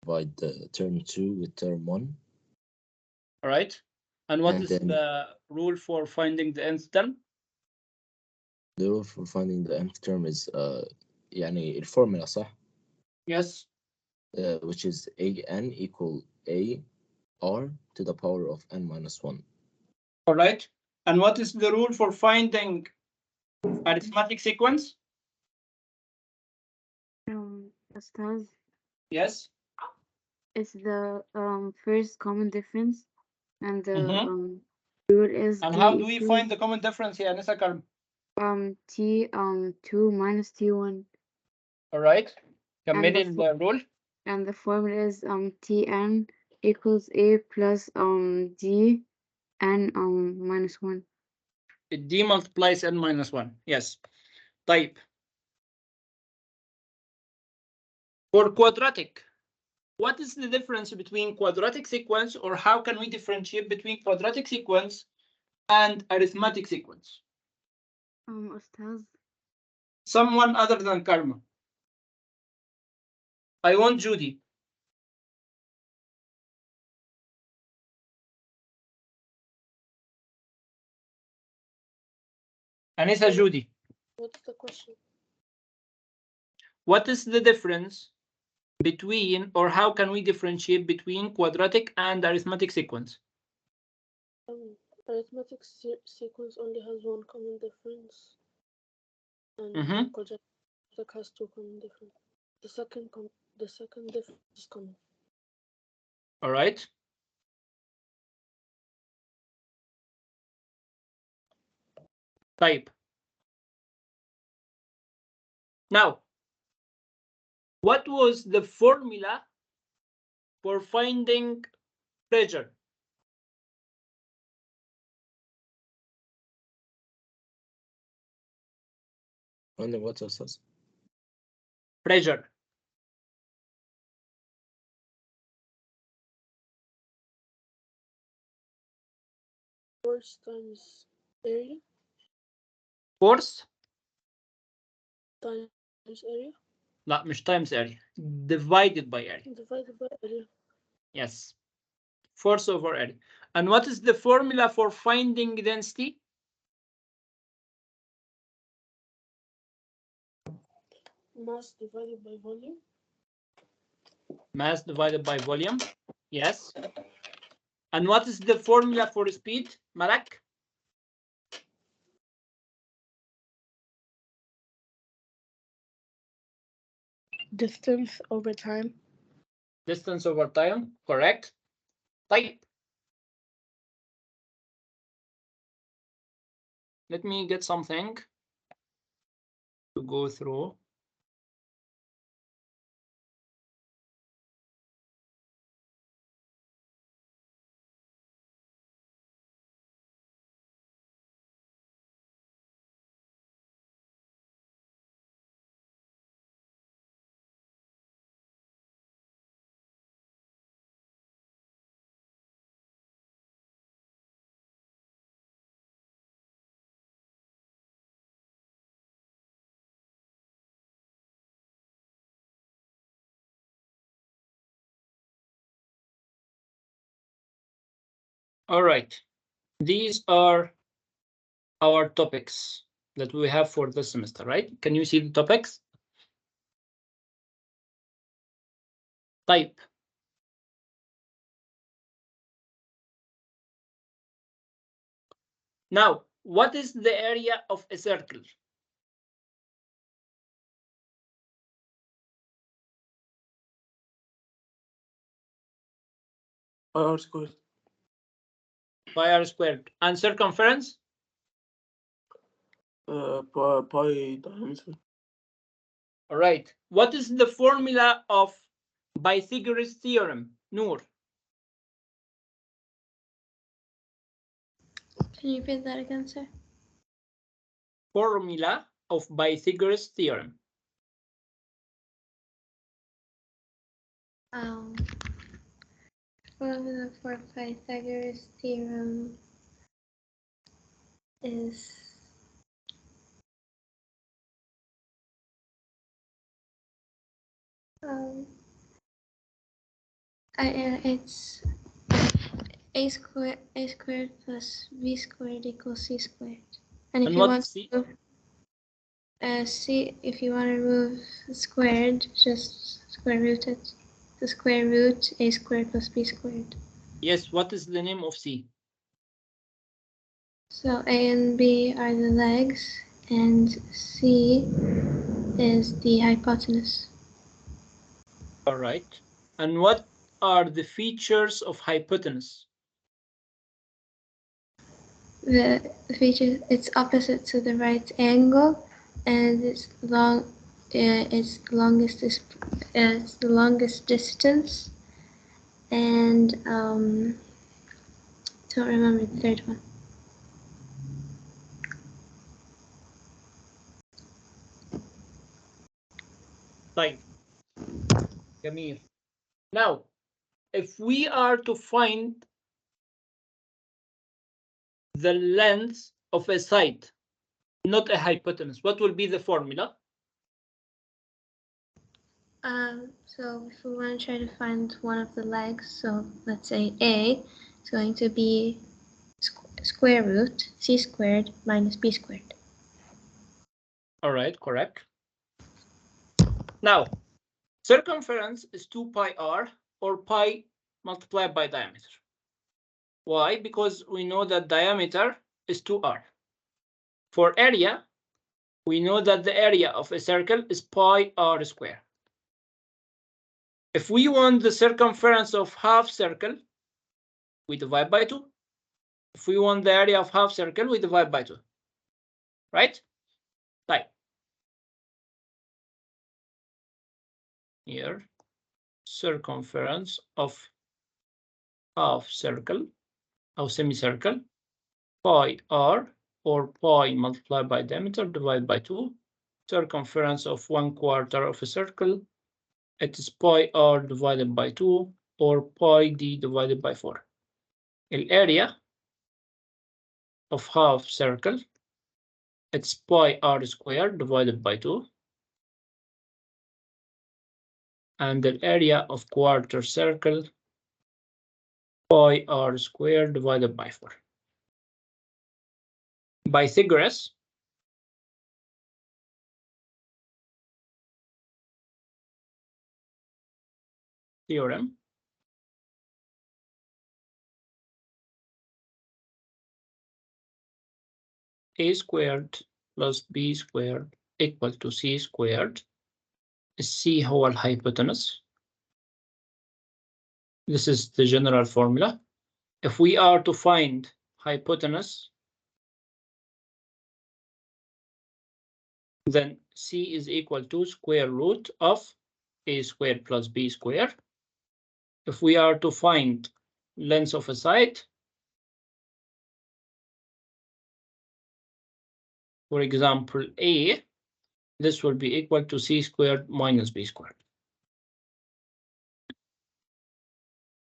divide the term 2 with term 1. All right. And what And is then the rule for finding the nth term? the rule for finding the nth term is يعني الفورمولا صح؟ Yes. Which is an equal a r to the power of n minus 1. All right. And what is the rule for finding arithmetic sequence? Ustaz, Yes. it's the first common difference, and the Mhm. rule is And d how do we equals, find the common difference here, Nisa Karim? t 2 minus t1, All right. and the كملي الرول. and the formula is tn equals a plus d n minus 1. D multiplies n minus 1. Yes. طيب. For quadratic, what is the difference between quadratic sequence, or how can we differentiate between quadratic sequence and arithmetic sequence? Ustaz, Someone other than Karma. I want Judy. Anissa, Judy. What's the question? What is the difference between, or how can we differentiate between quadratic and arithmetic sequence? Arithmetic sequence only has one common difference, and quadratic has two common difference. The second difference is common. All right. Type. Now, what was the formula for finding pressure? Finding what else? Pressure. Force times area. Force. Times area. لا مش times area. Divided by area. Divided by area. Yes. Force over area. And what is the formula for finding density? Mass divided by volume. Mass divided by volume. Yes. And what is the formula for speed, Malak? Distance over time. Distance over time, correct. Type. Let me get something to go through. All right. These are our topics that we have for this semester, right? Can you see the topics? Type. Now, what is the area of a circle? Pi r squared. Pi r squared. And circumference? Pi diameter. All right. What is the formula of Pythagoras theorem, Noor? Can you repeat that again, sir? Formula of Pythagoras theorem. Formula for Pythagoras theorem is It's a squared plus b squared equals c squared. And if you want C? C, if you want to remove squared, just square root it. The square root a squared plus b squared. Yes, what is the name of C? So A and B are the legs, and C is the hypotenuse. All right. And what are the features of hypotenuse? The feature, it's opposite to the right angle, and it's it's the longest distance, and don't remember the third one. Right. Jamil. Now, if we are to find the length of a side, not a hypotenuse, what will be the formula? So if we want to try to find one of the legs, so let's say A is going to be square root c squared minus b squared. All right, correct. Now, circumference is 2 pi r, or pi multiplied by diameter. Why? Because we know that diameter is 2r. For area, we know that the area of a circle is pi r squared. If we want the circumference of half circle, we divide by 2. If we want the area of half circle, we divide by 2. Right? Right. Here, circumference of half circle or semicircle, pi r, or pi multiplied by diameter divided by 2. Circumference of 1/4 of a circle, it is pi r divided by 2, or pi d divided by 4. The area of half circle, it's pi r squared divided by 2. And the area of quarter circle, pi r squared divided by 4. Pythagoras theorem a squared plus b squared equal to c squared. C هو الhypotenuse. This is the general formula. If we are to find hypotenuse, then C is equal to square root of a squared plus b squared. If we are to find length of a side, for example, A, this will be equal to c squared minus b squared.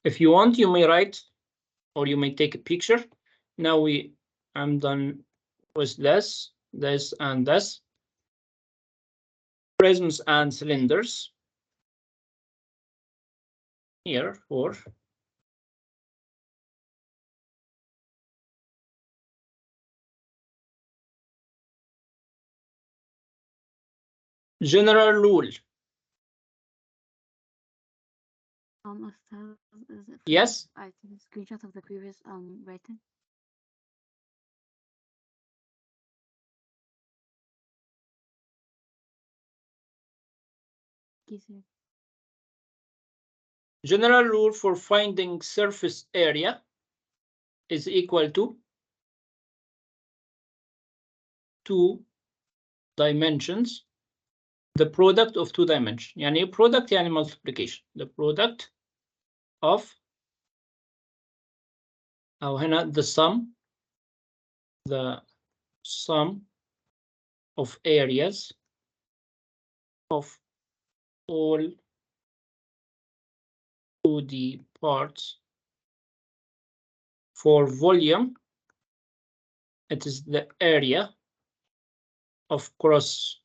If you want, you may write, or you may take a picture. Now I'm done with this, and this. Prisms and cylinders. Here for general rule. Is it Yes. I think screenshot of the previous writing. General rule for finding surface area is equal to 2 dimensions, the product of 2 dimensions. يعني product يعني multiplication. The product of أو هنا the sum of areas of all 2D parts. For volume, it is the area of cross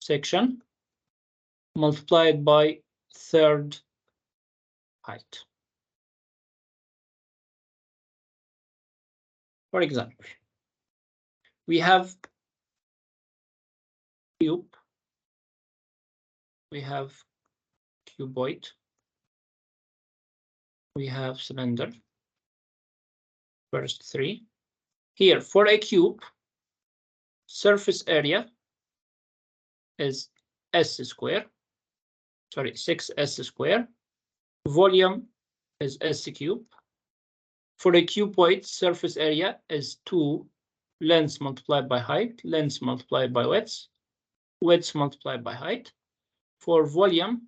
section multiplied by third height. For example, we have cube, we have cuboid, we have cylinder. First three. Here, for a cube, surface area is s square. Sorry, 6s square. Volume is s cube. For a cuboid, surface area is 2 length multiplied by height, length multiplied by width, width multiplied by height. For volume,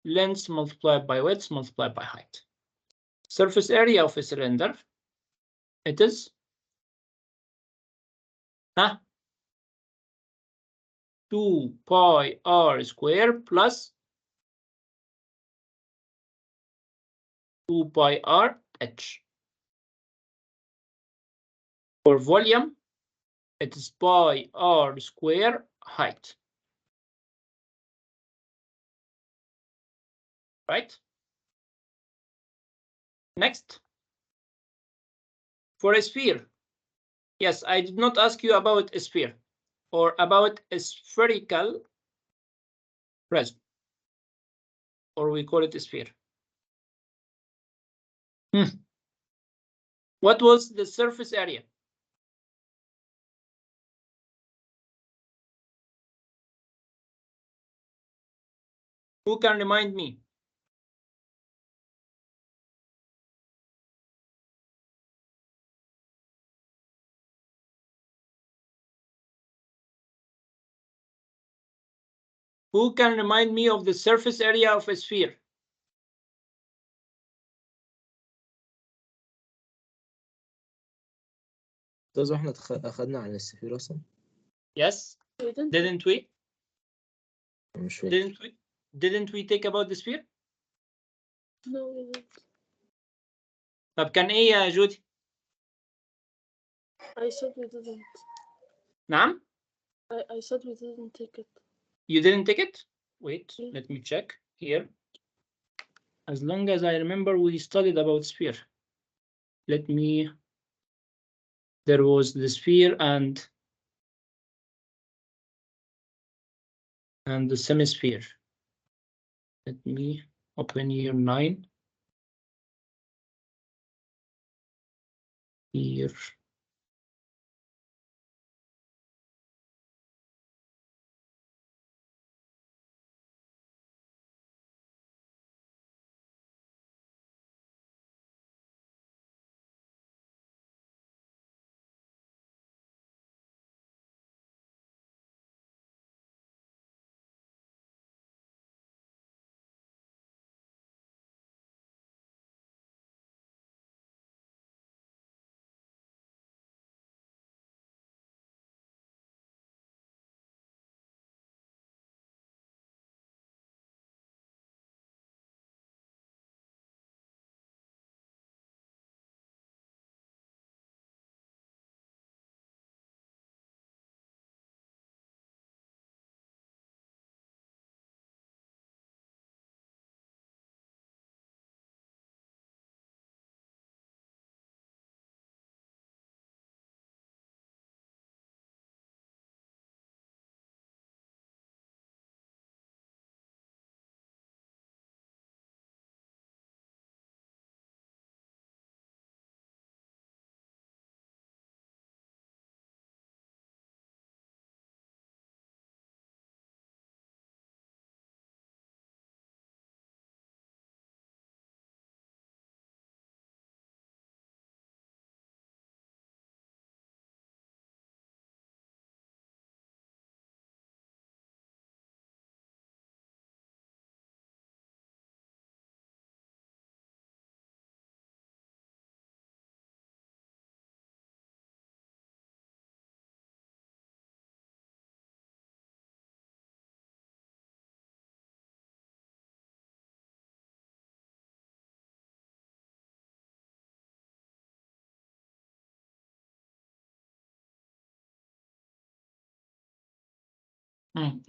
length multiplied by width multiplied by height. Surface area of a cylinder, it is 2 pi r square plus 2 pi r h. For volume, it is pi r square height. Right? Next. For a sphere. Yes, I did not ask you about a sphere or about a spherical prism, or we call it a sphere. What was the surface area? Who can remind me? Who can remind me of the surface area of a sphere? استاذ احنا اخدنا عن السفير اصلا. Yes. Didn't we? مش فاكر. Didn't we take about the sphere? No, we didn't. طب كان ايه يا جودي؟ I said we didn't. نعم؟ I said we didn't take it. You didn't take it? Wait, Yeah. let me check here. As long as I remember, we studied about sphere. Let me. There was the sphere and the semisphere. Let me open year 9. Here.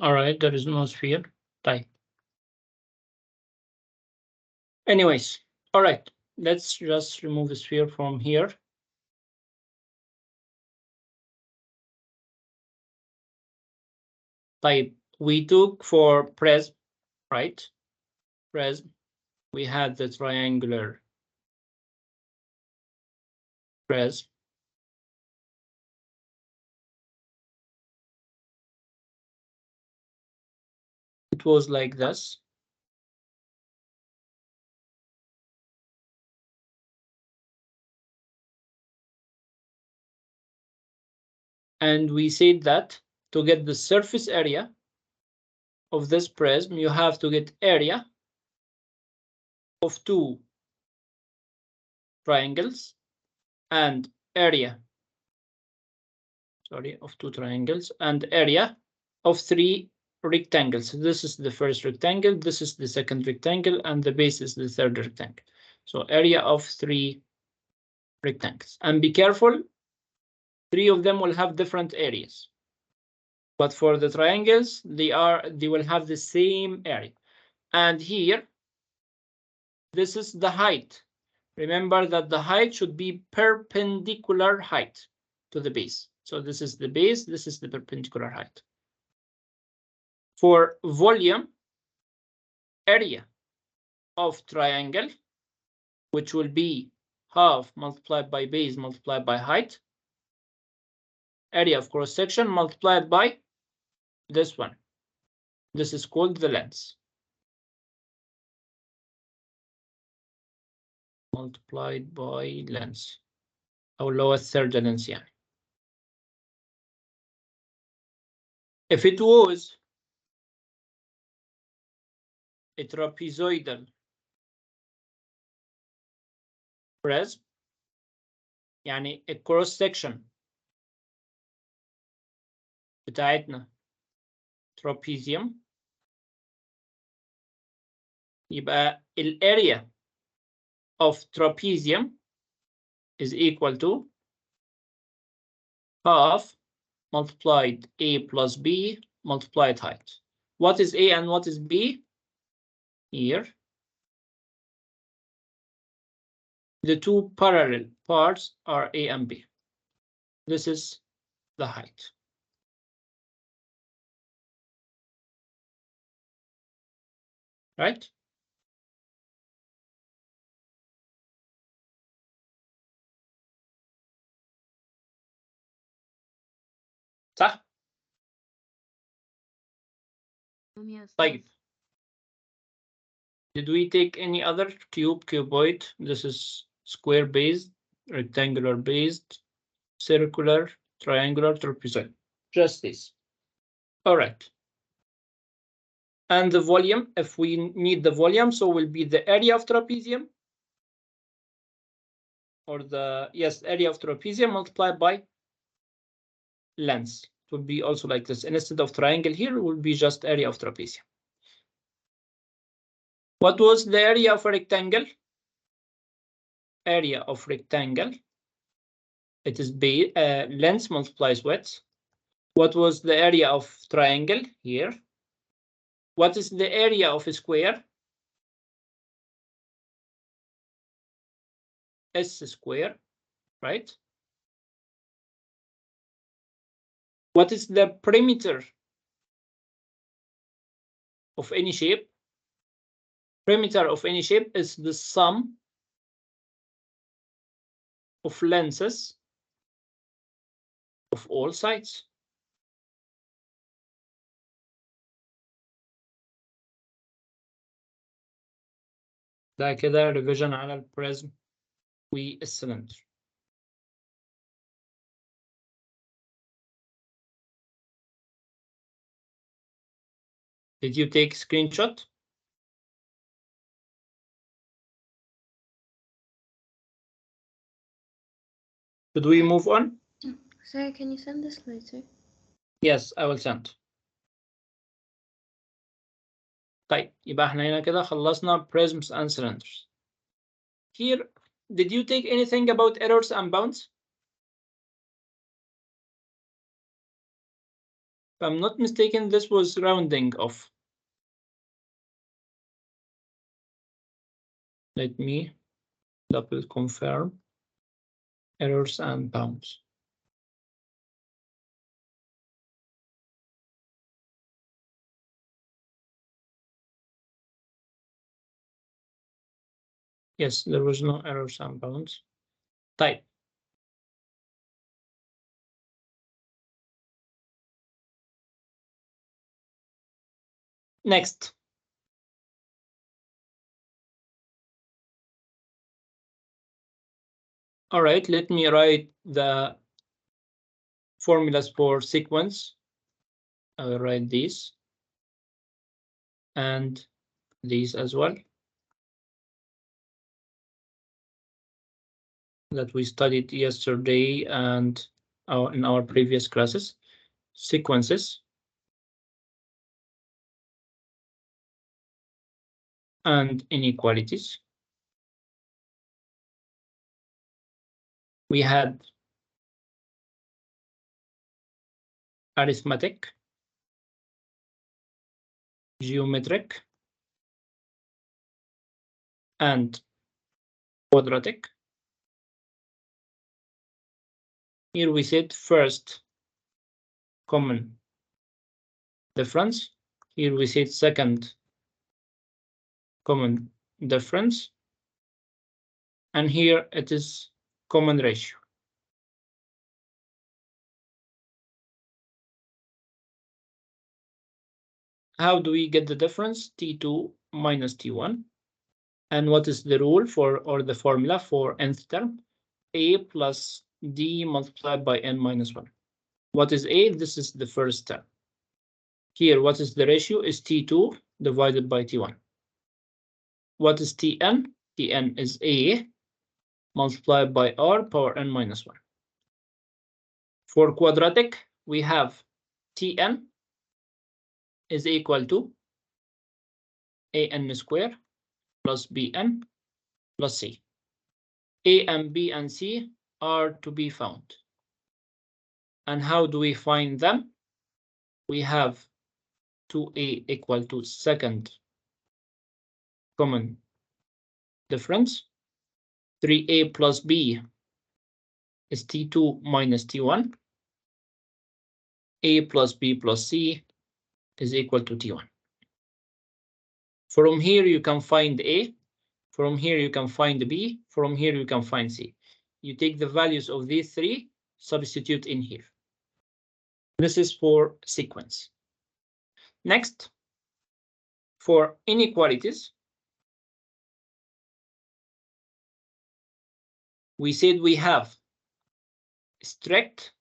All right, there is no sphere. Type. Anyways, all right, let's just remove the sphere from here. Type we took for prism, right? Prism, we had the triangular prism. It was like this. And we said that to get the surface area of this prism, you have to get area of two triangles and area, sorry, of two triangles and area of three rectangles. So this is the first rectangle, this is the second rectangle, and the base is the third rectangle. So area of three rectangles. And be careful, three of them will have different areas. But for the triangles, they will have the same area. And here, this is the height. Remember that the height should be perpendicular height to the base. So this is the base, this is the perpendicular height. For volume, area of triangle, which will be half multiplied by base multiplied by height, area of cross section multiplied by this one. This is called the length. Multiplied by length. أو اللي هو الثird length يعني. If it was a trapezoidal prism, يعني الكروس section بتاعتنا trapezium، يبقى الاريا of trapezium is equal to half multiplied a plus b multiplied height. What is a and what is b? Here, the two parallel parts are a and b. This is the height. Right? صح؟ طيب. Did we take any other cube, cuboid? This is square based, rectangular based, circular, triangular, trapezoid. Just this. All right. And the volume, if we need the volume, so will be the area of trapezium, or the, yes, area of trapezium multiplied by length. It will be also like this. And instead of triangle here, it will be just area of trapezium. What was the area of a rectangle? Area of rectangle. It is length multiplies width. What was the area of triangle here? What is the area of a square? S square, right? What is the perimeter of any shape? Perimeter of any shape is the sum of lenses of all sides. ده كده revision على البريزم والسلندر. Did you take screenshot? Should we move on? Sorry, can you send this later? Yes, I will send. طيب يبقى احنا هنا كده خلصنا prisms and cylinders. Here, did you take anything about errors and bounds? If I'm not mistaken, this was rounding off. Let me double confirm errors and bounds. Yes, there was no errors and bounds. Type. Next. All right, let me write the formulas for sequence. I will write these and these as well, that we studied yesterday and in our previous classes. Sequences and inequalities. We had arithmetic, geometric, and quadratic. Here we said first common difference. Here we said second common difference. And here it is common ratio. How do we get the difference? T2 minus T1. And what is the rule for, or the formula for nth term? A plus D multiplied by n minus 1. What is A? This is the first term. Here, what is the ratio? Is T2 divided by T1. What is Tn? Tn is A multiplied by R power n minus 1. For quadratic, we have Tn is equal to an square plus bn plus c. A and b and c are to be found. And how do we find them? We have 2a equal to second common difference. 3a plus b is T2 minus T1. A plus b plus c is equal to T1. From here you can find A. From here you can find B. From here you can find C. You take the values of these three, substitute in here. This is for sequence. Next, for inequalities, we said we have strict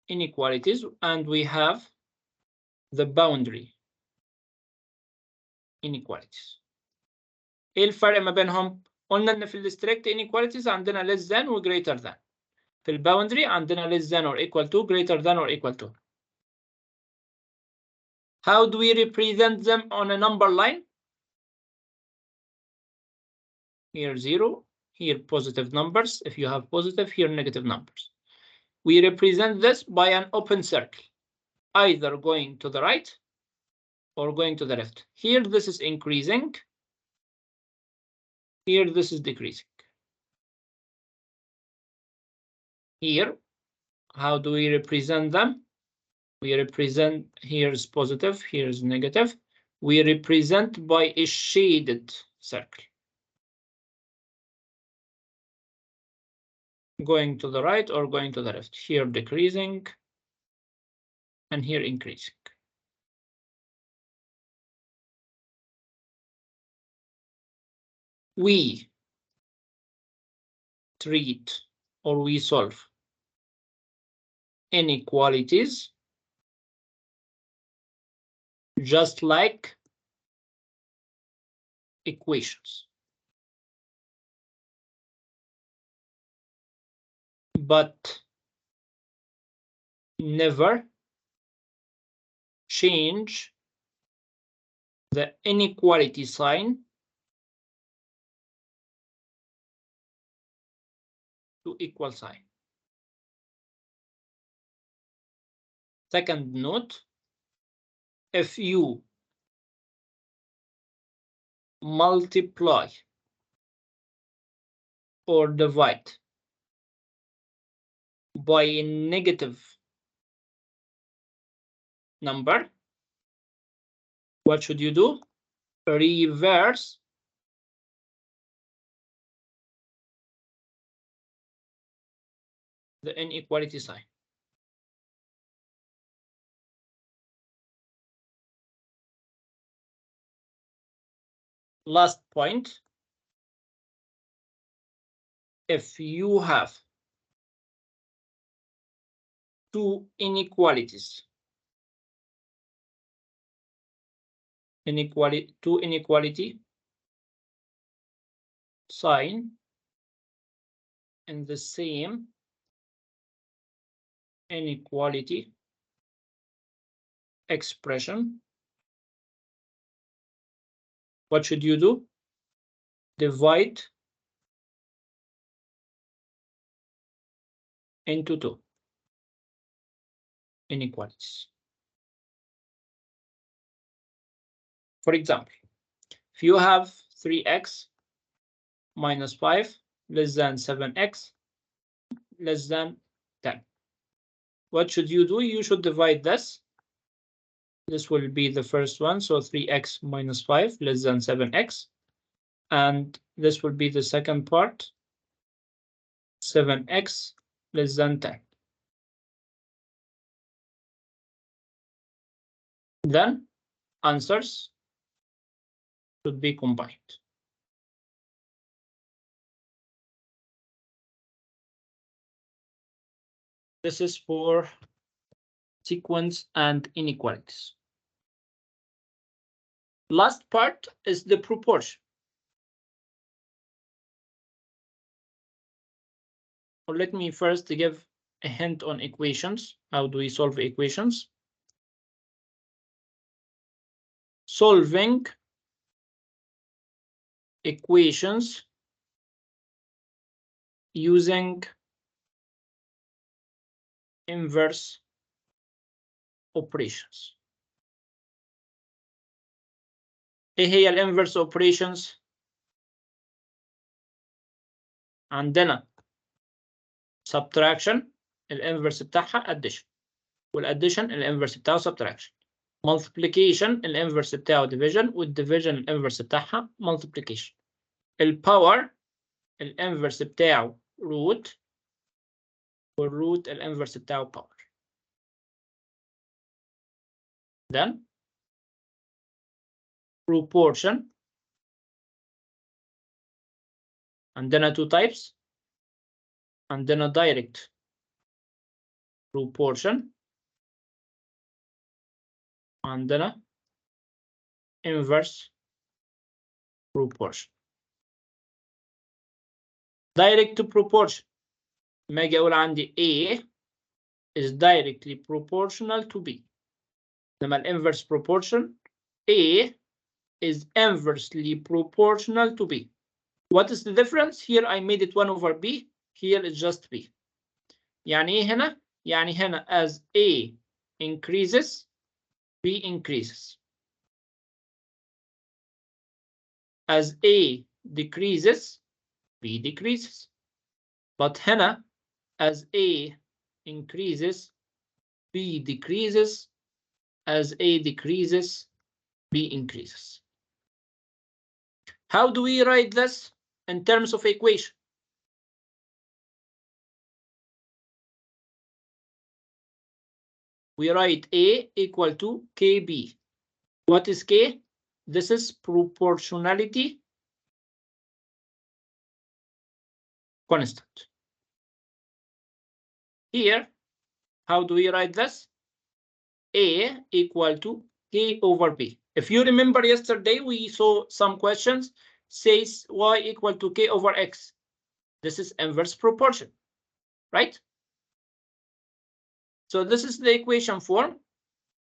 inequalities and we have the boundary inequalities. ايه الفرق ما بينهم؟ قلنا ان في الستريكت inequalities عندنا less than و greater than. في الباوندري عندنا less than or equal to, greater than or equal to. How do we represent them on a number line? Here 0, here positive numbers. If you have positive, here negative numbers. We represent this by an open circle, either going to the right or going to the left. Here this is increasing. Here this is decreasing. Here, how do we represent them? We represent, here is positive, here is negative. We represent by a shaded circle. Going to the right or going to the left. Here decreasing and here increasing. We treat or we solve inequalities just like equations. But never change the inequality sign to equal sign. Second note, if you multiply or divide by a negative number, what should you do? Reverse the inequality sign. Last point, if you have two inequalities, two inequality sign in the same inequality expression, what should you do? Divide into two inequalities. For example, if you have 3x minus 5 less than 7x less than 10, what should you do? You should divide this. This will be the first one, so 3x minus 5 less than 7x. And this will be the second part, 7x less than 10. Then answers should be combined. This is for sequence and inequalities. Last part is the proportion. Or let me first give a hint on equations. How do we solve equations? Solving equations using inverse operations. ايه هي الانفرس operations؟ عندنا subtraction الانفرس بتاعها addition، والaddition الانفرس بتاعه subtraction، multiplication الانفرس بتاعه division، والdivision الانفرس بتاعها multiplication، الباور الانفرس بتاعه root، والروت الانفرس بتاعه power. Then proportion عندنا two types، عندنا direct proportion، عندنا inverse proportion. Direct proportion لما اجي اقول عندي A is directly proportional to B. لما الانفرس proportion A is inversely proportional to B. What is the difference? Here I made it 1 over B. Here it's just B. يعني ايه هنا؟ يعني هنا as A increases B increases. As A decreases B decreases. But هنا as A increases B decreases. As A decreases B increases. How do we write this in terms of equation? We write A equal to KB. What is K? This is proportionality constant. Here, how do we write this? A equal to K over B. If you remember yesterday, we saw some questions says Y equal to K over X. This is inverse proportion, right? So this is the equation form,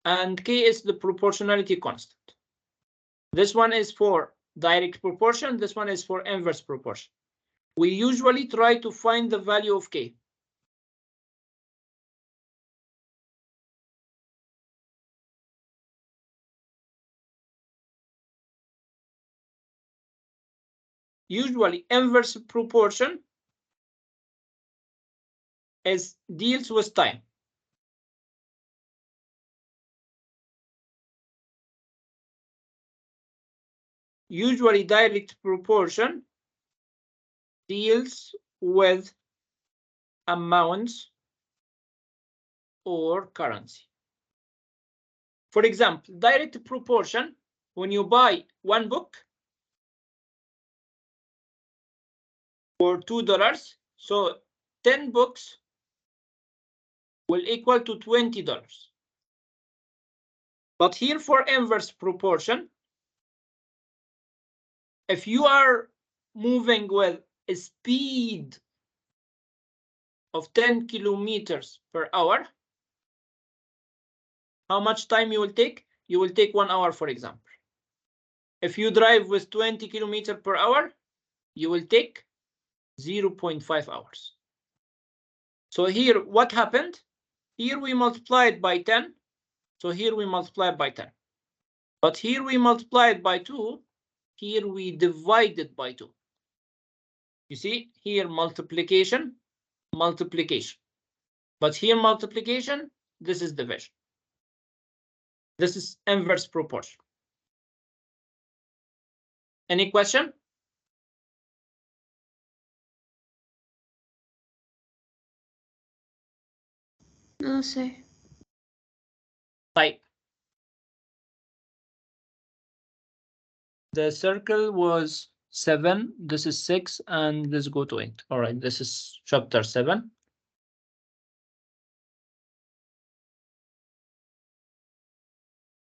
and K is the proportionality constant. This one is for direct proportion. This one is for inverse proportion. We usually try to find the value of K. usually inverse proportion deals with time. Usually direct proportion deals with amounts or currency. For example, direct proportion, when you buy one book for $2, so 10 books will equal to $20. But here for inverse proportion, if you are moving with a speed of 10 kilometers per hour, how much time you will take? You will take 1 hour, for example. If you drive with 20 kilometers per hour, you will take 0.5 hours. So here, what happened? Here we multiplied by 10. So here we multiplied by 10. But here we multiplied by 2. Here we divided by 2. You see, here multiplication, multiplication. But here multiplication, this is division. This is inverse proportion. Any question? No, sir. Type. The circle was 7, this is 6, and let's go to 8. All right, this is chapter 7.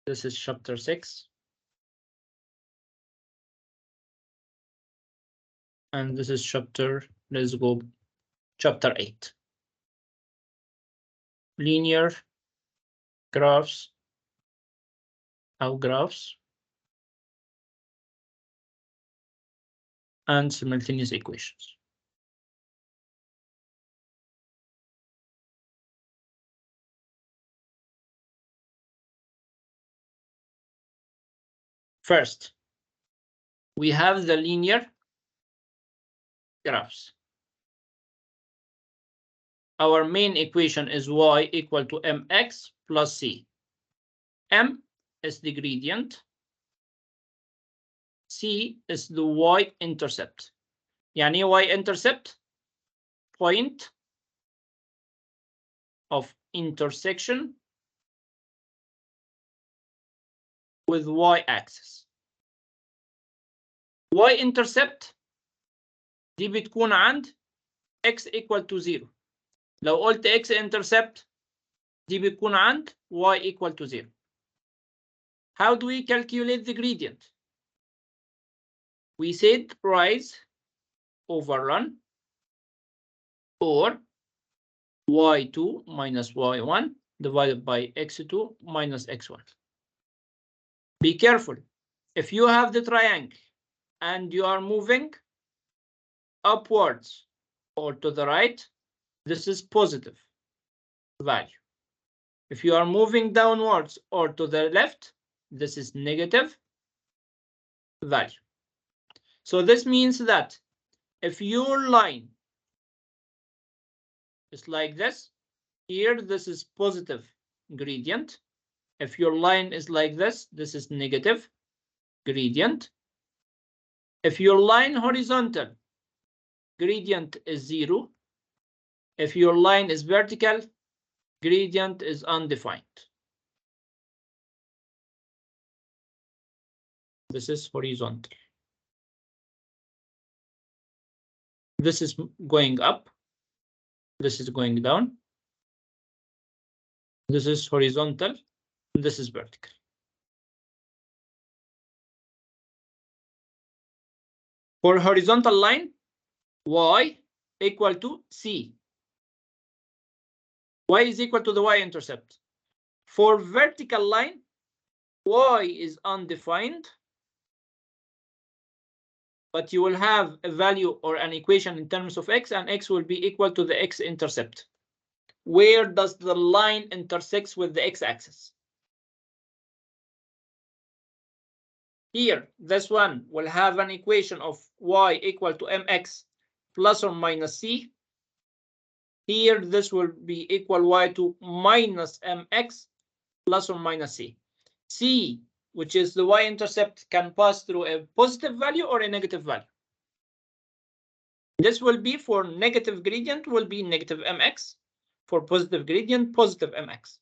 This is chapter 6. And this is chapter, let's go, chapter 8. Linear graphs, graphs, and simultaneous equations. First, we have the linear graphs. Our main equation is y equal to mx plus c. M is the gradient. C is the y-intercept. يعني y-intercept? Point of intersection with y-axis. y-intercept دي بتكون عند x equal to 0. لو قلت x-intercept دي بتكون عند y equal to 0. How do we calculate the gradient? We said rise over run, or y2 minus y1 divided by x2 minus x1. Be careful. If you have the triangle and you are moving upwards or to the right, this is positive value. If you are moving downwards or to the left, this is negative value. So this means that if your line is like this, here this is positive gradient. If your line is like this, this is negative gradient. If your line horizontal, gradient is 0. If your line is vertical, gradient is undefined. This is horizontal. This is going up. This is going down. This is horizontal. This is vertical. For horizontal line, y equal to c. Y is equal to the y-intercept. For vertical line, y is undefined, but you will have a value or an equation in terms of x, and x will be equal to the x-intercept. Where does the line intersect with the x-axis? Here, this one will have an equation of y equal to mx plus or minus c. Here, this will be equal y to minus mx plus or minus c. C, which is the y-intercept, can pass through a positive value or a negative value. This will be for negative gradient will be negative mx, for positive gradient, positive mx.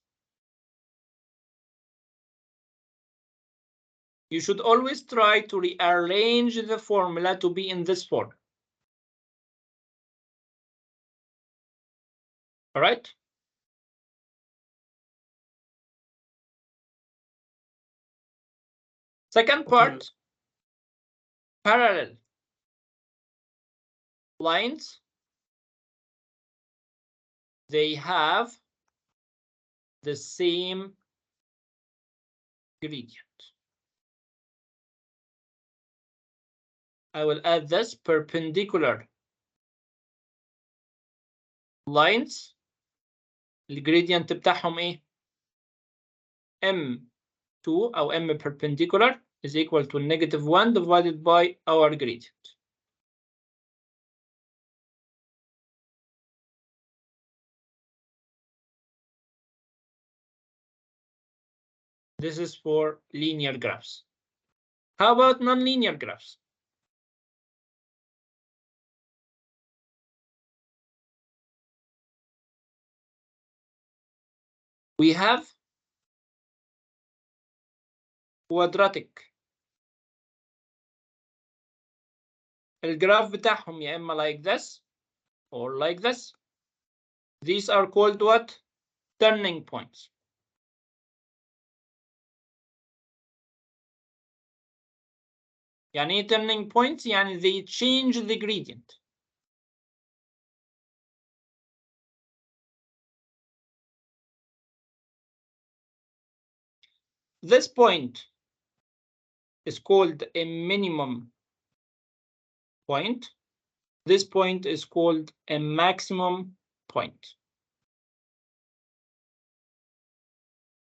You should always try to rearrange the formula to be in this form. All right? Second part, parallel lines. They have the same gradient. I will add this perpendicular lines. الجريدينت بتاعهم ايه؟ M2 أو M perpendicular is equal to -1 divided by our gradient. This is for linear graphs. How about nonlinear graphs? We have quadratic. الجراف بتاعهم يا إما like this or like this. These are called what? Turning points. يعني ايه turning points؟ يعني they change the gradient. This point is called a minimum point. This point is called a maximum point.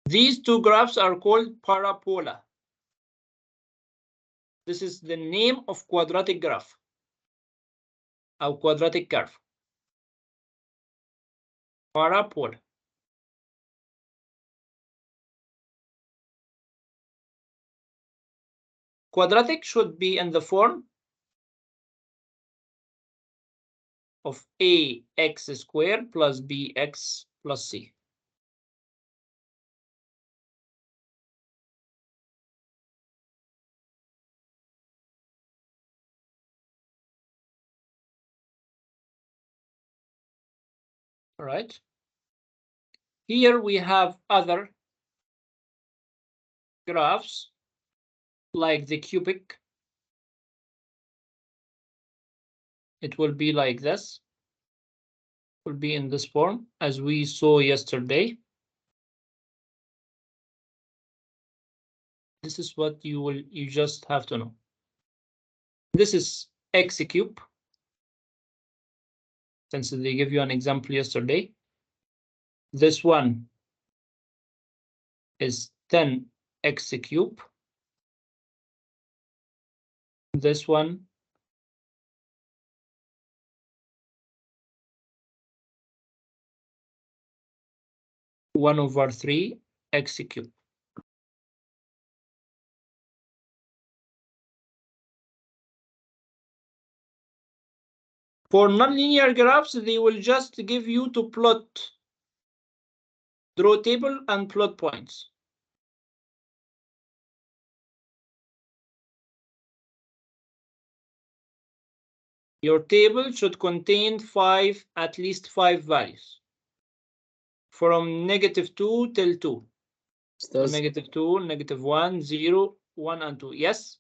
These two graphs are called parabola. This is the name of quadratic graph or quadratic curve. Parabola. Quadratic should be in the form of ax squared plus bx plus c. All right. Here we have other graphs like the cubic. It will be like this. Will be in this form as we saw yesterday. This is what you just have to know. This is x cube. Since they gave you an example yesterday. This one is 10x cube. This one one over 3 x cube. For nonlinear graphs, they will just give you to plot, draw table and plot points. Your table should contain at least five values. From -2 till 2. So -2, -1, 0, 1, and 2. Yes?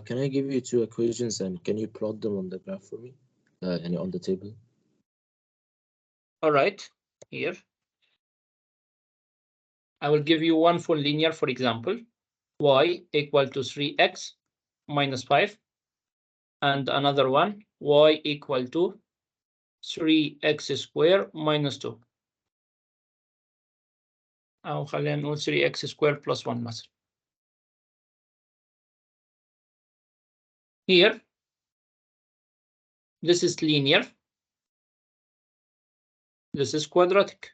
Can I give you two equations and can you plot them on the graph for me? And on the table? All right. Here. I will give you one for linear, for example. Y equal to 3x minus 5. And another one, y equal to 3x squared minus 2. أو خلينا نقول 3x squared plus 1 مثلا. Here, this is linear. This is quadratic.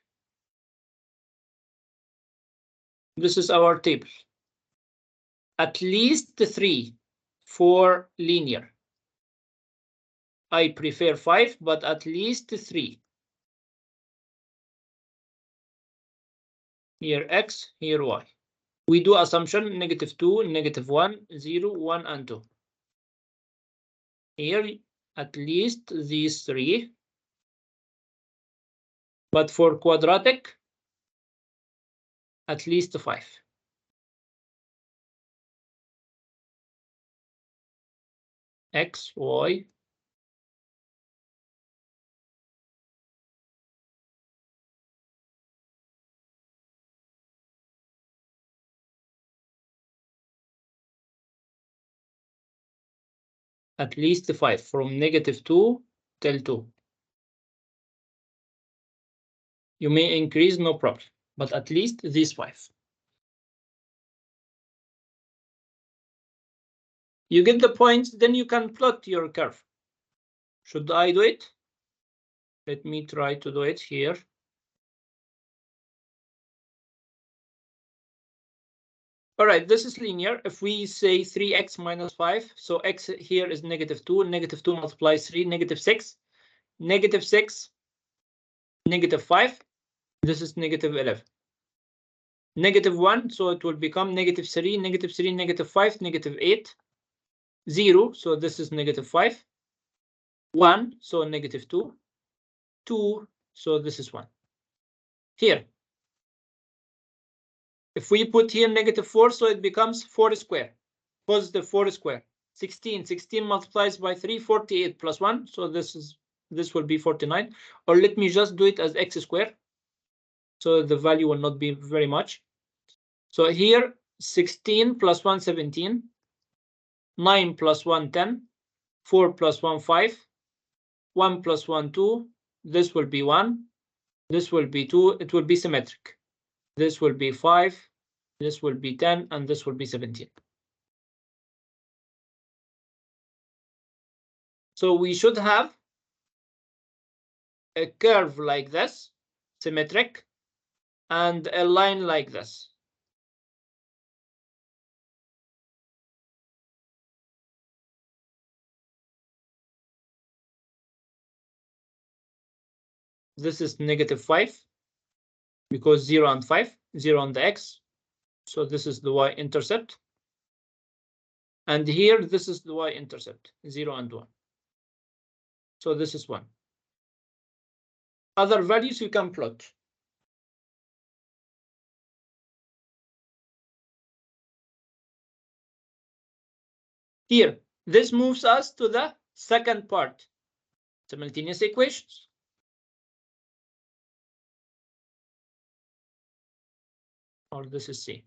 This is our table. At least 3 for linear. I prefer 5, but at least 3. Here x, here y. We do assumption -2, -1, 0, 1, and 2. Here, at least these 3. But for quadratic, at least 5. X, y. At least 5, from -2 till 2. You may increase, no problem, but at least these 5. You get the points, then you can plot your curve. Should I do it? Let me try to do it here. All right, this is linear. If we say 3x minus 5, so x here is -2, -2 multiplies 3, -6, -6, -5, this is -11. -1, so it will become -3, -3, -5, -8, 0, so this is -5, 1, so -2, 2, so this is 1. Here, if we put here -4, so it becomes 4 square, positive 4 square. 16, 16 multiplies by 3, 48 plus 1, so this will be 49. Or let me just do it as x square, so the value will not be very much. So here, 16 plus 1, 17, 9 plus 1, 10, 4 plus 1, 5, 1 plus 1, 2, this will be 1, this will be 2, it will be symmetric. This will be 5, this will be 10, and this will be 17. So we should have a curve like this, symmetric, and a line like this. This is -5 because 0 and 5, 0 on the x. So this is the y-intercept. And here, this is the y-intercept, 0 and 1. So this is 1. Other values you can plot. Here, this moves us to the second part, simultaneous equations. Or this is C.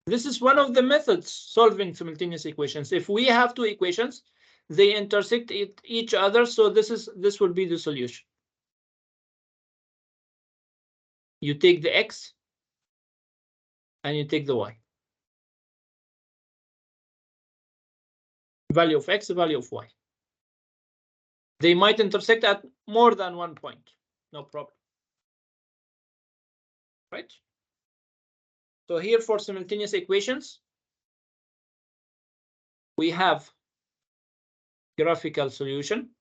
This is one of the methods solving simultaneous equations. If we have two equations, they intersect each other, so this will be the solution. You take the x and you take the y. Value of x, value of y. They might intersect at more than one point, no problem. Right? So here for simultaneous equations, we have graphical solution.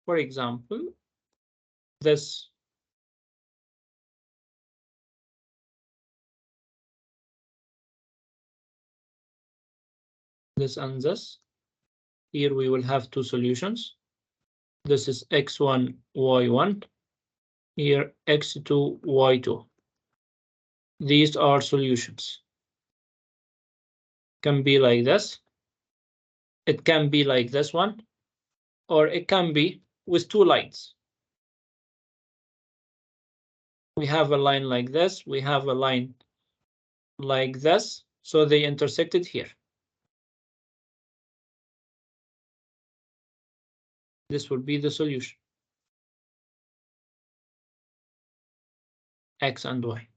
For example, this and this. Here we will have two solutions. This is x1, y1. Here x2, y2. These are solutions. Can be like this. It can be like this one, or it can be with two lines. We have a line like this. We have a line like this. So they intersected here. This will be the solution. X and Y.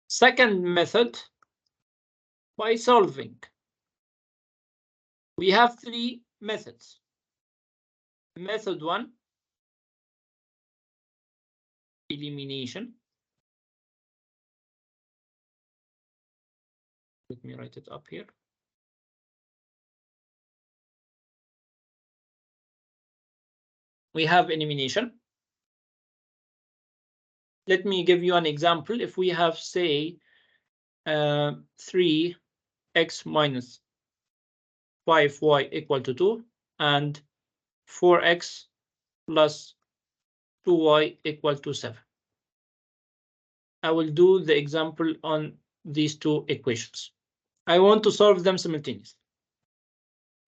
Second method, by solving. We have three methods. Method 1, elimination. Let me write it up here. We have elimination. Let me give you an example. If we have, say, 3x minus 5y equal to 2 and 4x plus 2y equal to 7. I will do the example on these two equations. I want to solve them simultaneously.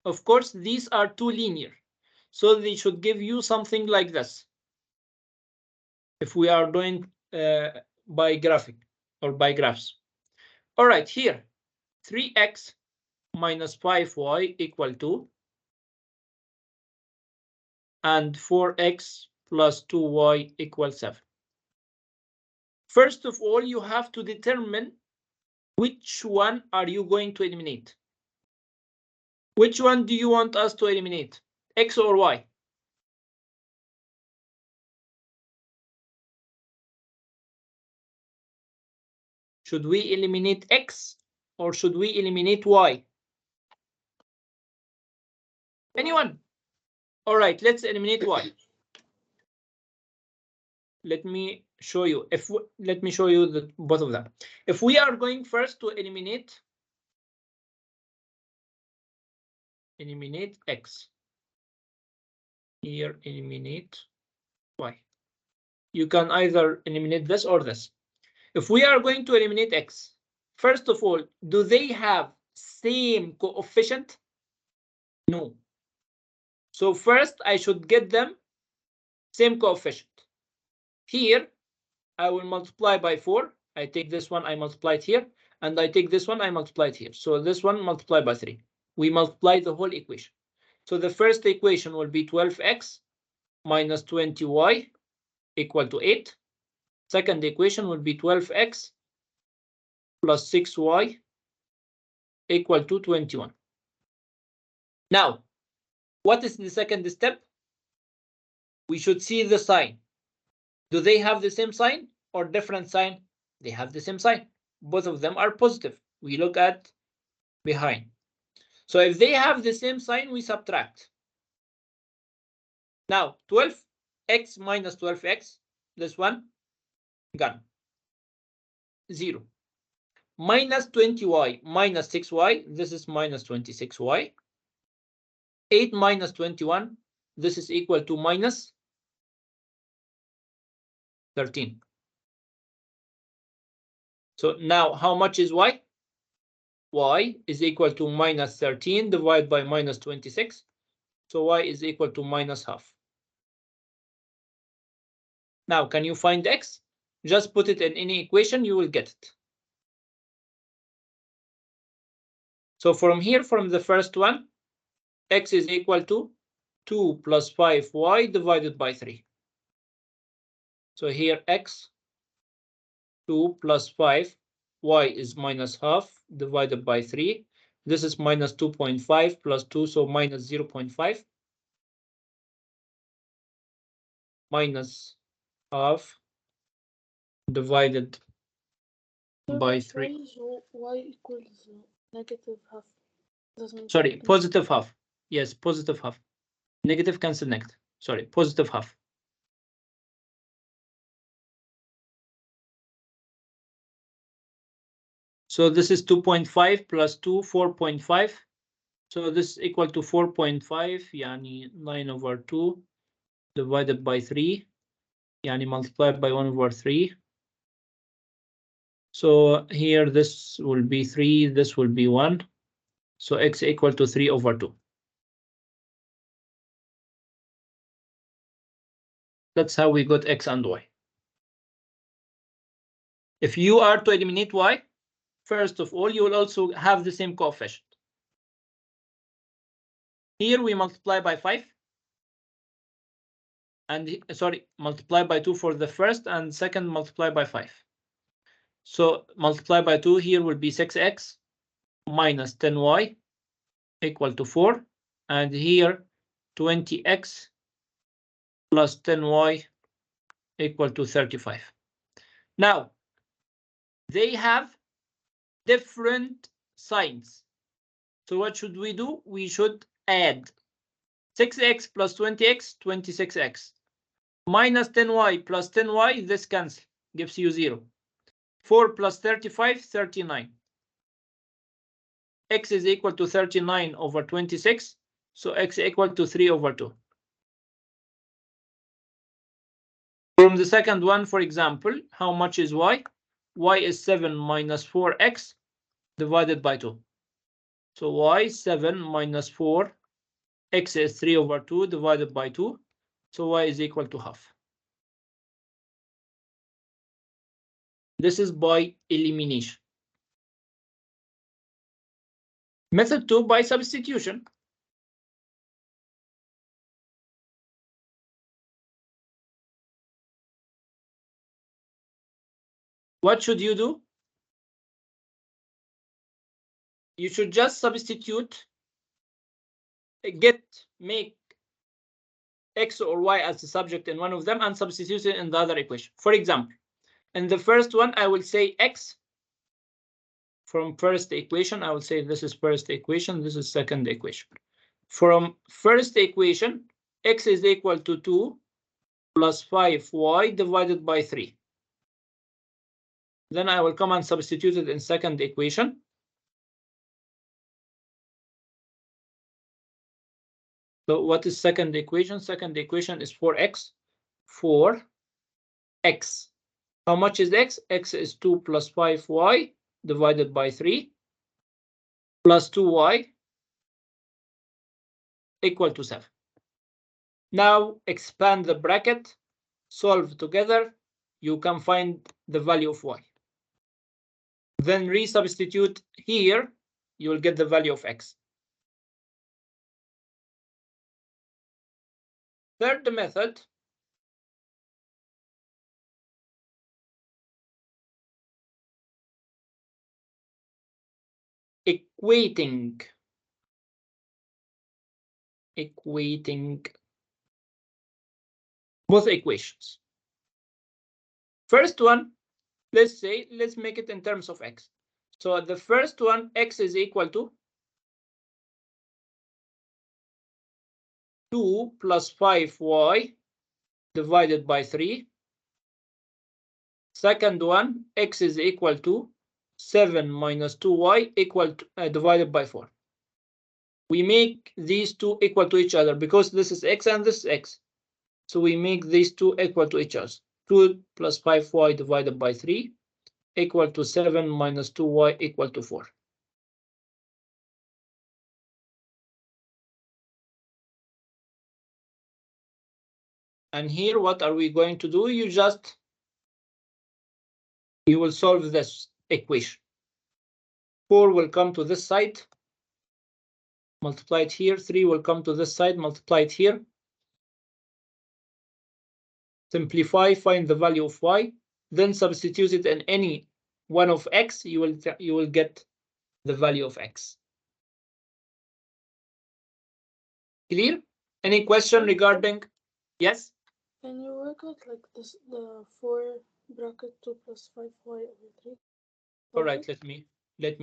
Of course, these are two linear, so they should give you something like this. If we are doing by graphic or by graphs. All right, here, 3x minus 5y equal to and 4x plus 2y equal 7. First of all, you have to determine which one are you going to eliminate. Which one do you want us to eliminate, x or y? Should we eliminate x or should we eliminate y? Anyone? All right, let's eliminate y. Let me show you. Let me show you both of them. If we are going first to eliminate x, here eliminate y. You can either eliminate this or this. If we are going to eliminate x, first of all, do they have same coefficient? No. So first I should get them same coefficient. Here, I will multiply by 4. I take this one, I multiply it here, and I take this one, I multiply it here. So this one multiplied by 3. We multiply the whole equation. So the first equation will be 12x minus 20y equal to 8. Second equation will be 12x plus 6y equal to 21. Now, what is the second step? We should see the sign. Do they have the same sign or different sign? They have the same sign. Both of them are positive. We look at behind. So if they have the same sign, we subtract. Now, 12x minus 12x, this one, gone. 0. Minus 20y minus 6y, this is minus 26y. 8 minus 21, this is equal to minus 13. So now how much is y? Y is equal to minus 13 divided by minus 26. So y is equal to minus half. Now, can you find x? Just put it in any equation, you will get it. So from here, from the first one, x is equal to 2 plus 5y divided by 3. So here x, 2 plus 5, y is minus half divided by 3. This is minus 2.5 plus 2, so minus 0.5. Minus half divided by 3. Why is y equals negative half? Sorry, positive half. Yes, positive half. Negative cancel negative. Sorry, positive half. So this is 2.5 plus 2, 4.5. So this is equal to 4.5, yani 9 over 2 divided by 3, yani multiplied by 1 over 3. So here this will be 3, this will be 1. So x equal to 3 over 2. That's how we got x and y. If you are to eliminate y, first of all, you will also have the same coefficient. Here we multiply by 5. And sorry, multiply by 2 for the first, and second multiply by 5. So multiply by 2 here will be 6x minus 10y equal to 4. And here 20x plus 10y equal to 35. Now, they have different signs. So what should we do? We should add 6x plus 20x, 26x. Minus 10y plus 10y, this cancel, gives you 0. 4 plus 35, 39. X is equal to 39 over 26, so x equal to 3 over 2. From the second one, for example, how much is y? Y is 7 minus 4x divided by 2. So y 7 minus 4, x is 3 over 2 divided by 2, so y is equal to half. This is by elimination. Method 2, by substitution. What should you do? You should just substitute, make x or y as the subject in one of them and substitute it in the other equation. For example, in the first one, I will say x. From first equation, I will say this is first equation, this is second equation. From first equation, x is equal to 2 plus 5y divided by 3. Then I will come and substitute it in second equation. So what is second equation? Second equation is 4x. 4x. How much is x? X is 2 plus 5y divided by 3 plus 2y equal to 7. Now expand the bracket, solve together, you can find the value of y. Then resubstitute here, you will get the value of x. Third method, equating both equations. First one, let's make it in terms of x. So the first one, x is equal to 2 plus 5y divided by 3. Second one, x is equal to 7 minus 2y equal to, divided by 4. We make these two equal to each other because this is x and this is x. So we make these two equal to each other. 2 plus 5y divided by 3 equal to 7 minus 2y equal to 4. And here, what are we going to do? You will solve this equation. 4 will come to this side, multiply it here. 3 will come to this side, multiply it here. Simplify, find the value of y, then substitute it in any one of x. You will get the value of x. Clear? Any question regarding? Yes. Can you work out like this, the 4 bracket 2 plus 5y over 3? All right, let me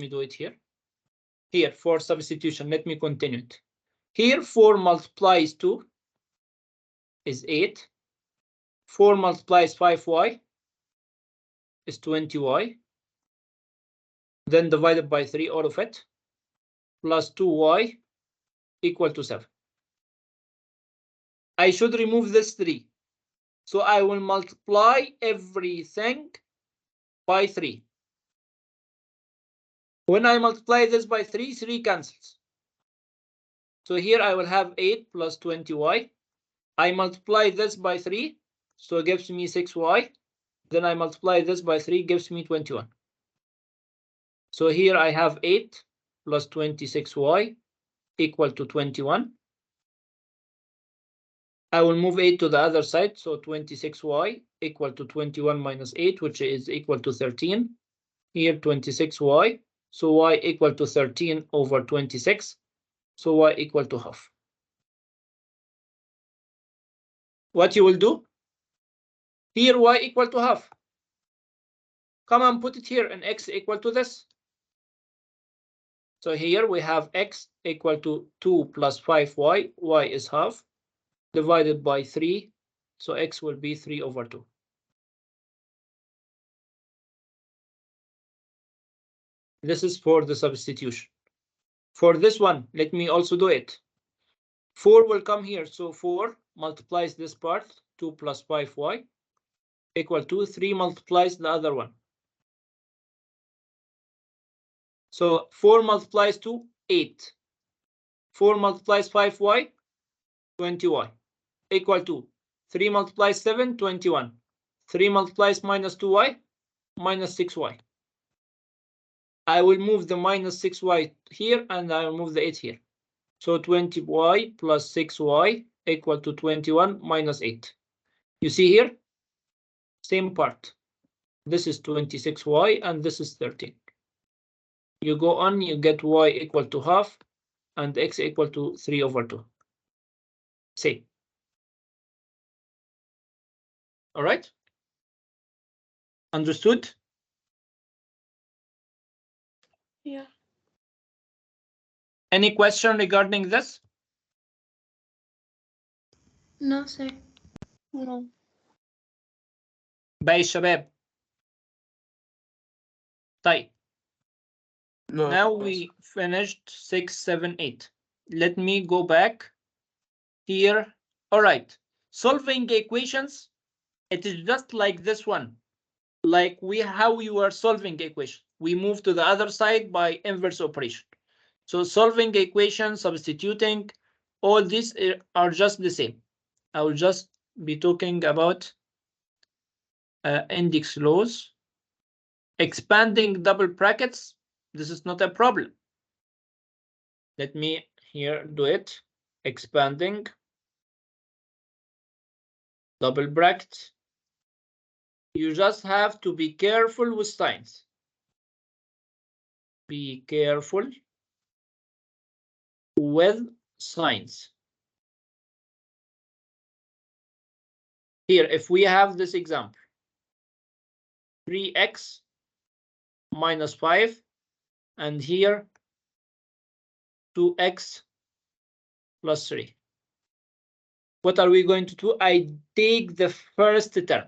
do it here. Here, for substitution, let me continue it. Here, 4 multiplies 2 is 8. 4 multiplies 5y is 20y. Then divided by 3, all of it, plus 2y equal to 7. I should remove this 3. So I will multiply everything by 3. When I multiply this by 3, 3 cancels. So here I will have 8 plus 20y. I multiply this by 3, so it gives me 6y. Then I multiply this by 3, gives me 21. So here I have 8 plus 26y equal to 21. I will move 8 to the other side, so 26y equal to 21 minus 8, which is equal to 13. Here 26y, so y equal to 13 over 26, so y equal to half. What you will do? Here y equal to half. Come and put it here and x equal to this. So here we have x equal to 2 plus 5y, y is half, divided by 3, so x will be 3 over 2. This is for the substitution. For this one, let me also do it. 4 will come here, so 4 multiplies this part, 2 plus 5y, equal to 3 multiplies the other one. So 4 multiplies 2, 8. 4 multiplies 5y, 20y, equal to 3 multiplies 7, 21. 3 multiplies minus 2y, minus 6y. I will move the minus 6y here, and I will move the 8 here. So 20y plus 6y equal to 21 minus 8. You see here? Same part. This is 26y, and this is 13. You go on, you get y equal to half, and x equal to 3 over 2. Same. All right? Understood? Yeah. Any question regarding this? No, sir. No. باقي الشباب. طيب. No. Now we finished 6, 7, 8. Let me go back here. All right. Solving equations, it is just like this one. Like how we were solving equation. We move to the other side by inverse operation. So solving equation, substituting, all these are just the same. I will just be talking about index laws. Expanding double brackets, this is not a problem. Let me here do it. Expanding double brackets. You just have to be careful with signs. Be careful with signs. Here, if we have this example, 3x minus 5, and here 2x plus 3. What are we going to do? I take the first term,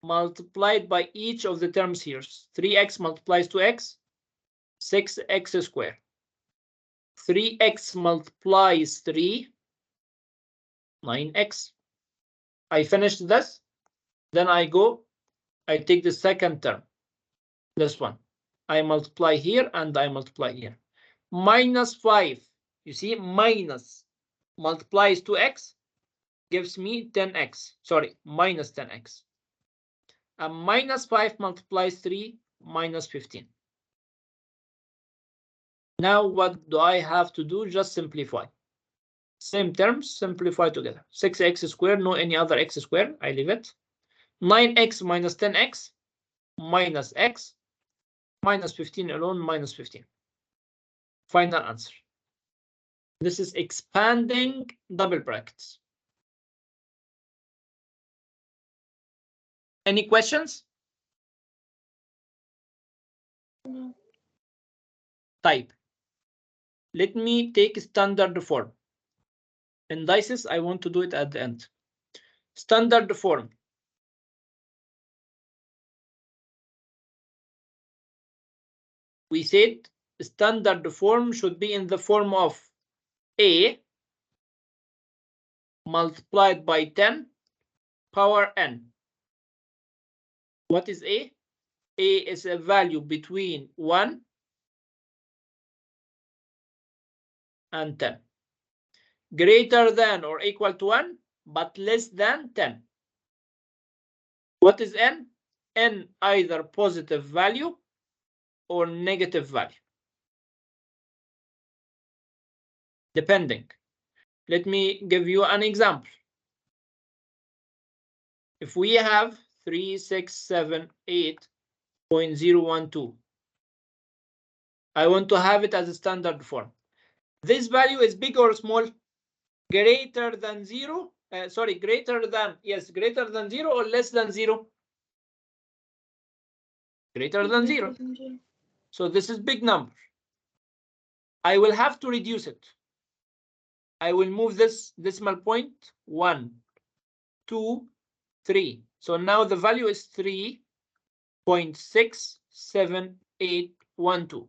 multiplied by each of the terms here. 3x multiplies 2x, 6x squared. 3x multiplies 3, 9x. I finished this, then I take the second term, this one. I multiply here and I multiply here. Minus 5, you see, minus multiplies 2x, gives me 10x, sorry, minus 10x. And minus 5 multiplies 3, minus 15. Now what do I have to do? Just simplify. Same terms, simplify together. 6x squared, no any other x squared, I leave it. 9x minus 10x, minus x, minus 15 alone, minus 15. Final answer. This is expanding double brackets. Any questions? No. Type. Let me take standard form. Indices, I want to do it at the end. Standard form. We said standard form should be in the form of a multiplied by 10 power n. What is a? A is a value between 1 and 10. Greater than or equal to 1, but less than 10. What is n? N either positive value or negative value. Depending. Let me give you an example. If we have 3678.012, I want to have it as a standard form. This value is big or small? Greater than 0? Greater than 0 or less than 0? Greater than 0. So this is big number. I will have to reduce it. I will move this decimal point 1, 2, 3. So now the value is 3.67812.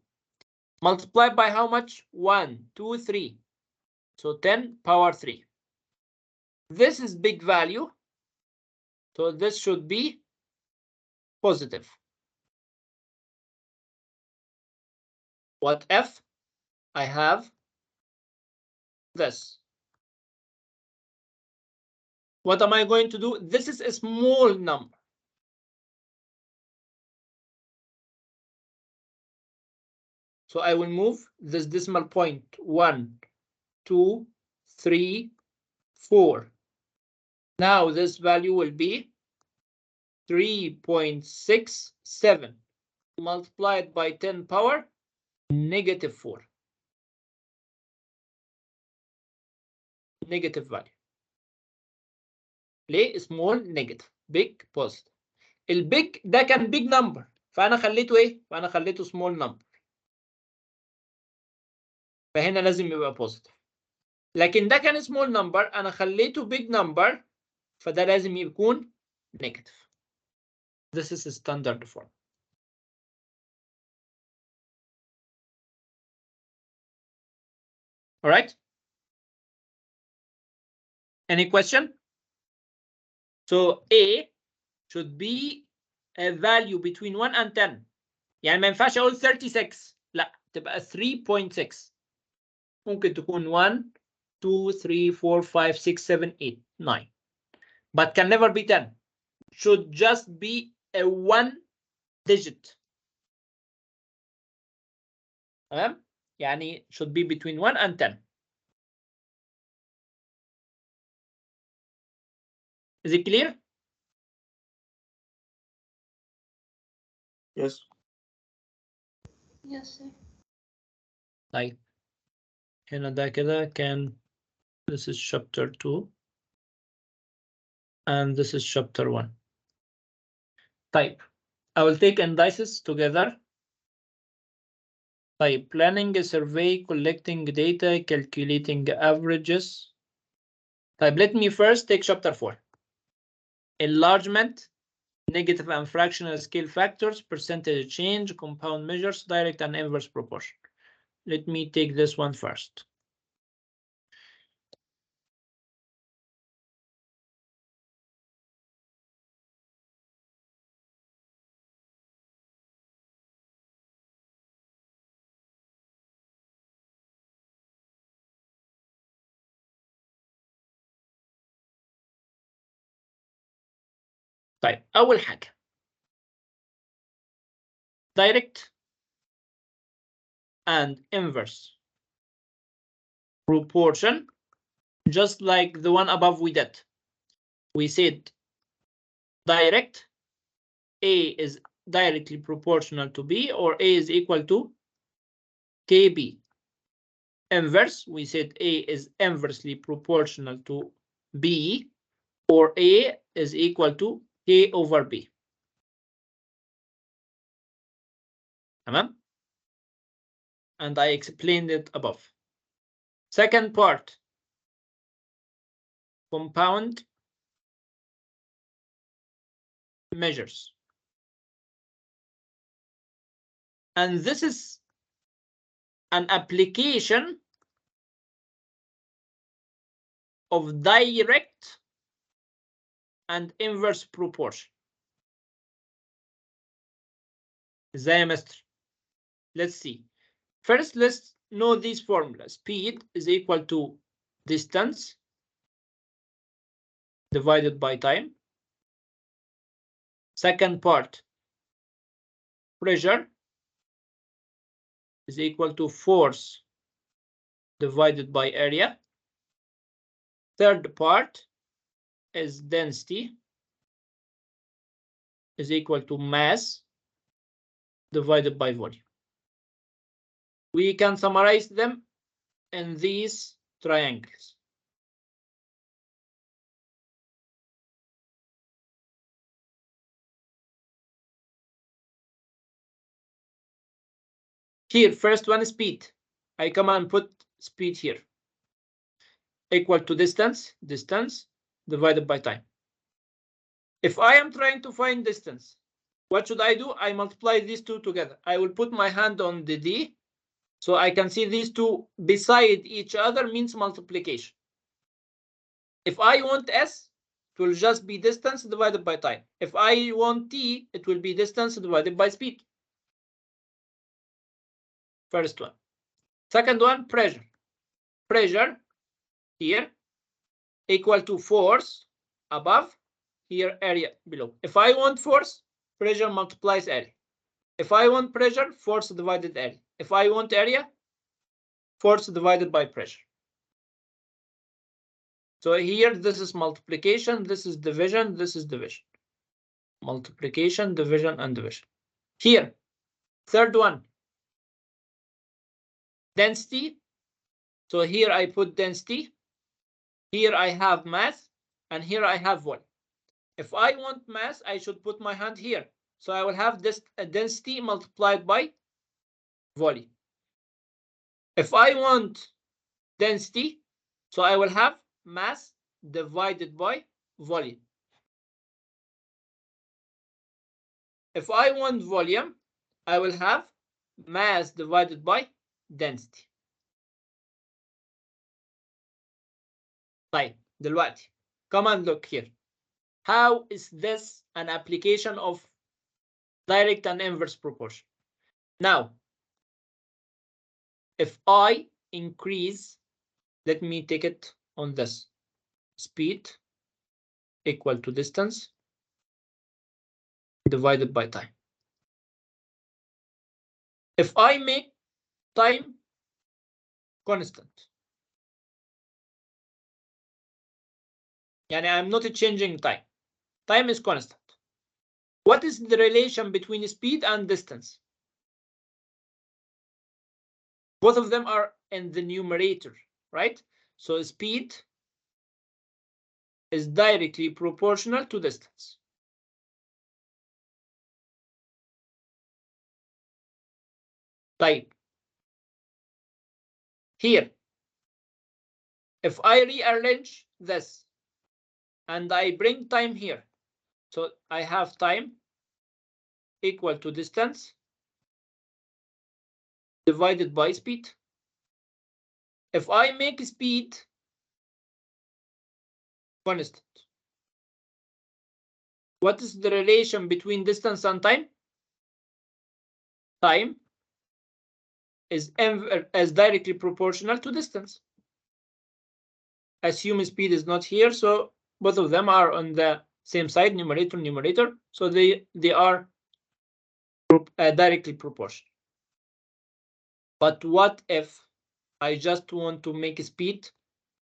Multiplied by how much? 1, 2, 3. So 10 power 3. This is big value. So this should be positive. What if I have this? What am I going to do? This is a small number. So I will move this decimal point 1, 2, 3, 4. Now this value will be 3.67 multiplied by 10 power -4. Negative value. ليه؟ small negative, big positive. البيج ده كان big number فأنا خليته إيه؟ فأنا خليته small number. فهنا لازم يبقى positive. لكن ده كان small number أنا خليته big number فده لازم يكون negative. This is a standard form. All right? Any question? So A should be a value between 1 and 10. يعني ما ينفعش أقول 36. لا تبقى 3.6. ممكن تكون 1, 2, 3, 4, 5, 6, 7, 8, 9. But can never be 10. Should just be a 1 digit. تمام؟ يعني should be between 1 and 10. Is it clear? Yes. Yes, sir. طيب هنا ده كده كان this is chapter 2 and this is chapter 1. طيب I will take indices together. طيب planning a survey, collecting data, calculating averages. طيب let me first take chapter 4. Enlargement, negative and fractional scale factors, percentage change, compound measures, direct and inverse proportion. Let me take this one first. طيب أول حاجة direct and inverse proportion, just like the one above we did. We said direct, A is directly proportional to B, or A is equal to KB. Inverse, we said A is inversely proportional to B, or A is equal to K over B. تمام? And I explained it above. Second part, compound measures. And this is an application of direct and inverse proportion. ازاي يا مستر؟ Let's see. First, let's know these formulas. Speed is equal to distance divided by time. Second part, pressure is equal to force divided by area. Third part is density is equal to mass divided by volume. We can summarize them in these triangles. Here, first one is speed. I come and put speed here. Equal to distance divided by time. If I am trying to find distance, what should I do? I multiply these two together. I will put my hand on the D, so I can see these two beside each other means multiplication. If I want S, it will just be distance divided by time. If I want T, it will be distance divided by speed. First one. Second one, pressure. Pressure here equal to force above, here area below. If I want force, pressure multiplies area. If I want pressure, force divided area. If I want area, force divided by pressure. So here, this is multiplication, this is division, this is division. Multiplication, division, and division. Here, third one, density. So here I put density. Here I have mass, and here I have volume. If I want mass, I should put my hand here. So I will have this density multiplied by volume. If I want density, so I will have mass divided by volume. If I want volume, I will have mass divided by density. طيب دلوقتي come and look here. How is this an application of direct and inverse proportion? Now, if I increase, let me take it on this, speed equal to distance divided by time. If I make time constant, yani I'm not changing time. Time is constant. What is the relation between speed and distance? Both of them are in the numerator, right? So speed is directly proportional to distance. Type. Here, if I rearrange this and I bring time here, so I have time equal to distance divided by speed. If I make speed constant, what is the relation between distance and time? Time is directly proportional to distance. Assume speed is not here, so both of them are on the same side, numerator, so they are directly proportional. But what if I just want to make speed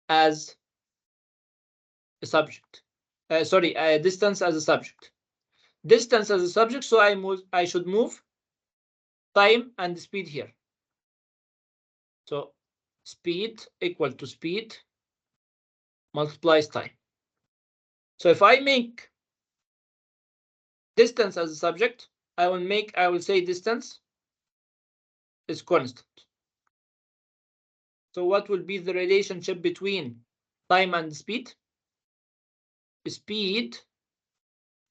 as a subject? Distance as a subject. Distance as a subject, so I should move time and speed here. So speed equal to speed multiplies time. So if I make distance as a subject, I will say distance is constant. So what will be the relationship between time and speed? Speed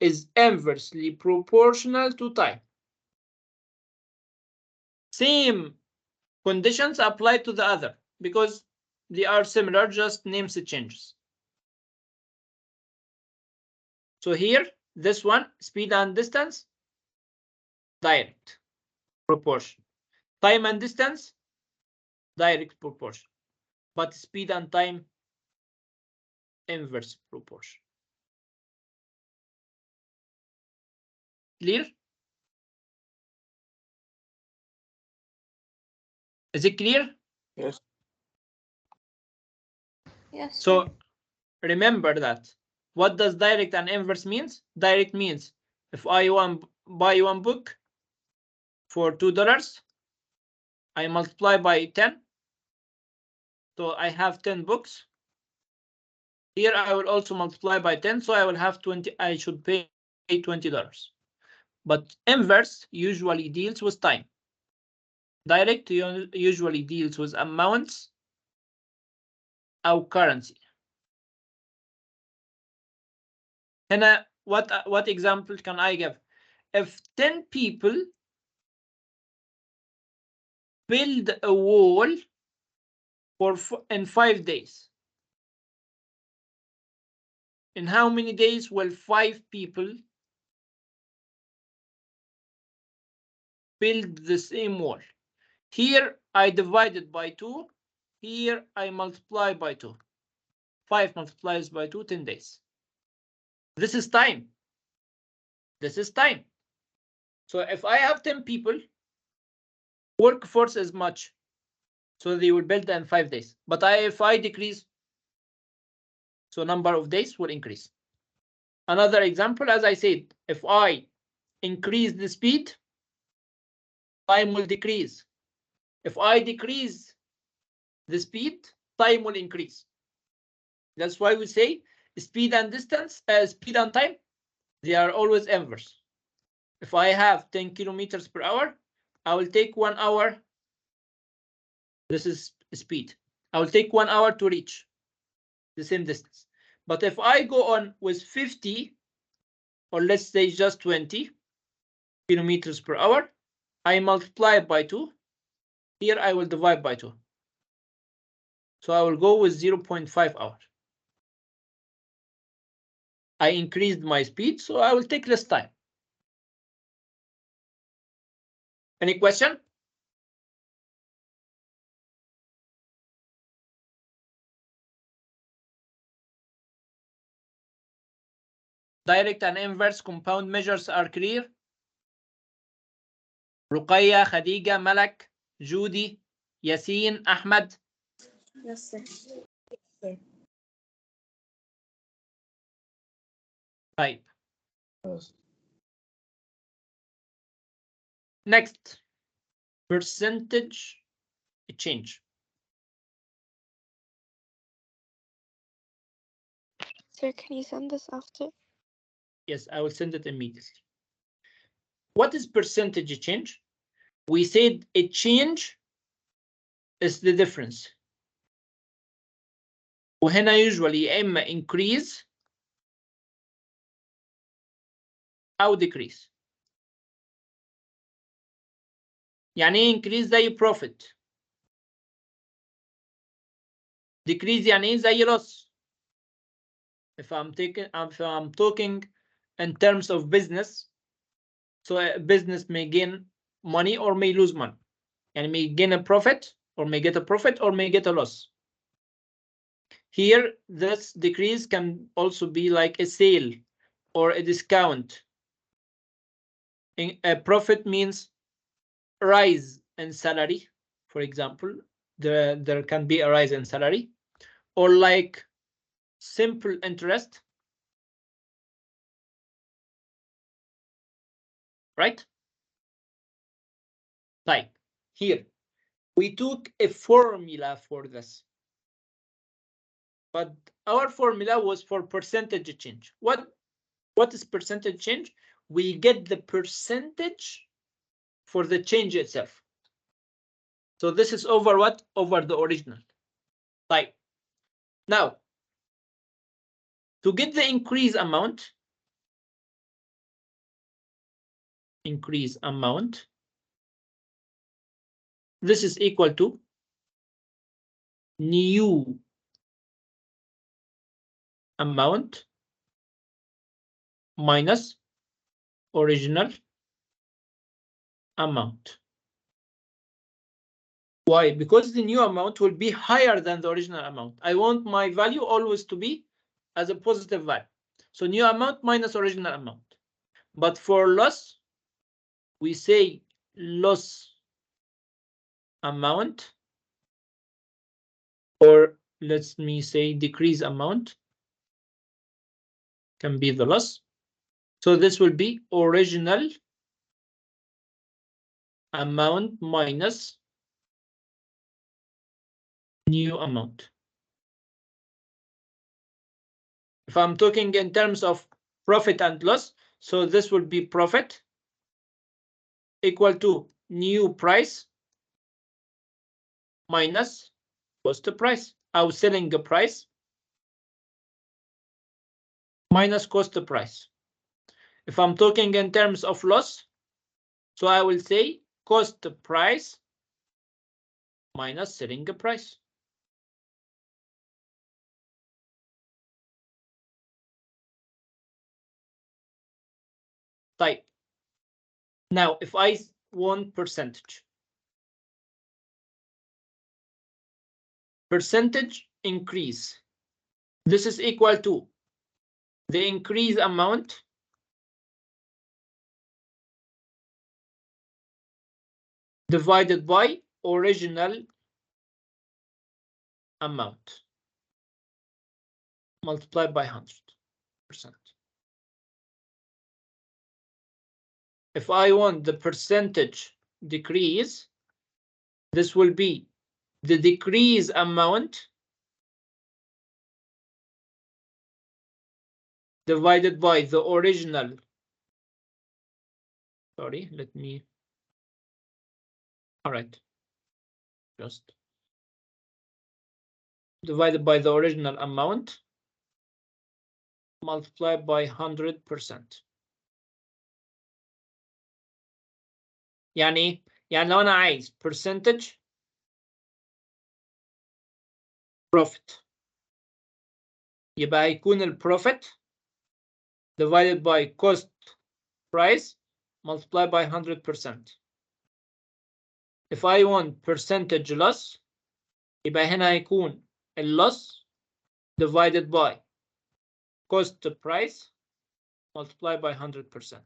is inversely proportional to time. Same conditions apply to the other because they are similar, just names changes. So here, this one, speed and distance, direct proportion. Time and distance, direct proportion. But speed and time, inverse proportion. Clear? Is it clear? Yes. Yes. So remember that. What does direct and inverse means? Direct means If I buy one book for $2, I multiply by 10. So I have 10 books. Here I will also multiply by 10, so I will have 20. I should pay $20. But inverse usually deals with time. Direct usually deals with amounts or currency. And what example can I give? If 10 people build a wall in 5 days, in how many days will 5 people build the same wall? Here I divided by 2. Here I multiply by 2. 5 multiplies by 2, 10 days. This is time. This is time. So if I have 10 people, workforce is much. So they will build in 5 days. But if I decrease, so number of days will increase. Another example, as I said, if I increase the speed, time will decrease. If I decrease the speed, time will increase. That's why we say speed and distance, speed and time, they are always inverse. If I have 10 kilometers per hour, I will take 1 hour. This is speed. I will take 1 hour to reach the same distance. But if I go on with 50, or let's say just 20 kilometers per hour, I multiply by 2. Here I will divide by 2. So I will go with 0.5 hours. I increased my speed, so I will take less time. Any question? Direct and inverse compound measures are clear. Ruqayya, Khadija, Malak, Judy, Yasin, Ahmed. Yes, sir. Type. Yes. Next, percentage change. Sir, can you send this after? Yes, I will send it immediately. What is percentage change? We said a change is the difference. وهنا usually إما increase أو decrease. يعني إيه increase؟ زي profit. Decrease يعني إيه؟ زي loss. If I'm talking in terms of business, so a business may gain money or may lose money. And may gain a profit or may get a profit or may get a loss. Here, this decrease can also be like a sale or a discount. A profit means rise in salary, for example. There can be a rise in salary, or like simple interest, right? Like here, we took a formula for this, but our formula was for percentage change. What is percentage change? We get the percentage for the change itself. So this is over what? Over the original. Like now, to get the increase amount, this is equal to new amount minus original amount. Why? Because the new amount will be higher than the original amount. I want my value always to be as a positive value. So new amount minus original amount. But for loss, we say loss amount, or let me say decrease amount can be the loss. So this will be original amount minus new amount. If I'm talking in terms of profit and loss, so this will be profit equal to new price minus cost price. Our selling price minus cost price. If I'm talking in terms of loss, so I will say cost price minus selling price. Type. Now, if I want percentage increase, this is equal to the increase amount divided by original amount multiplied by 100%. If I want the percentage decrease, this will be the decrease amount divided by the original. Sorry, let me. All right. Just divided by the original amount multiplied by 100%. يعني لو أنا عايز percentage profit يبقى هيكون ال profit divided by cost price multiplied by 100%. If I want percentage loss يبقى هنا هيكون ال loss divided by cost price multiplied by 100%.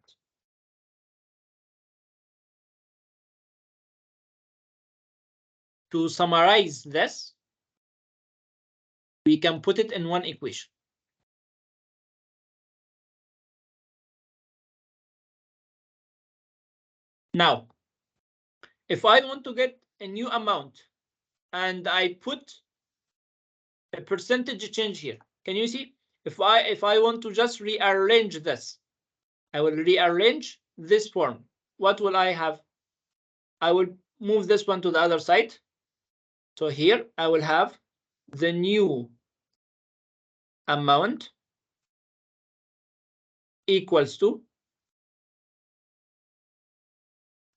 To summarize this, we can put it in one equation. Now, if I want to get a new amount and I put a percentage change here, can you see? If I want to just rearrange this, I will rearrange this form. What will I have? I will move this one to the other side. So here I will have the new amount equals to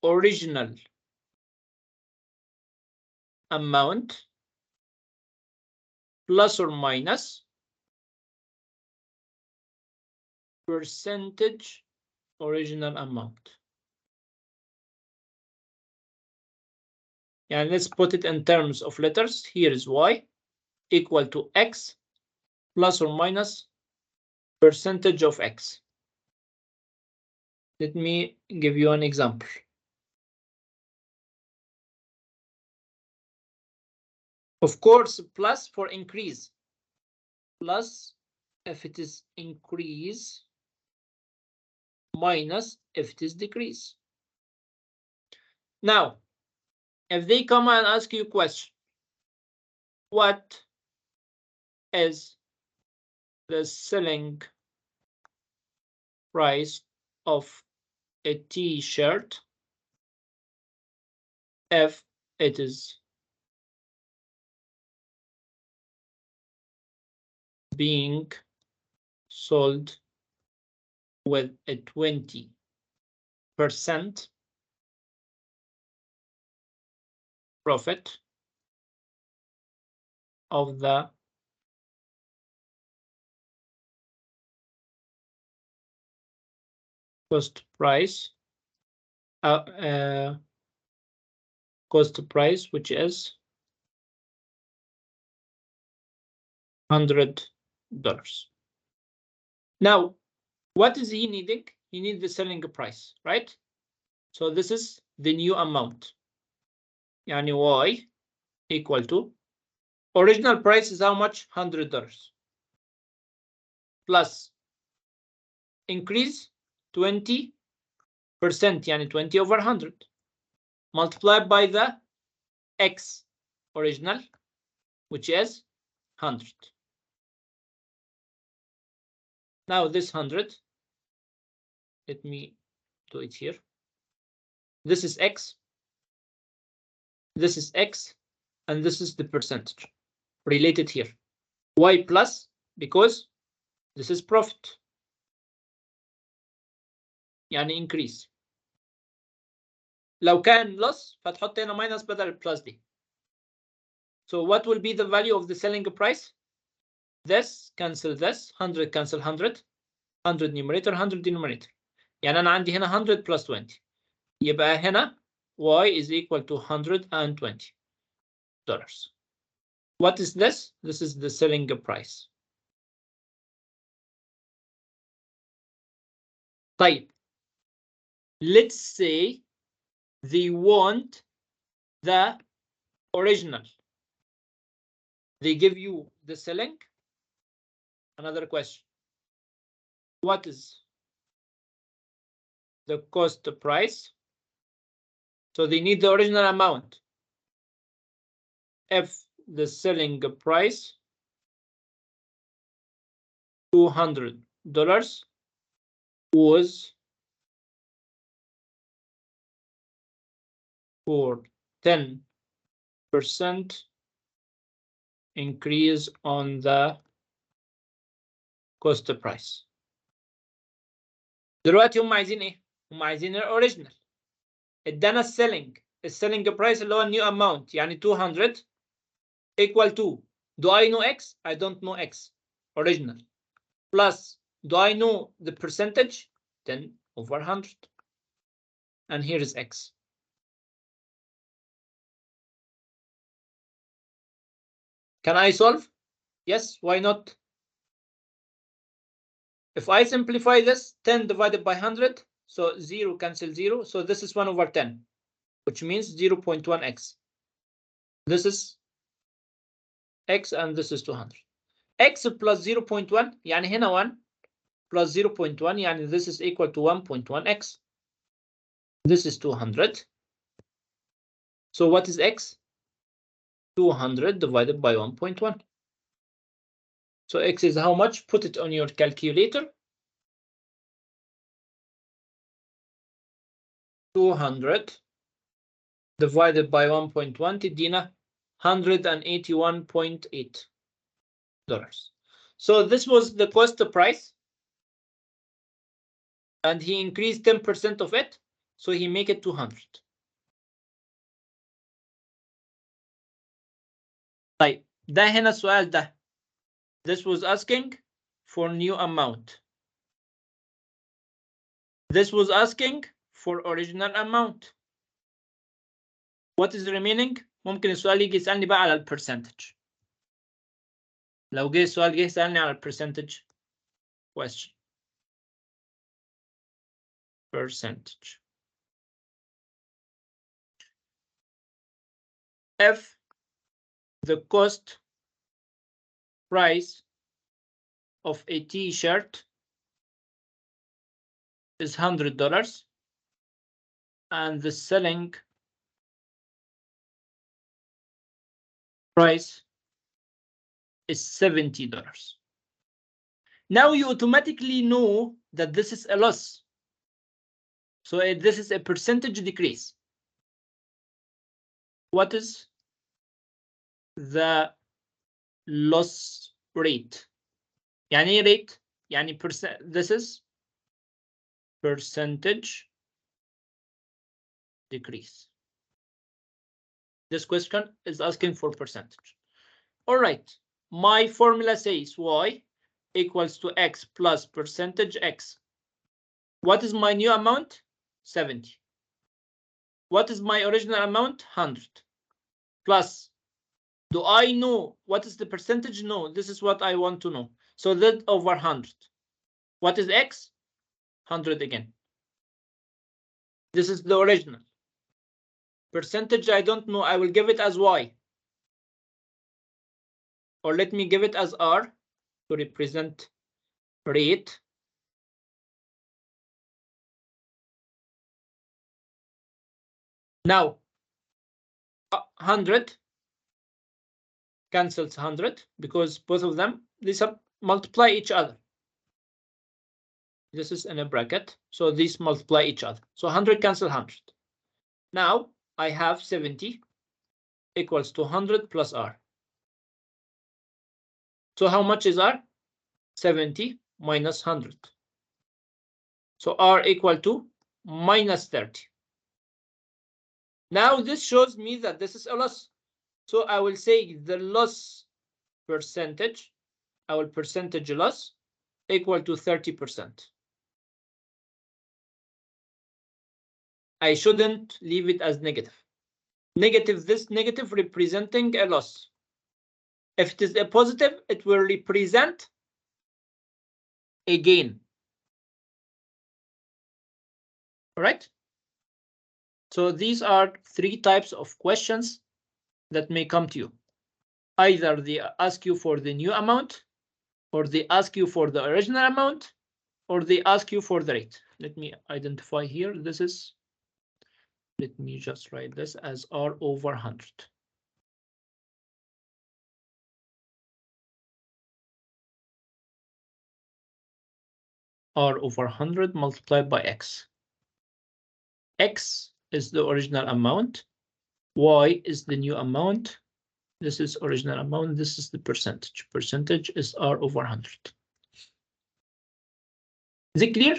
original amount plus or minus percentage original amount. And let's put it in terms of letters. Here is y equal to x plus or minus percentage of x. Let me give you an example. Of course, plus for increase. Plus if it is increase, minus if it is decrease. Now, if they come and ask you a question, what is the selling price of a t-shirt if it is being sold with a 20% profit of the cost price, which is $100. Now, what is he needing? He needs the selling price, right? So this is the new amount. Yani y equal to original price is how much? $100 plus increase 20%, يعني 20 over 100, multiplied by the x original, which is 100. Now this 100, let me do it here. This is x, this is x, and this is the percentage related here. Y plus, because this is profit, يعني increase. لو كان loss فتحط هنا minus بدل البلس دي. So what will be the value of the selling price? This cancel this, 100 cancel 100, 100 numerator 100 denominator. يعني أنا عندي هنا 100 plus 20. يبقى هنا y is equal to $120. What is this? This is the selling price. طيب, let's say they want the original. They give you the selling. Another question. What is the cost price? So they need the original amount. If the selling price $200 was for 10% increase on the cost price. دلوقتي هم عايزين ايه؟ هم عايزين الاوريجينال. ادانا السيلينج برايس اللي هو النيو اماونت، يعني 200 equal to, do I know x? I don't know x, original, plus do I know the percentage? 10 over 100, and here is x. Can I solve? Yes, why not? If I simplify this, 10 divided by 100, so 0 cancel 0, so this is 1 over 10, which means 0.1x. This is x and this is 200. x plus 0.1 يعني هنا 1 plus 0.1 يعني this is equal to 1.1x. This is 200. So what is x? 200 divided by 1.1. So x is how much? Put it on your calculator. 200 divided by 1.1 تدينا $181.8. So this was the cost price, and he increased 10% of it, so he make it 200. طيب, ده هنا السؤال ده. This was asking for new amount. This was asking for original amount. What is remaining? ممكن السؤال يجي يسألني بقى على البرسنتج. لو جه السؤال جه يسألني على البرسنتج question. Percentage. If the cost price of a t-shirt is $100 and the selling price is $70. Now you automatically know that this is a loss. So this is a percentage decrease. What is the loss rate? يعني ايه rate؟ يعني this is percentage decrease. This question is asking for percentage. All right, my formula says y equals to x plus percentage x. What is my new amount? 70. What is my original amount? 100. Plus, do I know what is the percentage? No, this is what I want to know. So that over 100. What is x? 100 again. This is the original. Percentage, I don't know. I will give it as y. Or let me give it as r to represent rate. Now 100 cancels 100 because both of them these are multiply each other. This is in a bracket, so these multiply each other. So 100 cancel 100. Now I have 70 equals to 100 plus r. So how much is r? 70 minus 100. So r equal to minus 30. Now this shows me that this is a loss. So I will say the loss percentage, our percentage loss equal to 30%. I shouldn't leave it as negative. Negative, this negative representing a loss. If it is a positive, it will represent a gain. All right? So these are 3 types of questions that may come to you. Either they ask you for the new amount, or they ask you for the original amount, or they ask you for the rate. Let me identify here. This is, let me just write this as r over 100. R over 100 multiplied by x. X is the original amount. Y is the new amount. This is original amount. This is the percentage. Percentage is R over 100. Is it clear?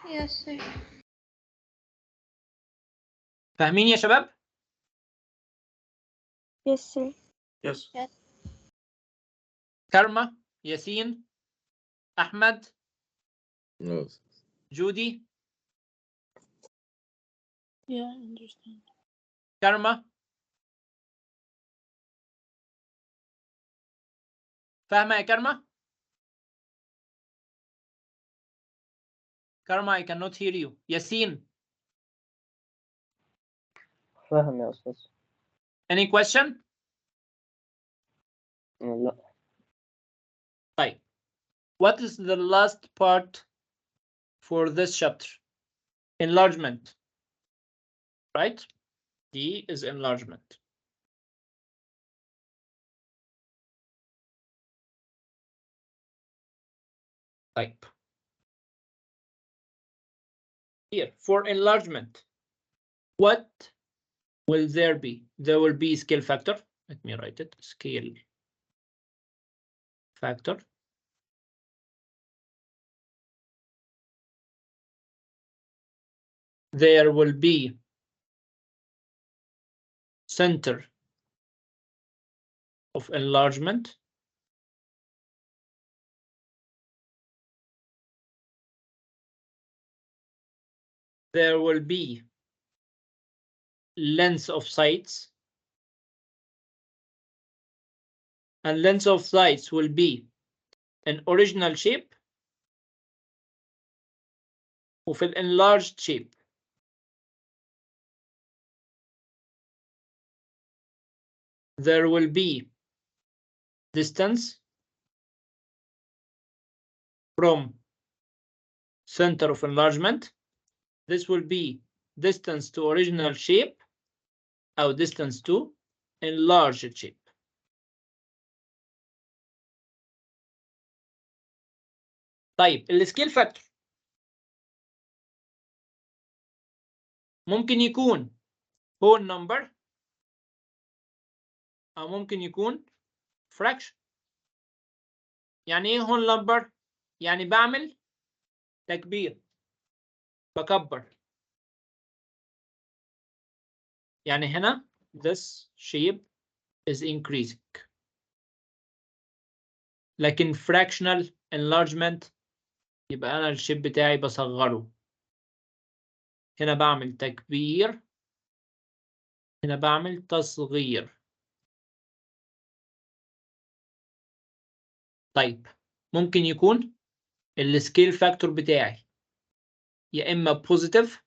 Yes, sir. فاهمين يا شباب؟ Yes, sir. Yes. Yes. كرمة، ياسين، أحمد، No. جودي، Yeah, I understand. كرمة. فاهمة يا كرمة؟ كرمة, I cannot hear you. ياسين. فاهم يا أستاذ. Any question? لا. طيب. What is the last part for this chapter? Enlargement. Right? D is enlargement. Type. Here, for enlargement, what will there be? There will be scale factor. Let me write it. Scale factor. There will be center of enlargement. There will be length of sides. And length of sides will be an original shape وفي an enlarged shape. There will be distance from center of enlargement. This will be distance to original shape or distance to enlarged shape. طيب السكيل فاكتور ممكن يكون whole number أو ممكن يكون fraction. يعني ايه whole number؟ يعني بعمل تكبير، بكبر. يعني هنا this shape is increasing. لكن fractional enlargement يبقى أنا الشيب بتاعي بصغره. هنا بعمل تكبير، هنا بعمل تصغير. طيب ممكن يكون السكيل فاكتور بتاعي يا إما بوزيتيف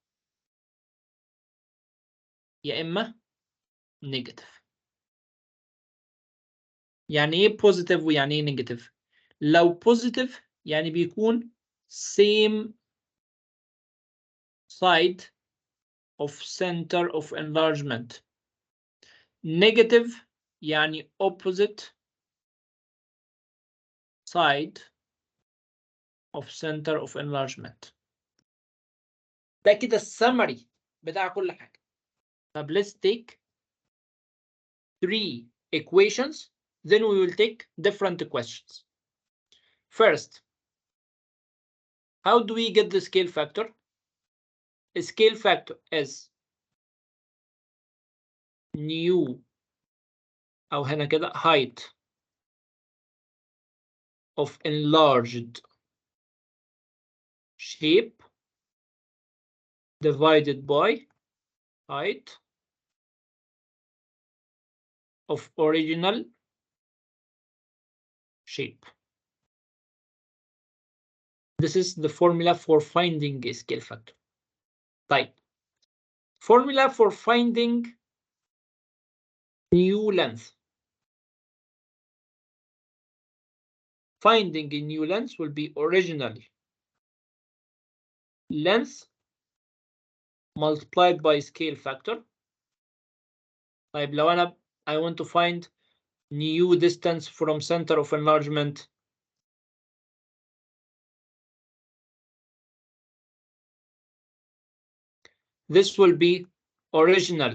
يا إما نيجاتيف. يعني إيه بوزيتيف ويعني إيه نيجاتيف؟ لو بوزيتيف يعني بيكون same side of center of enlargement. Negative يعني opposite side of center of enlargement. ده كده السمري بتاع كل حاجة. طب let's take 3 equations, then we will take different questions. First, how do we get the scale factor? A scale factor is nu أو هنا كده height of enlarged shape divided by height of original shape. This is the formula for finding a scale factor. Type. Formula for finding new length. Finding a new length will be original length multiplied by scale factor. طيب لو أنا I want to find new distance from center of enlargement, this will be original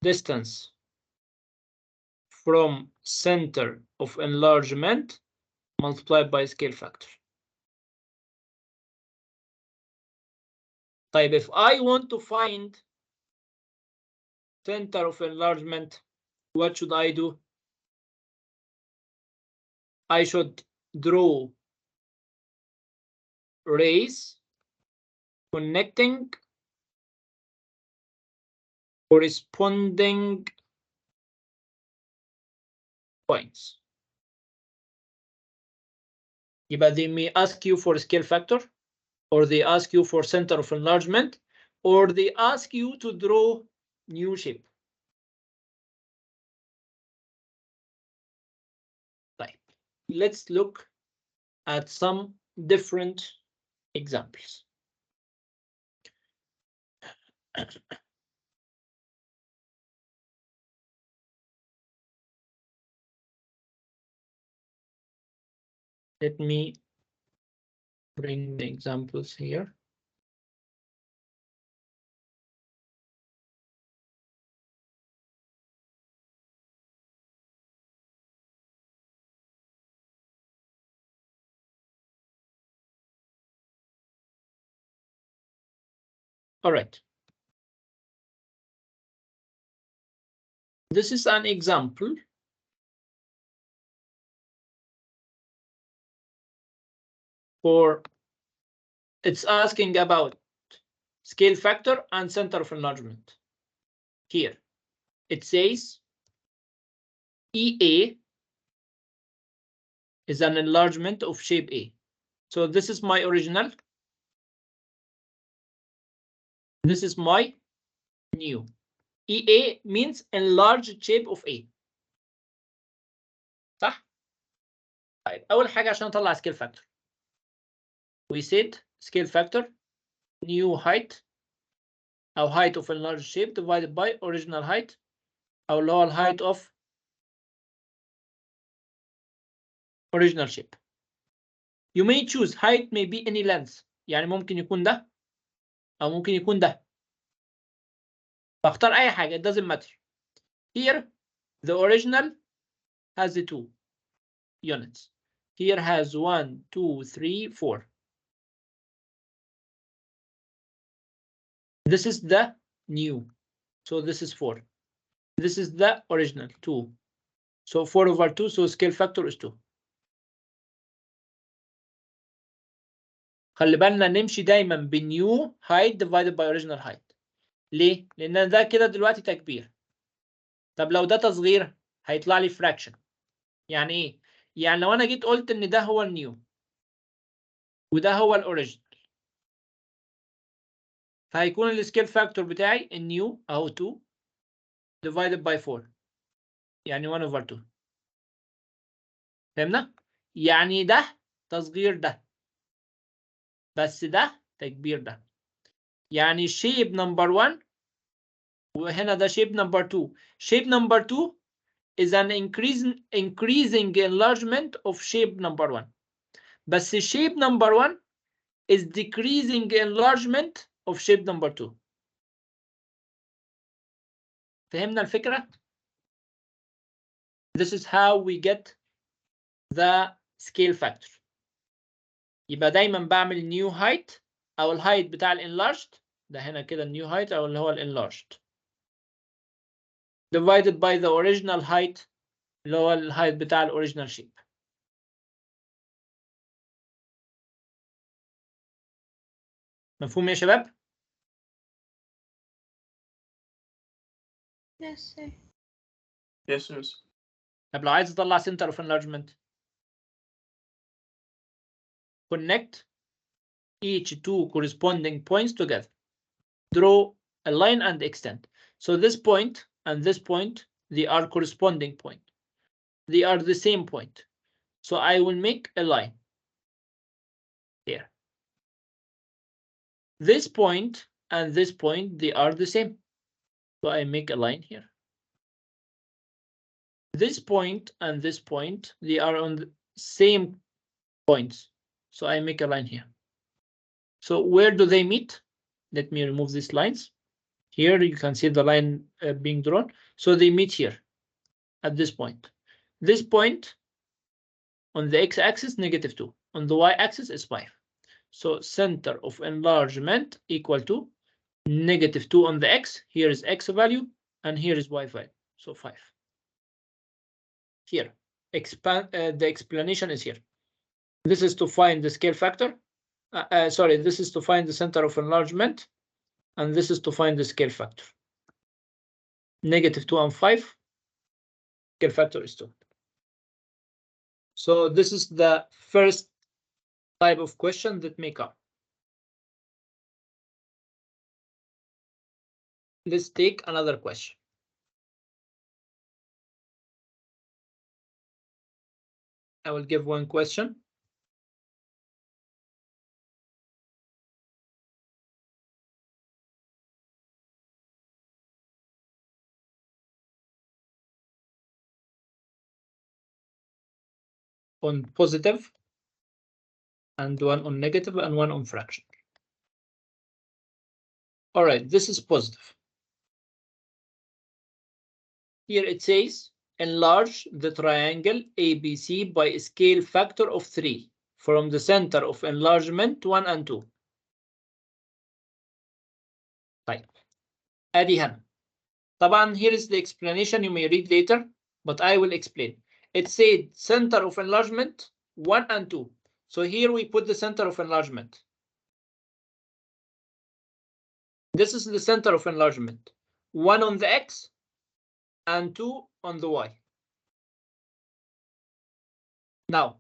distance from center of enlargement multiplied by scale factor. طيب if I want to find center of enlargement, what should I do? I should draw rays connecting corresponding points. يبقى they may ask you for scale factor, or they ask you for center of enlargement, or they ask you to draw new shape. Right. Let's look at some different examples. Let me bring the examples here. All right. This is an example for, it's asking about scale factor and center of enlargement. Here, it says EA is an enlargement of shape A. So this is my original. This is my new. EA means enlarged shape of A. صح؟ طيب أول حاجة عشان أطلع scale factor. We said scale factor new height أو height of enlarged shape divided by original height أو اللي هو height of original shape. You may choose height may be any length. يعني ممكن يكون ده أو ممكن يكون ده. بختار أي حاجة. It doesn't matter. Here the original has the 2 units. Here has 1, 2, 3, 4. This is the new. So this is 4. This is the original 2. So 4 over 2. So scale factor is 2. خلي بالنا نمشي دايما بنيو height divided by original height. ليه؟ لأن ده كده دلوقتي تكبير. طب لو ده تصغير هيطلع لي fraction. يعني إيه؟ يعني لو أنا جيت قلت إن ده هو النيو وده هو الأوريجينال، فهيكون السكيل فاكتور بتاعي النيو أهو 2 divided by 4 يعني 1 over 2. فهمنا؟ يعني ده تصغير ده، بس ده التكبير ده. يعني shape number 1 وهنا ده shape number 2. shape number 2 is an increasing enlargement of shape number 1. بس shape number 1 is decreasing enlargement of shape number 2. فهمنا الفكرة؟ This is how we get the scale factor. يبقى دايما بعمل new height او الهايت بتاع الانلارجد ده هنا كده new height او اللي هو الانلارجد divided by the original height اللي هو الهايت بتاع الاوريجينال شيب. مفهوم يا شباب؟ Yes, sir. Yes, yes. طب لو عايز اطلع center of enlargement connect each two corresponding points together. Draw a line and extend. So this point and this point, they are corresponding point. They are the same point. So I will make a line here. This point and this point, they are the same. So I make a line here. This point and this point, they are on the same points. So I make a line here. So where do they meet? Let me remove these lines. Here you can see the line being drawn. So they meet here at this point. This point on the x-axis, -2. On the y-axis is 5. So center of enlargement equal to -2 on the x. Here is x value and here is y value. So 5. Here, the explanation is here. This is to find the scale factor. This is to find the center of enlargement, and this is to find the scale factor. -2 and 5. Scale factor is 2. So this is the first type of question that may come. Let's take another question. I will give one question. On positive, and one on negative, and one on fraction. All right, this is positive. Here it says, enlarge the triangle ABC by a scale factor of 3 from the center of enlargement 1 and 2. طيب ادي هنا. طبعا here is the explanation, you may read later, but I will explain. It said center of enlargement 1 and 2. So here we put the center of enlargement. This is the center of enlargement. 1 on the x and 2 on the y. Now,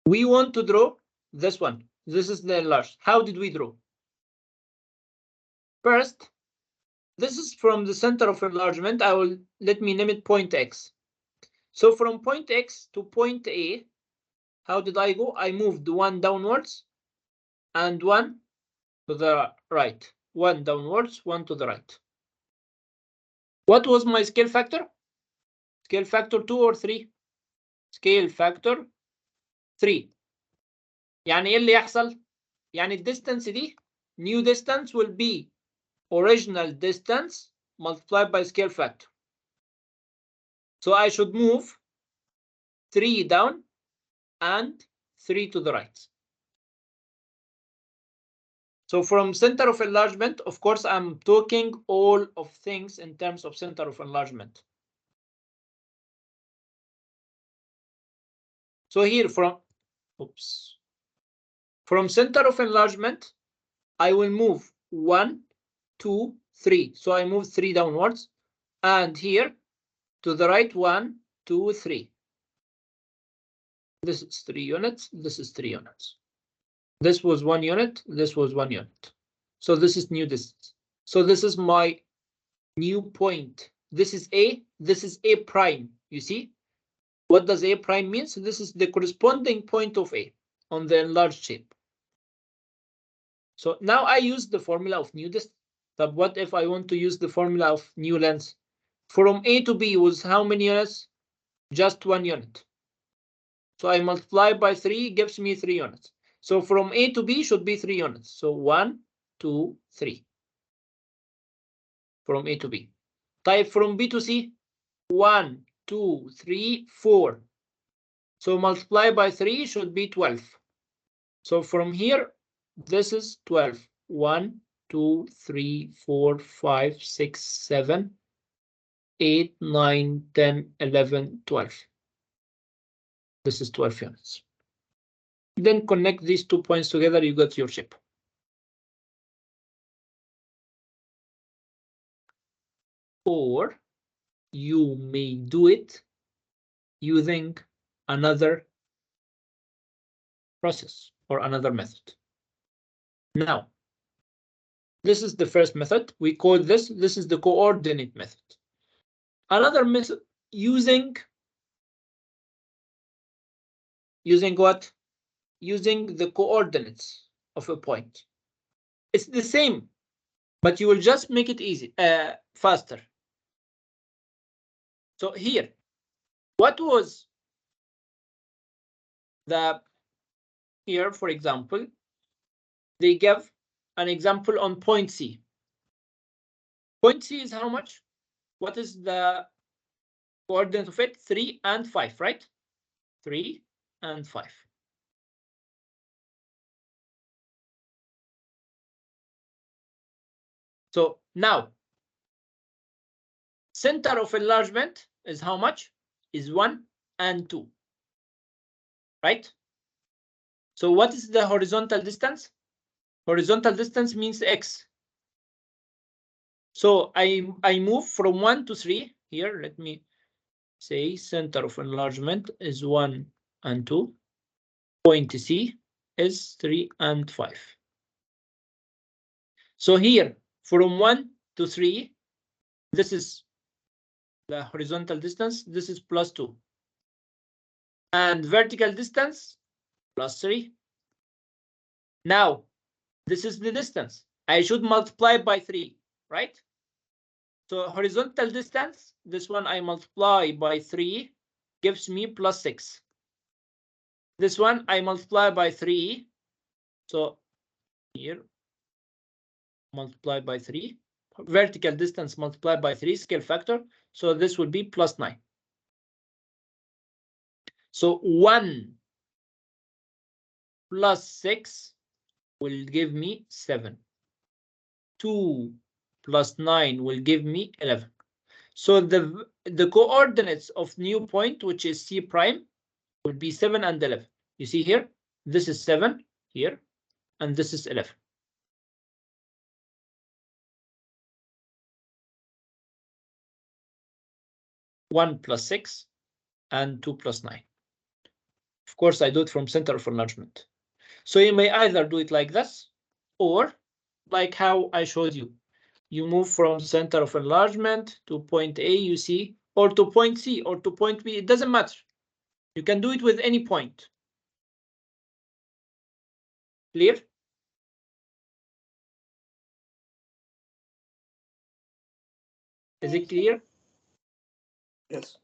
we want to draw this one. This is the enlarged. How did we draw? First, this is from the center of enlargement. Let me name it point X. So from point X to point A, how did I go? I moved 1 downwards and 1 to the right. 1 downwards, 1 to the right. What was my scale factor? Scale factor 2 or 3? Scale factor 3. يعني ايه اللي يحصل؟ يعني الديستانس دي new distance will be original distance multiplied by scale factor. So I should move 3 down and 3 to the right. So from center of enlargement, of course, I'm talking all of things in terms of center of enlargement. So here from center of enlargement, I will move 1, 2, 3. So I move 3 downwards, and here to the right 1, 2, 3. This is 3 units. This is 3 units. This was 1 unit. This was 1 unit. So this is new distance. So this is my new point. This is A. This is A prime. You see? What does A prime mean? So this is the corresponding point of A. on the enlarged shape. So now I use the formula of new distance. But what if I want to use the formula of new length? From A to B was how many units? Just 1 unit. So I multiply by 3, gives me 3 units. So from A to B should be 3 units. So 1, 2, 3. From A to B. Type from B to C, 1, 2, 3, 4. So multiply by 3 should be 12. So from here, this is 12. 1, 2, 3, 4, 5, 6, 7, 8, 9, 10, 11, 12. This is 12 units. Then connect these 2 points together, you got your shape. Or you may do it using another process or another method. Now, this is the first method. We call this is the coordinate method. Another method using what? Using the coordinates of a point. It's the same, but you will just make it easy, faster. So here, what was here, for example, they give an example on point C. Point C is how much? What is the coordinate of it? 3 and 5, right? 3 and 5. So now, center of enlargement is how much? Is 1 and 2, right? So what is the horizontal distance? Horizontal distance means x. So I move from 1 to 3. Here, let me say center of enlargement is 1 and 2. Point C is 3 and 5. So here, from 1 to 3, this is the horizontal distance. This is plus 2. And vertical distance, plus 3. Now, this is the distance. I should multiply by 3, right? So horizontal distance, this one I multiply by 3, gives me plus 6. This one I multiply by 3. So here, multiply by 3. Vertical distance multiplied by 3, scale factor. So this would be plus 9. So 1 plus 6 will give me 7. 2 plus 9 will give me 11. So the coordinates of new point, which is C prime, will be 7 and 11. You see here, this is 7 here, and this is 11. One plus 6 and 2 plus 9. Of course, I do it from center of enlargement. So you may either do it like this, or like how I showed you. You move from center of enlargement to point A, you see, or to point C, or to point B. It doesn't matter. You can do it with any point. Clear? Is it clear? Yes.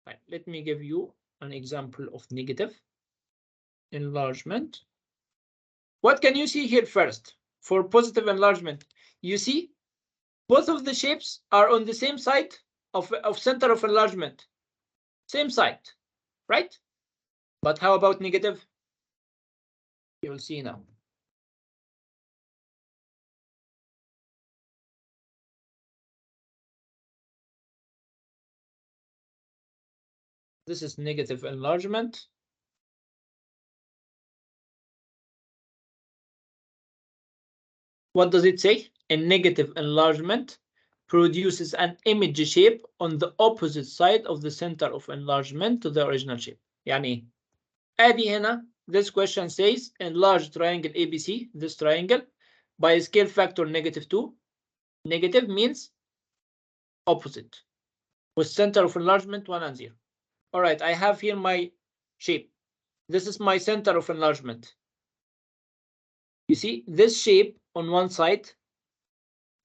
Right, let me give you an example of negative enlargement. What can you see here first? For positive enlargement, you see both of the shapes are on the same side of center of enlargement. Same side, right? But how about negative? You'll see now. This is negative enlargement. What does it say? A negative enlargement produces an image shape on the opposite side of the center of enlargement to the original shape. يعني ادي هنا, this question says enlarge triangle ABC, this triangle, by a scale factor -2. Negative means opposite, with center of enlargement 1 and 0. All right, I have here my shape. This is my center of enlargement. You see this shape on one side,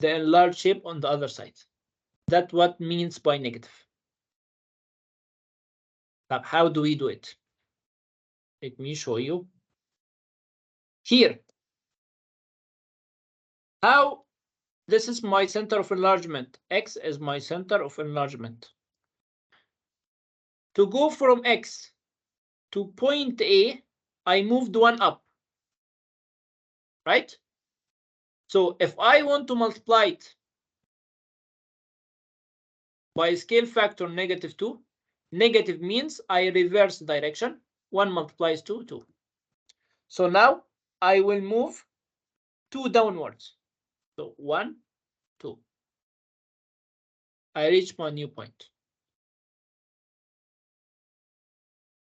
the enlarged shape on the other side. That's what means by negative. Now, how do we do it? Let me show you. Here, how this is my center of enlargement. X is my center of enlargement. To go from X to point A, I moved one up, right? So if I want to multiply it by a scale factor -2, negative means I reverse direction. 1 multiplies 2, 2. So now I will move 2 downwards. So 1, 2. I reach my new point.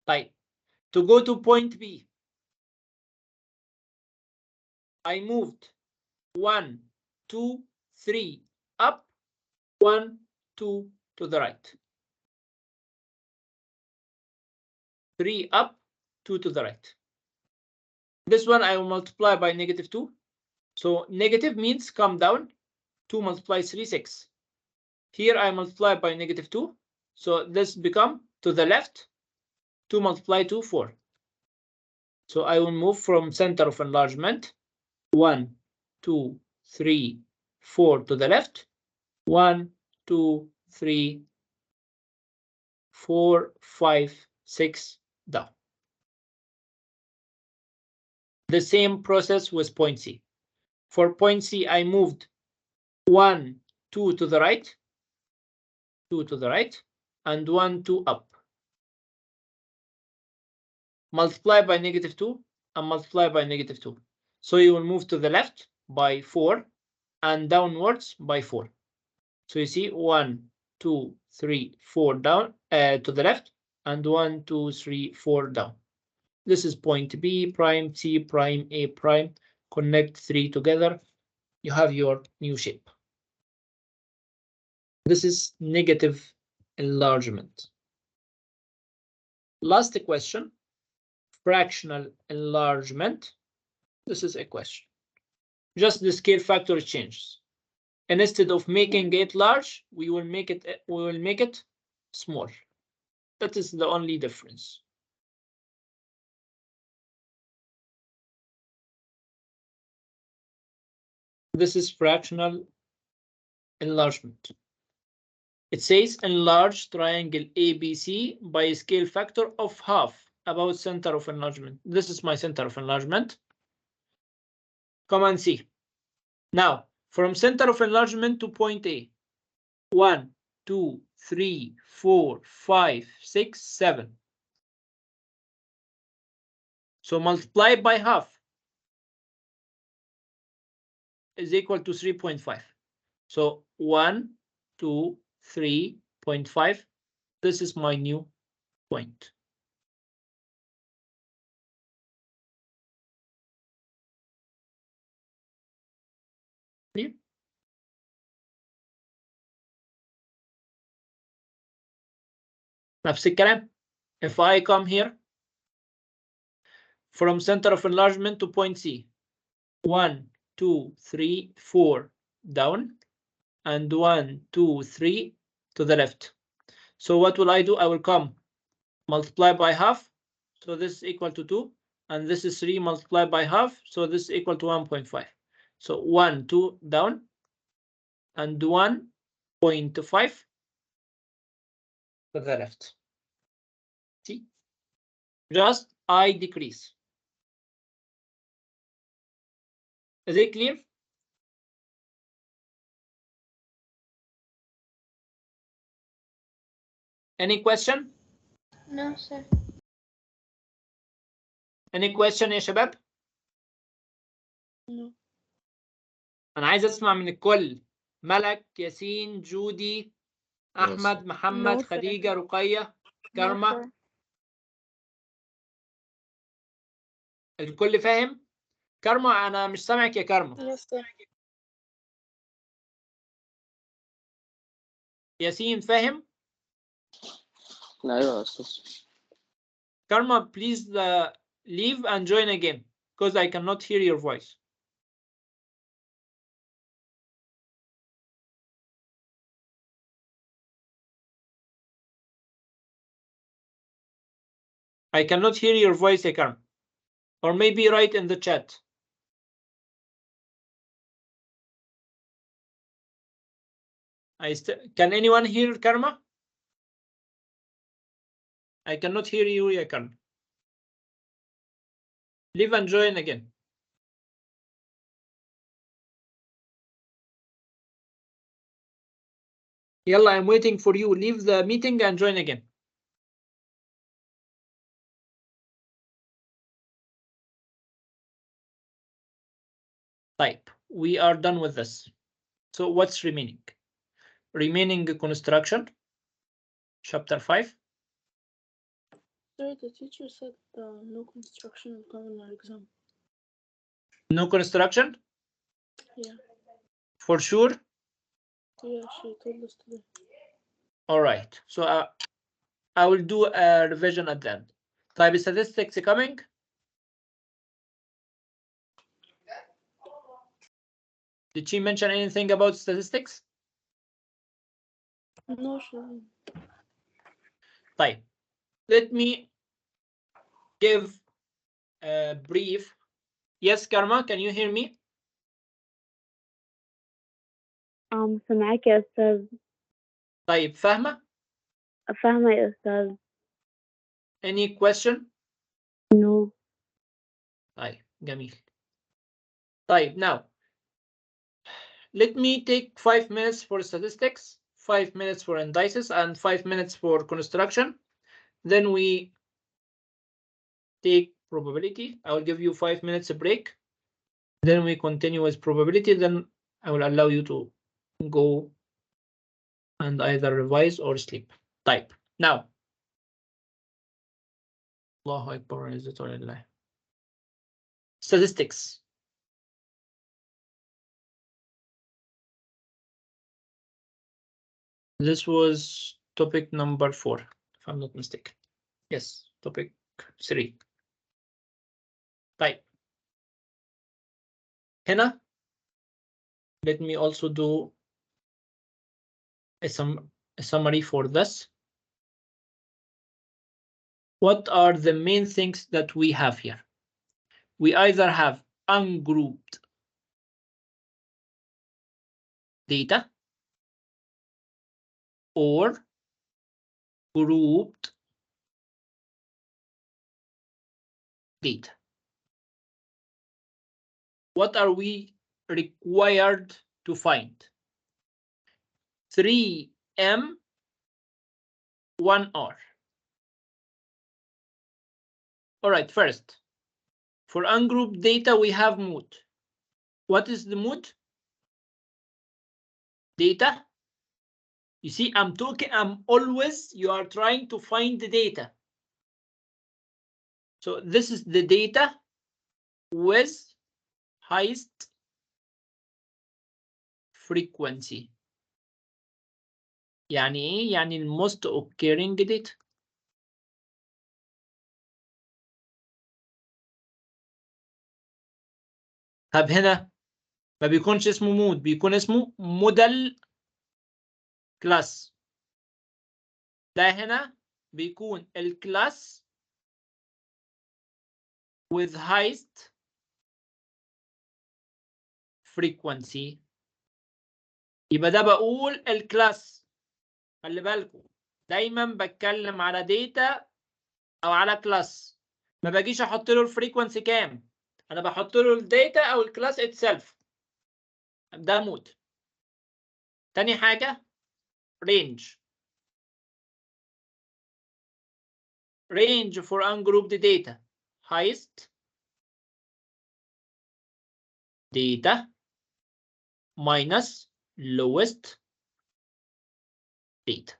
Right. To go to point B, I moved 1, 2, 3 up, 1, 2 to the right. 3 up, 2 to the right. This one I will multiply by -2. So negative means come down. 2 multiplies 3, 6. Here I multiply by -2. So this become to the left. 2 multiply 2, 4. So I will move from center of enlargement 1, 2, 3, 4 to the left. 1, 2, 3, 4, 5, 6 down. The same process with point C. For point C, I moved 1, 2 to the right, 2 to the right, and 1, 2 up. Multiply by -2 and multiply by -2. So you will move to the left by 4 and downwards by 4. So you see 1, 2, 3, 4 down to the left, and 1, 2, 3, 4 down. This is point B prime, C prime, A prime. Connect 3 together. You have your new shape. This is negative enlargement. Last question, fractional enlargement. This is a question. Just the scale factor changes. And instead of making it large, we will make it small. That is the only difference. This is fractional enlargement. It says enlarge triangle ABC by a scale factor of half about center of enlargement. This is my center of enlargement. Come and see. Now, from center of enlargement to point A, 1, 2, 3, 4, 5, 6, 7. So multiply by half is equal to 3.5. So 1, 2, 3.5. This is my new point. Clear? نفس الكلام. If I come here from center of enlargement to point C, 1, 2, 3, 4 down, and 1, 2, 3 to the left. So what will I do? I will come multiply by half. So this is equal to 2. And this is 3 multiplied by half. So this is equal to 1.5. So 1, 2 down, and 1.5 to the left. See? Just I decrease. Is it clear? Any question? No, sir. Any question يا شباب؟ No. أنا عايز أسمع من الكل. ملك، ياسين، جودي، أحمد، محمد، No, sir. خديجة، رقية، كرمة. No, sir. الكل فاهم؟ كرمة أنا مش سامعك يا كرمة. Yes, sir. ياسين فاهم؟ ايوه يا استاذ. Karma, please leave and join again because I cannot hear your voice. I cannot hear your voice, Karma. Or maybe write in the chat. Can anyone hear Karma? I cannot hear you, Karma. Leave and join again. Yalla, I'm waiting for you. Leave the meeting and join again. Type. We are done with this. So what's remaining? Remaining construction. Chapter 5. Sorry, the teacher said no construction will come in our exam. No construction? Yeah. For sure? Yeah, she told us today. All right. So I will do a revision at the end. Type statistics coming. Did she mention anything about statistics? No, she didn't. Type. Let me give a brief. Yes, Karma, can you hear me? سامعاك يا أستاذ. طيب فاهمة؟ فاهمة يا أستاذ. Any question? No. طيب جميل. طيب now let me take 5 minutes for statistics, 5 minutes for indices, and 5 minutes for construction. Then we take probability. I will give you 5 minutes a break. Then we continue with probability. Then I will allow you to go and either revise or sleep. Type. Now. Allahu Akbar. Statistics. This was topic number 4, if I'm not mistaken. Yes, topic 3. Type. Hannah, let me also do a summary for this. What are the main things that we have here? We either have ungrouped data or grouped data. What are we required to find? 3M, 1R. All right, first, for ungrouped data, we have mood. What is the mood? Data. You see, you are trying to find the data. So this is the data with highest frequency. يعني ايه؟ يعني most occurring data. طب هنا ما بيكونش اسمه مود، بيكون اسمه موديل كلاس. ده هنا بيكون الكلاس with highest frequency. يبقى ده بقول الكلاس. خلي بالكم دايما بتكلم على داتا او على كلاس، ما باجيش احط له الفريكونسي كام، انا بحط له الداتا او الكلاس اتسلف. ده مود. تاني حاجه range. Range for ungrouped data. Highest data minus lowest data.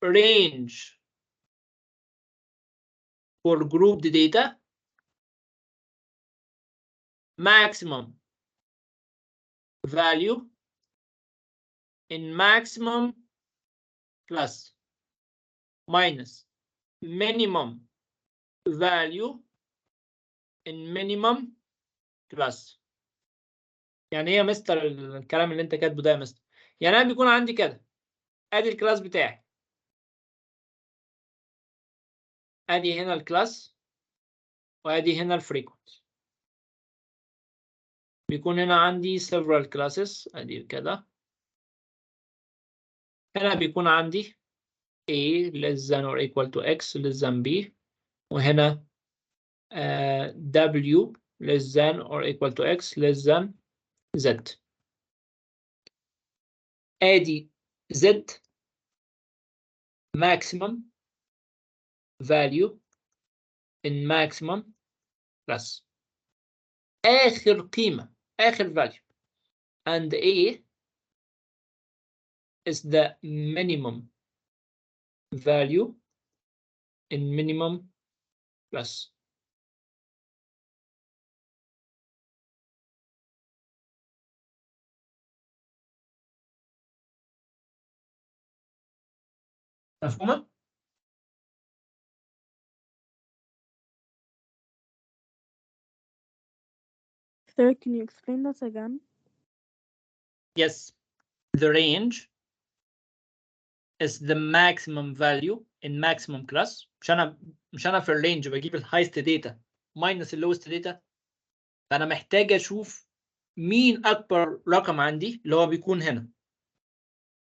Range for grouped data. Maximum value in maximum class. minus minimum value in minimum class. يعني ايه يا مستر الكلام اللي انت كاتبه ده يا مستر؟ يعني انا بيكون عندي كده، ادي الكلاس بتاعي، ادي هنا الكلاس وادي هنا الفريكونسي. بيكون هنا عندي several classes ادي كده. هنا بيكون عندي a less than or equal to x less than b، وهنا w less than or equal to x less than z. ادي z maximum value in maximum class، آخر قيمة، آخر value، and a is the minimum value in minimum class. مفهومة؟ Sir, can you explain that again? Yes, the range is the maximum value in maximum class. مش انا في الرينج بجيب الهايست داتا minus اللوست داتا، فانا محتاج اشوف مين اكبر رقم عندي اللي هو بيكون هنا.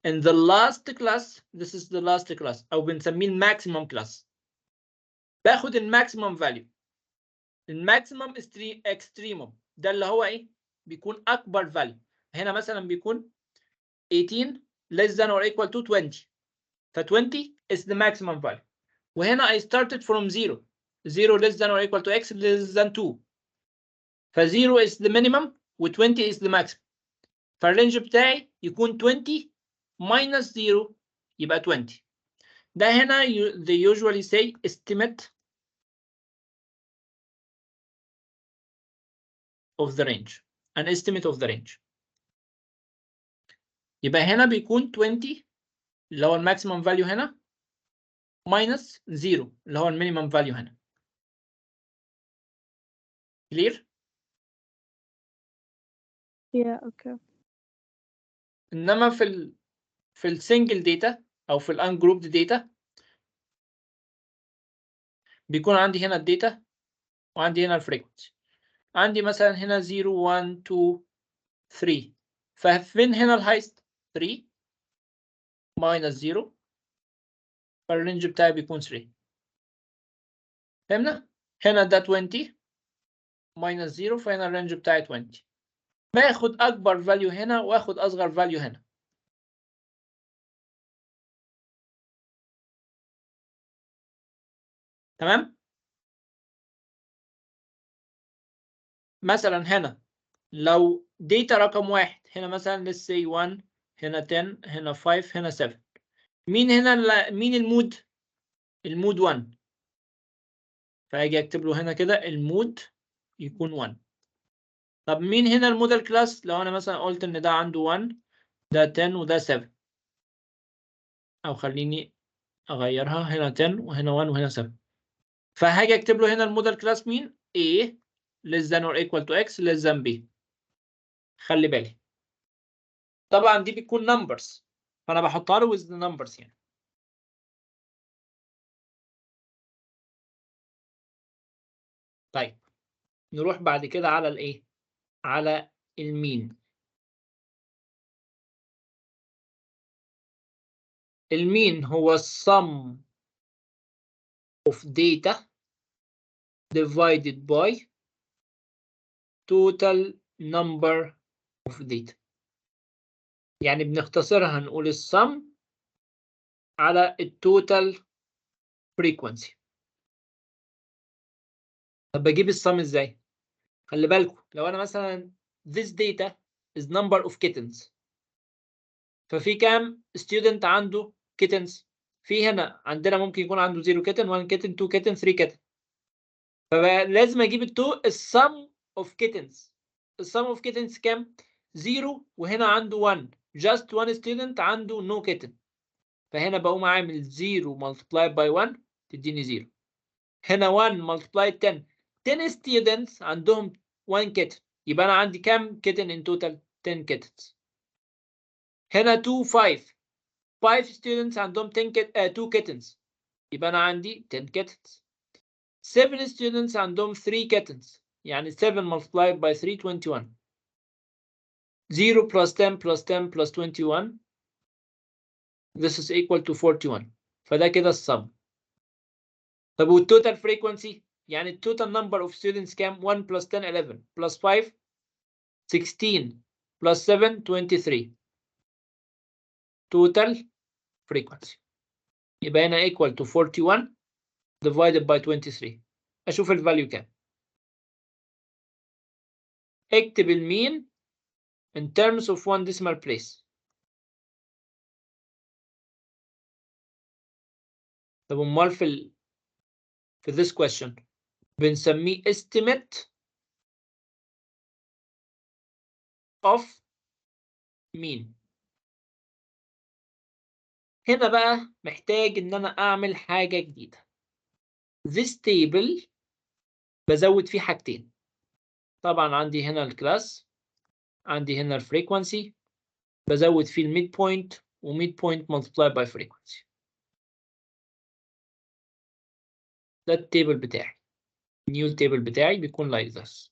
In the last class, this is the last class او بنسميه الماكسيمم كلاس. باخد الماكسيمم فاليو. الماكسيمم اكستريموم ده اللي هو ايه؟ بيكون اكبر فاليو. هنا مثلا بيكون 18 less than or equal to 20. ف 20 is the maximum value. وهنا I started from 0. 0 less than or equal to x less than 2. ف 0 is the minimum و 20 is the maximum. فالرينج بتاعي يكون 20 minus 0 يبقى 20. ده هنا they usually say estimate of the range. An estimate of the range. يبقى هنا بيكون 20 اللي هو الماكسيمم فاليو هنا minus 0 اللي هو المينيمم فاليو هنا. clear؟ Yeah, okay. انما في السنجل داتا او في الانجروبد داتا بيكون عندي هنا الداتا وعندي هنا الفريكونسي. عندي مثلا هنا 0 1 2 3، ففين هنا الهايست 3 minus 0، فالرينج بتاعي بيكون 3. فهمنا؟ هنا ده 20 minus 0، فهنا الرينج بتاعي 20. باخد اكبر فاليو هنا واخد اصغر فاليو هنا. تمام؟ مثلا هنا لو داتا رقم 1 هنا مثلا let's say 1 هنا 10 هنا 5 هنا 7، مين هنا مين المود؟ المود 1، فاجي اكتب له هنا كده المود يكون 1. طب مين هنا الموديل كلاس؟ لو انا مثلا قلت ان ده عنده 1 ده 10 وده 7، او خليني اغيرها هنا 10 وهنا 1 وهنا 7، فهاجي اكتب له هنا الموديل كلاس مين؟ A less than or equal to x less than B. خلي بالي طبعا دي بتكون numbers، فانا بحطها له with the numbers يعني. طيب نروح بعد كده على الايه؟ على المين. المين هو sum of data divided by total number of data. يعني بنختصرها نقول السم على التوتال frequency. طب بجيب السم ازاي؟ خلي بالكم لو انا مثلا this data is number of kittens، ففي كام student عنده kittens؟ في هنا عندنا ممكن يكون عنده 0 kitten 1 kitten 2 kitten 3 kitten، فلازم اجيب السم of kittens. السم of kittens كام؟ 0 وهنا عنده 1، just one student عنده no kitten، فهنا بقوم عامل 0 multiplied by 1 تديني 0. هنا 1 multiplied 10. 10 students عندهم 1 kitten. يبقى أنا عندي كام kitten in total؟ 10 kittens. هنا 2 5. 5 students عندهم 2 kittens. يبقى أنا عندي 10 kittens. 7 students عندهم 3 kittens. يعني 7 multiplied by 3 21. 0 plus 10 plus 10 plus 21. This is equal to 41. فده كده السم. طب والتوتال frequency يعني التوتال number of students كام؟ 1 plus 10 11 plus 5 16 plus 7 23. total frequency يبقى هنا equal to 41 divided by 23. أشوف الفاليو كام. اكتب المين in terms of 1 decimal place. طب امال في this question بنسميه estimate of mean. هنا بقى محتاج ان انا اعمل حاجة جديدة. this table بزود فيه حاجتين. طبعا عندي هنا الكلاس، عندي هنا الفريكوانسي، بزود فيه الميد بوينت وميد بوينت multiplied by frequency. ده التيبل بتاعي. النيو تيبل بتاعي بيكون like this.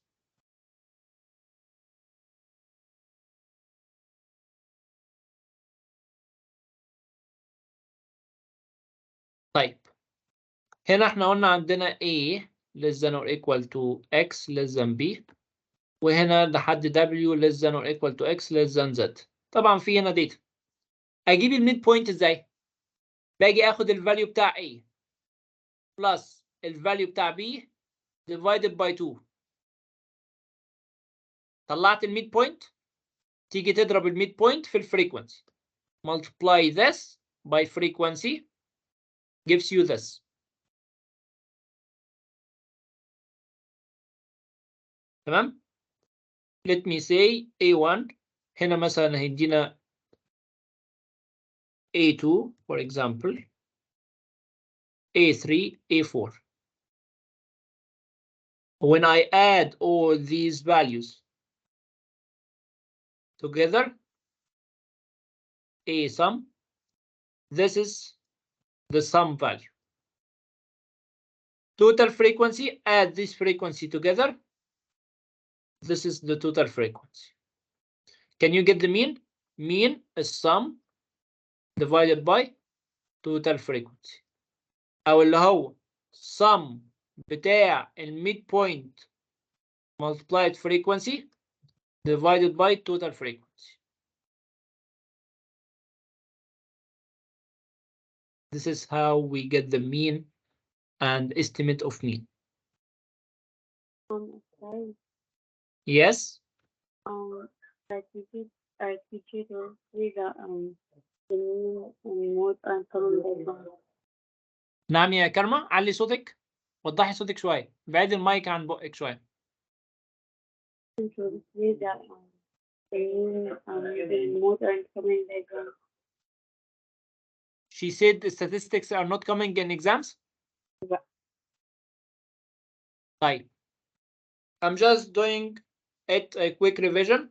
طيب هنا احنا قلنا عندنا A less than or equal to X less than B، وهنا لحد W less than or equal to X less than Z. طبعا في هنا داتا. اجيب الميد بوينت ازاي؟ باجي اخد الفاليو بتاع A بلس الفاليو بتاع B divided by 2. طلعت الميد بوينت، تيجي تضرب الميد بوينت في الفريكونسي. multiply this by frequency gives you this. تمام؟ let me say A1 هنا مثلا هيدينا A2 for example A3 A4. When I add all these values together A sum, this is the sum value. Total frequency, add this frequency together, this is the total frequency. Can you get the mean? Mean is sum divided by total frequency. أو اللي هو sum بتاع الميد بوينت multiplied frequency divided by total frequency. This is how we get the mean and estimate of mean. Sorry. Yes? Like you did, to read the mean mode and common background. نعم يا كرمة، علي صوتك، وضحي صوتك شوية، بعيد المايك عن بقك شوية. To read the mode and common background. She said the statistics are not coming in exams? Yeah. طيب. I'm just doing it a quick revision.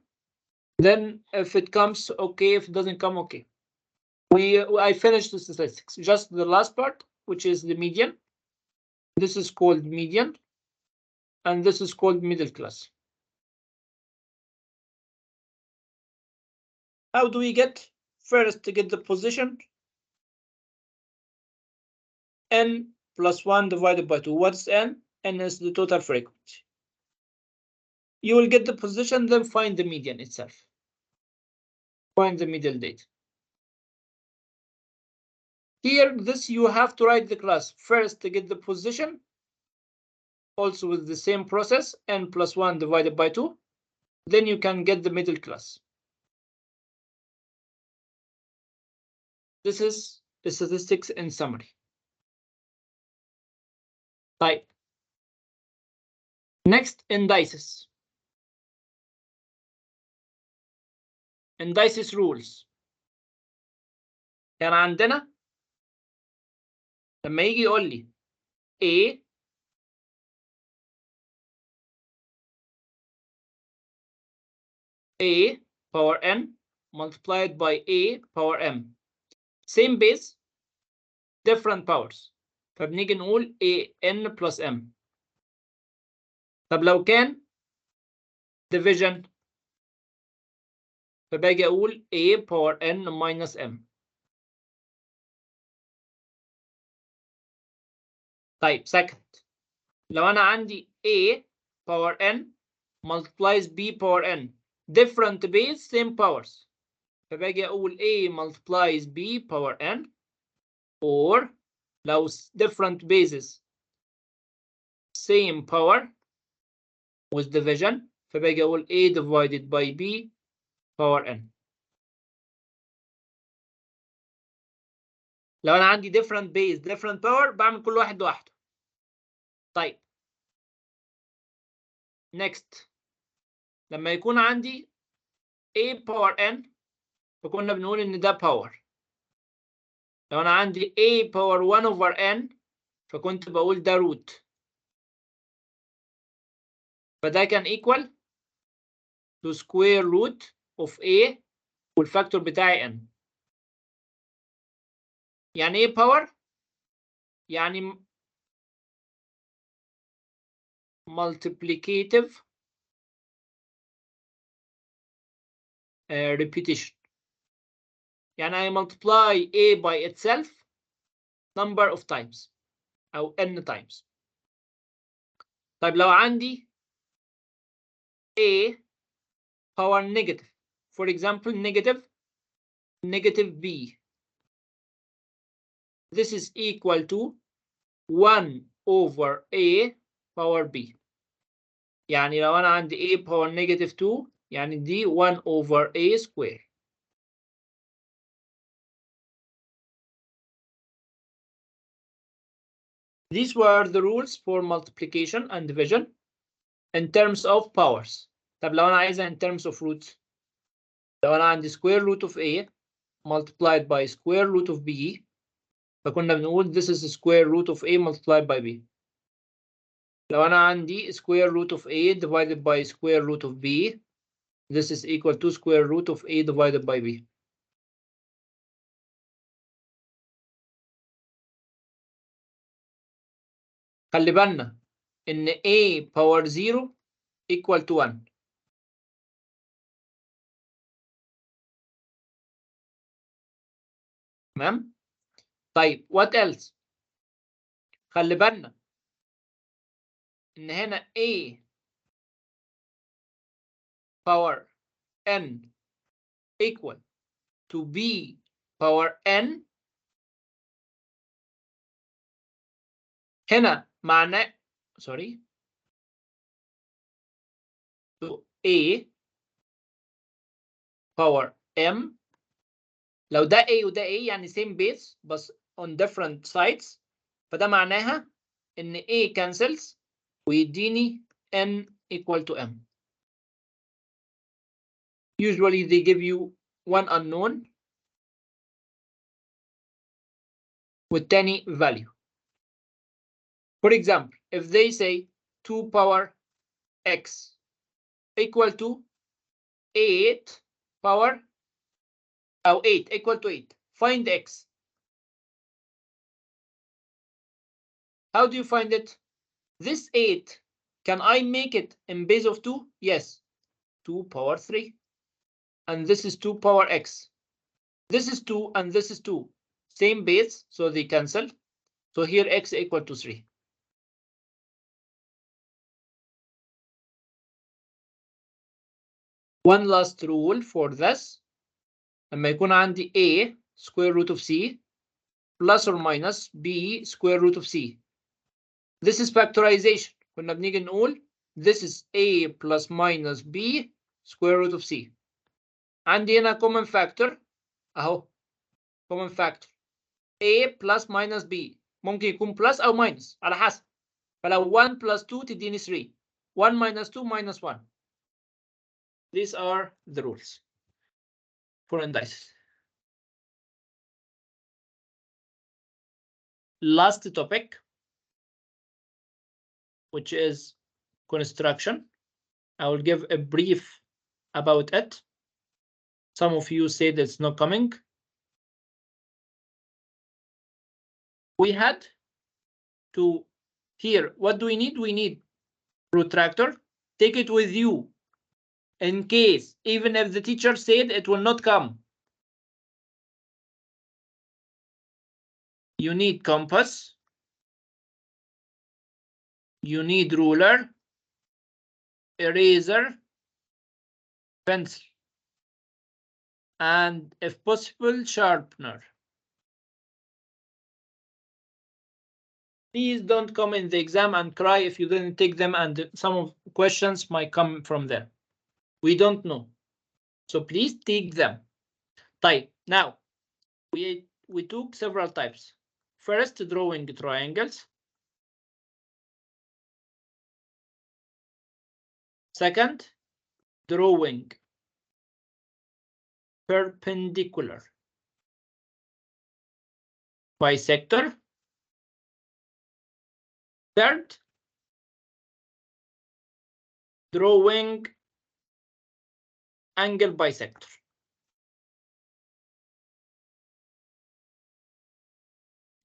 Then if it comes, okay. If it doesn't come, okay. I finished the statistics. Just the last part, which is the median. This is called median. And this is called middle class. How do we get? First, to get the position. N plus 1 divided by 2. What's N? N is the total frequency. You will get the position, then find the median itself. Find the middle date. Here, this you have to write the class. First, to get the position, also with the same process, N plus 1 divided by 2. Then you can get the middle class. This is the statistics in summary. Type. Next, indices. Indices rules. كان عندنا لما يجي يقول لي A power n multiplied by A power m, same base different powers، فبنيجي نقول an plus m. طب لو كان division فباجي اقول A power n minus m. طيب second، لو انا عندي A power n multiplies B power n different base same powers، فباجي اقول A multiplies B power n، or لو different bases same power with division فباجي اقول A divided by B power n. لو انا عندي different base different power بعمل كل واحد لوحده. طيب next، لما يكون عندي A power n فكنا بنقول ان ده power. لو انا عندي A power 1 over n فكنت بقول ده root، فده كان equal to square root of A والفاكتور بتاعي n. يعني ايه power؟ يعني multiplicative repetition. يعني I multiply A by itself number of times أو n times. طيب لو عندي A power negative for example negative B, this is equal to 1 over A power B. يعني لو أنا عندي A power negative 2 يعني دي 1 over A square. These were the rules for multiplication and division in terms of powers. طب لو أنا عايزها in terms of roots، لو أنا عندي square root of A multiplied by square root of B فكنا بنقول this is square root of A multiplied by B. لو أنا عندي square root of A divided by square root of B this is equal to square root of A divided by B. خلي بالنا إن A power 0 equal to 1. تمام؟ طيب what else؟ خلي بالنا إن هنا A power n equal to B power n، هنا معناه sorry to A power m. لو ده A وده A يعني same base بس on different sides فده معناها إن A cancels ويديني n equal to m. Usually they give you one unknown والتاني value. For example, if they say 2 power x equal to 8 power أو 8 equal to 8, find x. How do you find it? This 8, can I make it in base of 2? Yes, 2 power 3. And this is 2 power x. This is 2 and this is 2. Same base, so they cancel. So here x equal to 3. One last rule for this. لما يكون عندي a square root of c plus or minus b square root of c. This is factorization. كنا بنيجي نقول this is a plus minus b square root of c. عندي هنا common factor اهو common factor a plus minus b ممكن يكون plus او minus على حسب. فلو 1 plus 2 تديني 3. 1 minus 2 minus 1. These are the rules for indices. last topic, which is construction. I will give a brief about it. Some of you said it's not coming. We had to here, what do we need? We need protractor. Take it with you in case, even if the teacher said it will not come. You need compass. You need ruler, eraser, pencil, and if possible, sharpener. Please don't come in the exam and cry if you didn't take them, and some of the questions might come from there. We don't know. So please take them. Type. Now, we took several types. First, drawing triangles. Second, drawing perpendicular bisector. Third, drawing angle bisector.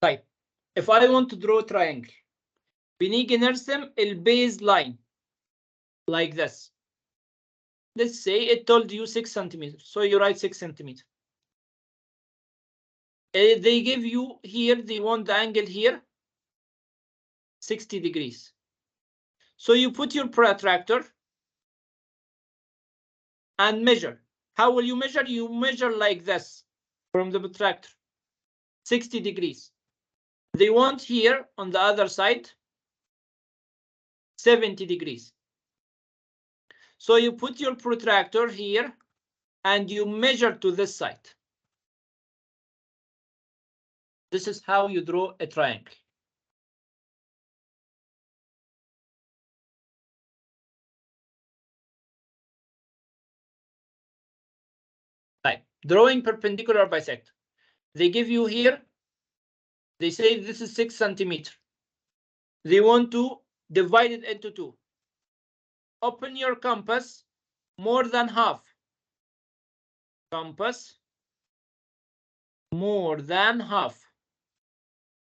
طيب, if I want to draw a triangle, بنيجي نرسم البيز line like this. Let's say it told you 6 centimeters, so you write 6 centimeters. They give you here, they want the angle here, 60 degrees. So you put your protractor and measure. How will you measure? You measure like this from the protractor, 60 degrees. They want here on the other side, 70 degrees. So you put your protractor here and you measure to this side. This is how you draw a triangle. Right. Drawing perpendicular bisector. They give you here, they say this is 6 centimeters. They want to divide it into 2. Open your compass more than half. Compass more than half.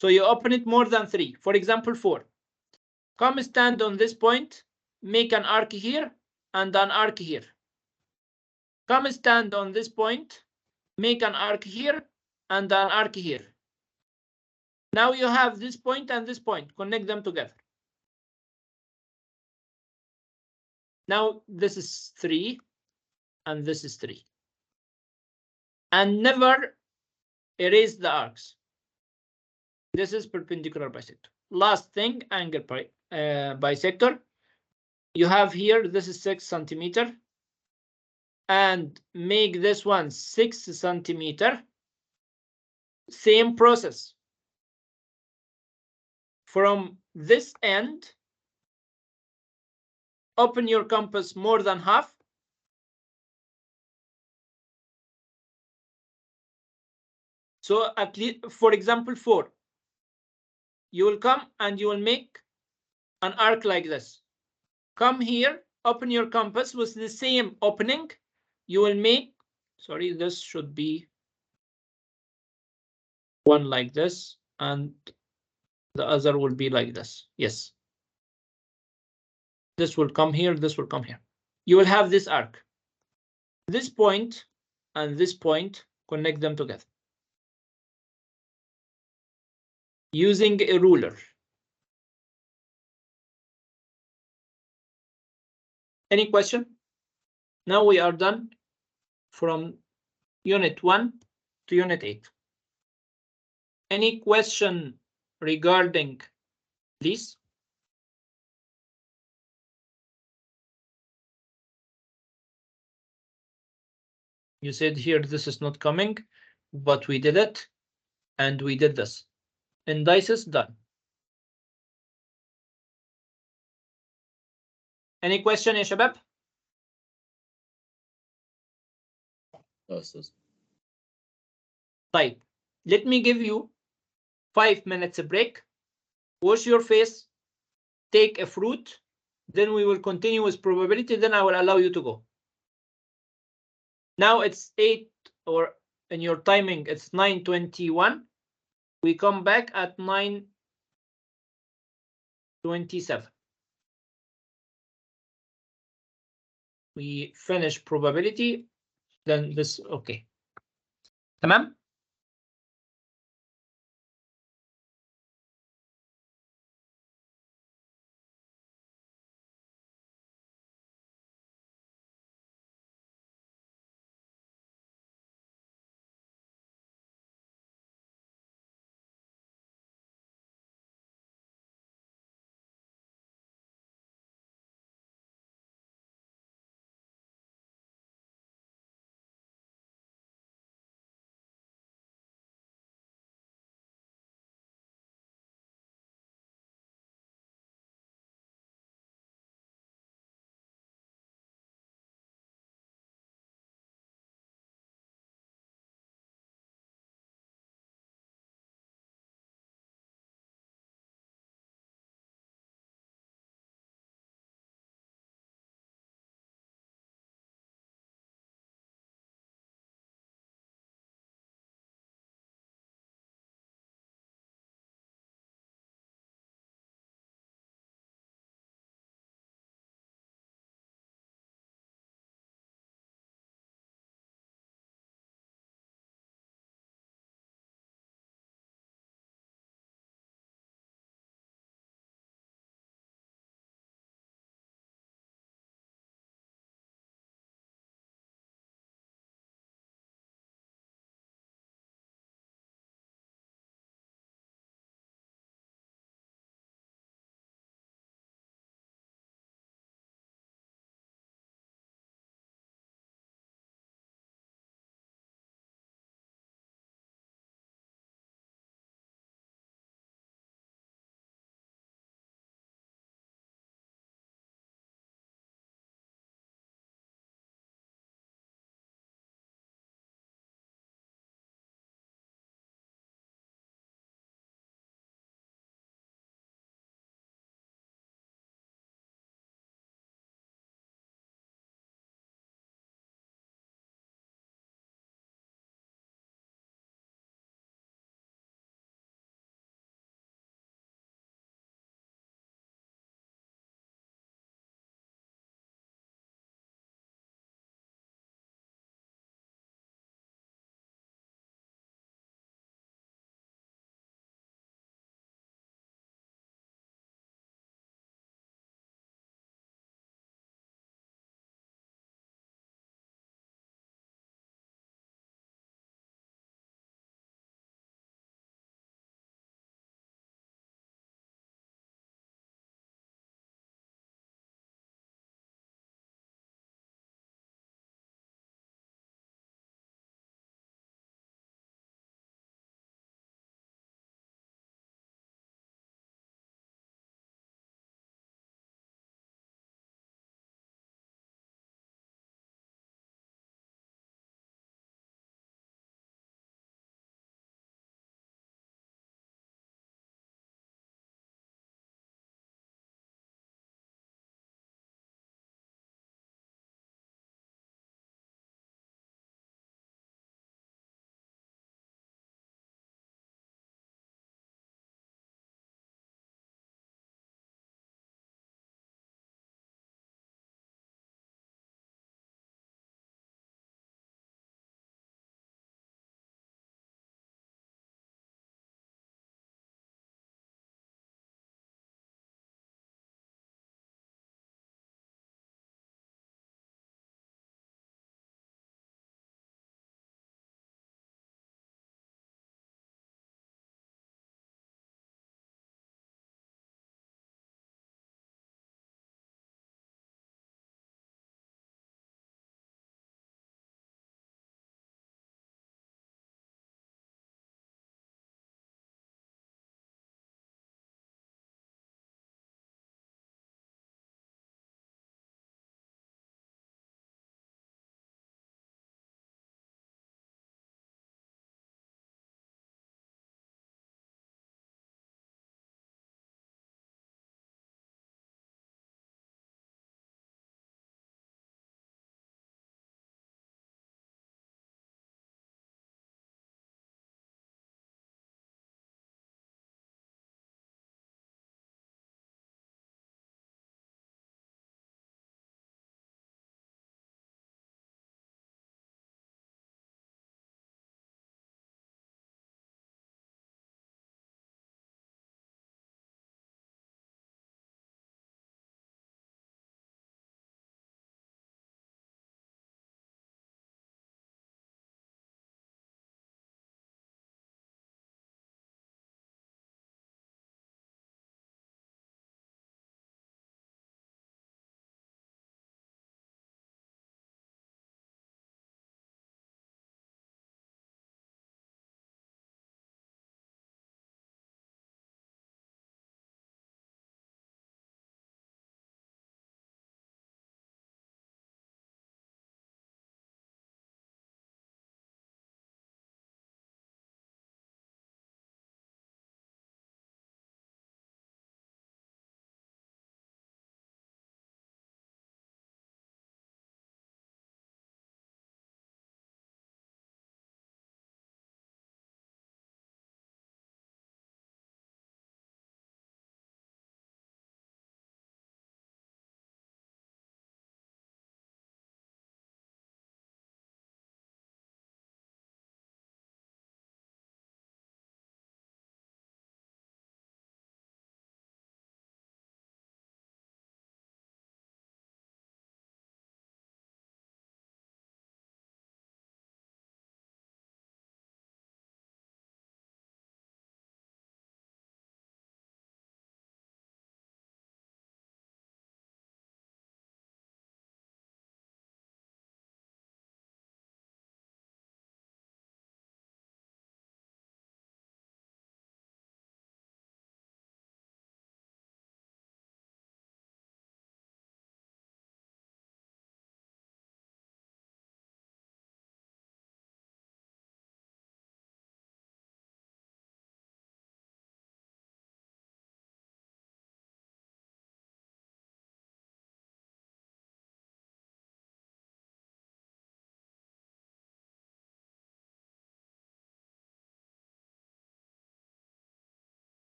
So you open it more than 3. For example, 4. Come stand on this point, make an arc here and an arc here. Come stand on this point, make an arc here and an arc here. Now you have this point and this point, connect them together. Now this is 3 and this is 3. And never erase the arcs. This is perpendicular bisector. Last thing, angle bisector. You have here, this is 6 centimeters. And make this one 6 centimeters. Same process. From this end, open your compass more than half. So at least, for example, 4. You will come and you will make an arc like this. Come here, open your compass with the same opening. You will make, sorry, this should be one like this, and the other will be like this. Yes. This will come here, this will come here. You will have this arc. This point and this point, connect them together. Using a ruler. Any question? Now we are done from unit 1 to unit 8. Any question regarding this? You said here this is not coming, but we did it, and we did this. Indices done. Any question, يا شباب? Yes. طيب, let me give you 5 minutes break, wash your face, take a fruit, then we will continue with probability, then I will allow you to go. Now it's 8, or in your timing, it's 9:21. We come back at 9:27. We finish probability, then this, okay. تمام؟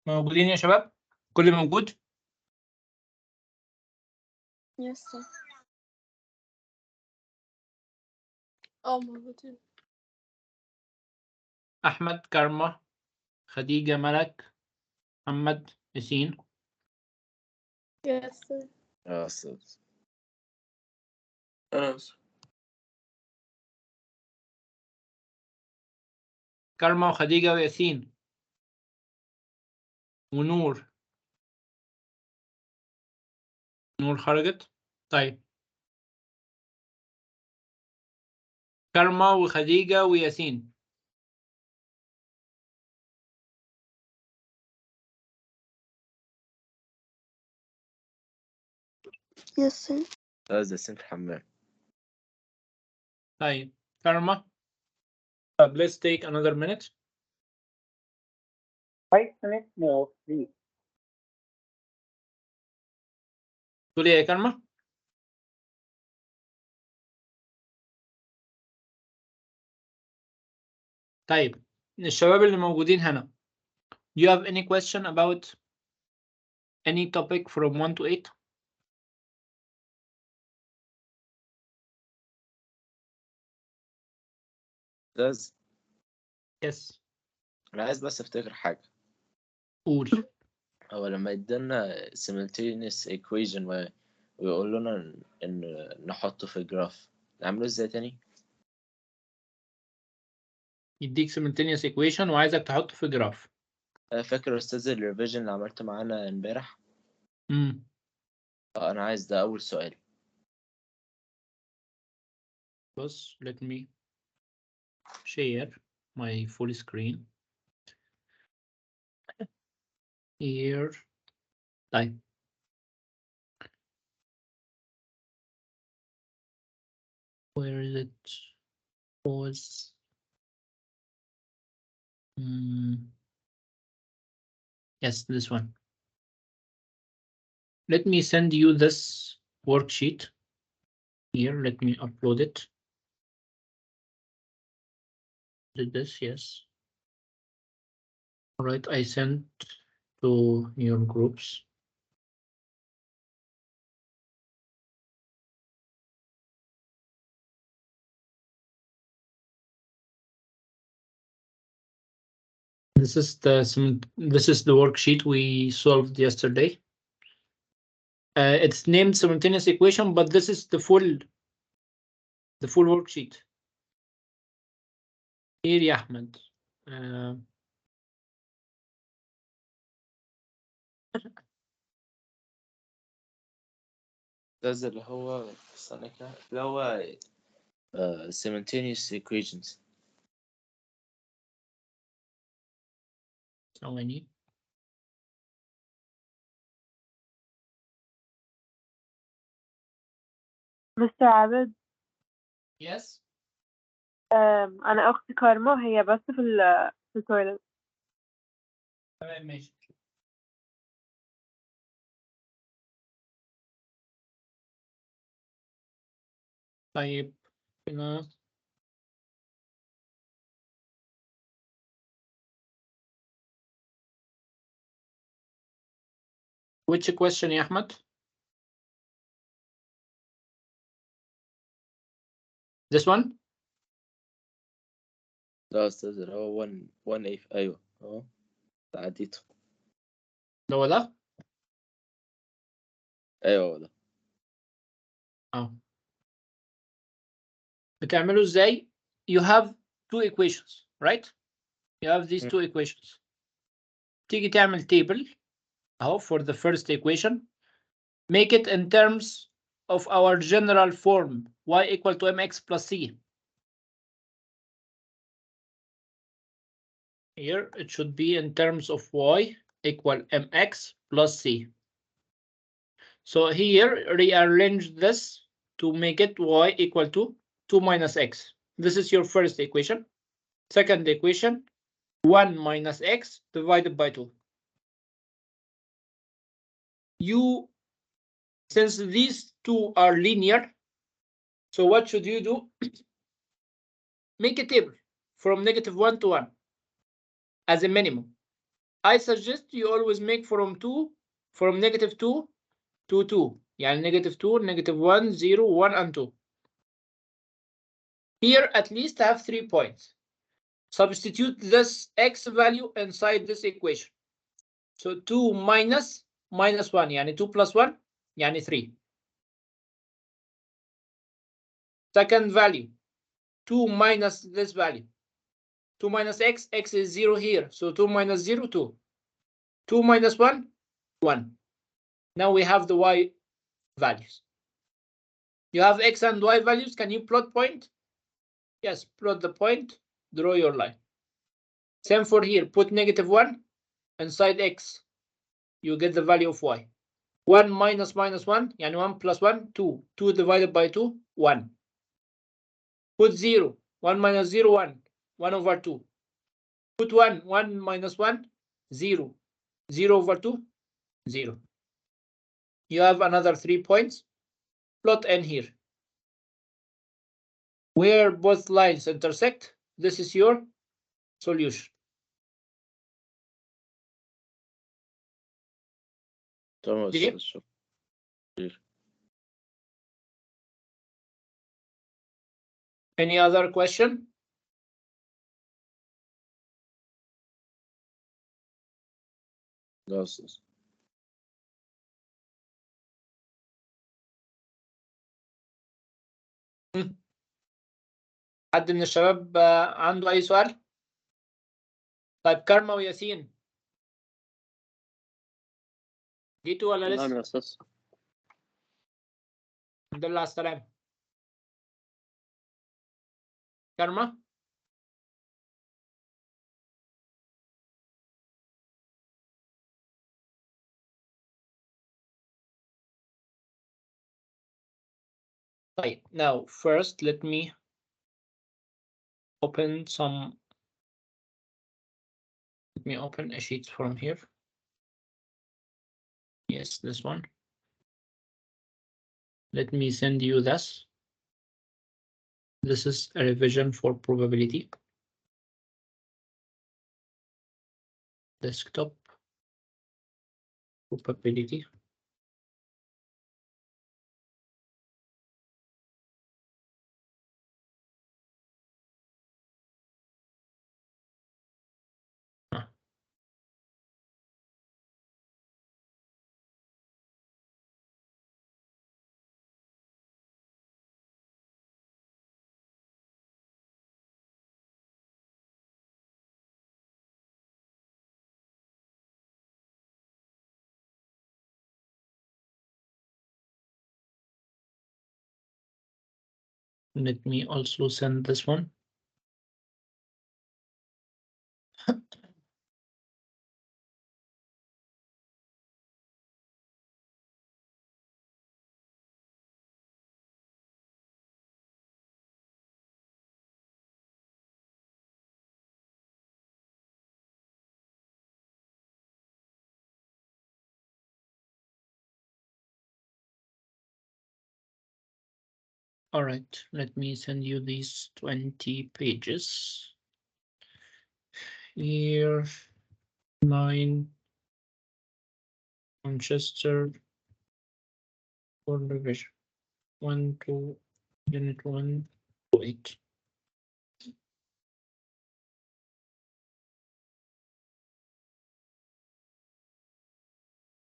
موجودين يا شباب؟ كل موجود؟ Yes sir. موجودين. أحمد، كارما، خديجة، ملك، محمد، ياسين. Yes sir. أستاذ. أنا أستاذ. كارما وخديجة وياسين ونور. نور خرجت؟ طيب. كارما وخديجة وياسين. Yes sir. أستاذ ياسين في الحمام. طيب كارما. Let's take another minute. 5 minutes more, please. تقول ايه يا كارما؟ طيب الشباب اللي موجودين هنا. Do you have any question about any topic from 1 to 8? أستاذ Yes. أنا عايز بس أفتكر حاجة. قول. هو لما يدينا simultaneous equation ويقول لنا إن نحطه في جراف نعمله إزاي تاني؟ يديك simultaneous equation وعايزك تحطه في جراف. فاكر أستاذ الريفيجن اللي عملته معانا امبارح؟ أنا عايز ده أول سؤال. بص let me share my full screen here. طيب where is it? Was yes, this one. Let me send you this worksheet here. Let me upload it. Did this? Yes. All right, I sent to your groups. This is the worksheet we solved yesterday. It's named simultaneous equation, but this is the full worksheet. Here يا أحمد. أستاذ اللي هو استنى كده اللي هو simultaneous equations. ثواني. مستر عابد. Yes. أنا أختي كارما هي بس في التويلت. تمام ماشي. طيب هنا which question يا أحمد؟ This one؟ لا أستاذ اللي هو 1 أيوه تعديته. ده هو ده؟ أيوه هو ده. بتعملوا ازاي؟ You have two equations, right? You have these two equations. تيجي تعمل table اهو for the first equation. Make it in terms of our general form y equal to mx plus c. Here it should be in terms of y equal mx plus c. So here rearrange this to make it y equal to 2 minus x. This is your first equation. Second equation, 1 minus x divided by 2. Since these two are linear, so what should you do? Make a table from -1 to 1 as a minimum. I suggest you always make from -2 to 2. يعني -2, -1, 0, 1 and 2. Here at least have 3 points. Substitute this x value inside this equation. So 2 minus -1 يعني 2 plus 1 يعني 3. Second value, 2 minus this value. 2 minus x, x is 0 here. So 2 minus 0, 2. 2 minus 1, 1. Now we have the y values. You have x and y values. Can you plot point? Yes, plot the point, draw your line. Same for here, put -1 inside x. You get the value of y. 1 minus -1, yani 1 plus 1, 2. 2 divided by 2, 1. Put 0, 1 minus 0, 1. 1 over 2. Put 1, 1 minus 1, 0. 0 over 2, 0. You have another 3 points. Plot n here. Where both lines intersect, this is your solution. Any other question? Glasses. حد من الشباب عنده أي سؤال؟ طيب كارما وياسين جيتوا ولا لسه؟ نعم يا أستاذ. الحمد لله على السلامة. كارما؟ طيب, now first let me open a sheet from here. Yes, this one. Let me send you this. This is a revision for probability. Desktop probability. Let me also send this one. All right, let me send you these 20 pages. Here, 9, Manchester, for revision. 1 to unit 1 to 8.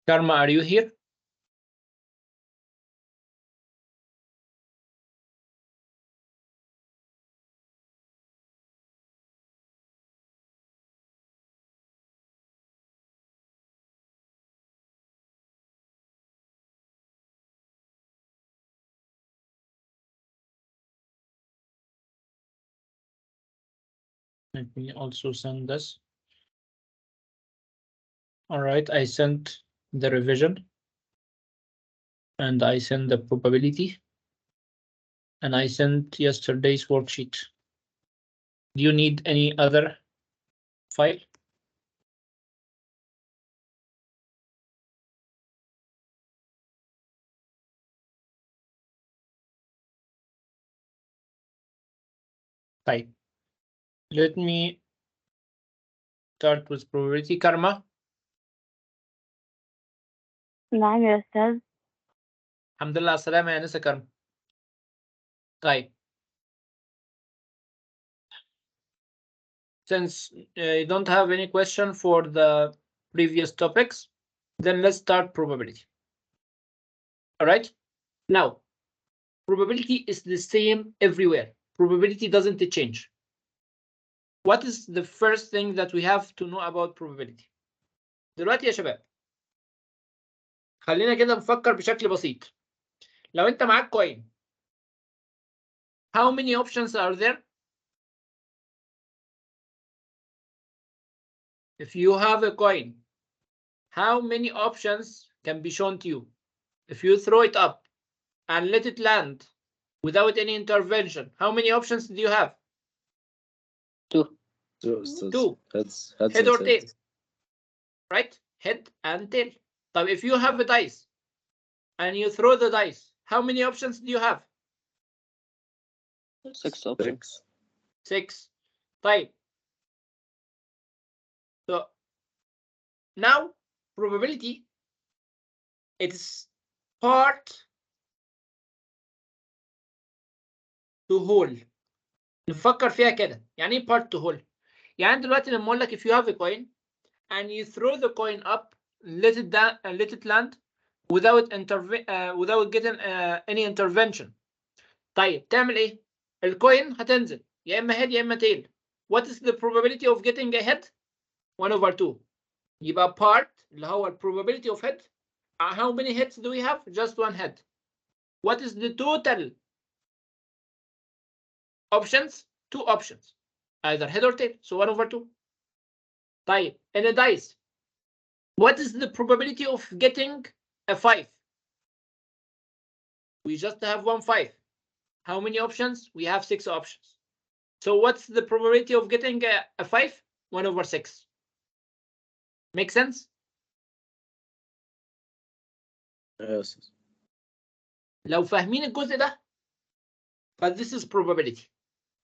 Karma, are you here? Let me also send this. All right, I sent the revision and I sent the probability and I sent yesterday's worksheet. Do you need any other file? Fine. Let me start with probability. كارما. نعم يا أستاذ. الحمد لله على السلامة يا نسا كارما. طيب. Since you don't have any question for the previous topics, then let's start probability. All right. Now, probability is the same everywhere. Probability doesn't change. What is the first thing that we have to know about probability? دلوقتي يا شباب خلينا كده نفكر بشكل بسيط. لو انت معاك coin, how many options are there? If you have a coin, how many options can be shown to you? If you throw it up and let it land without any intervention, how many options do you have? Two. Head or tail, right? Head and tail. So if you have a dice and you throw the dice, how many options do you have? 6 options. 6. Type. So now probability, it's part to whole. نفكر فيها كده. يعني ايه part to whole؟ يعني دلوقتي لما اقول لك if you have a coin and you throw the coin up, let it down and let it land without getting any intervention. طيب تعمل ايه؟ الكوين هتنزل يا اما head يا اما tail. What is the probability of getting a head? 1/2. يبقى part اللي هو probability of head. How many heads do we have? Just one head. What is the total options? 2 options. Either head or tail. So 1/2. طيب in a dice, what is the probability of getting a 5? We just have 1 5. How many options? We have 6 options. So what's the probability of getting a 5? 1/6. Make sense? Yes. لو فاهمين الجزء ده, but this is probability.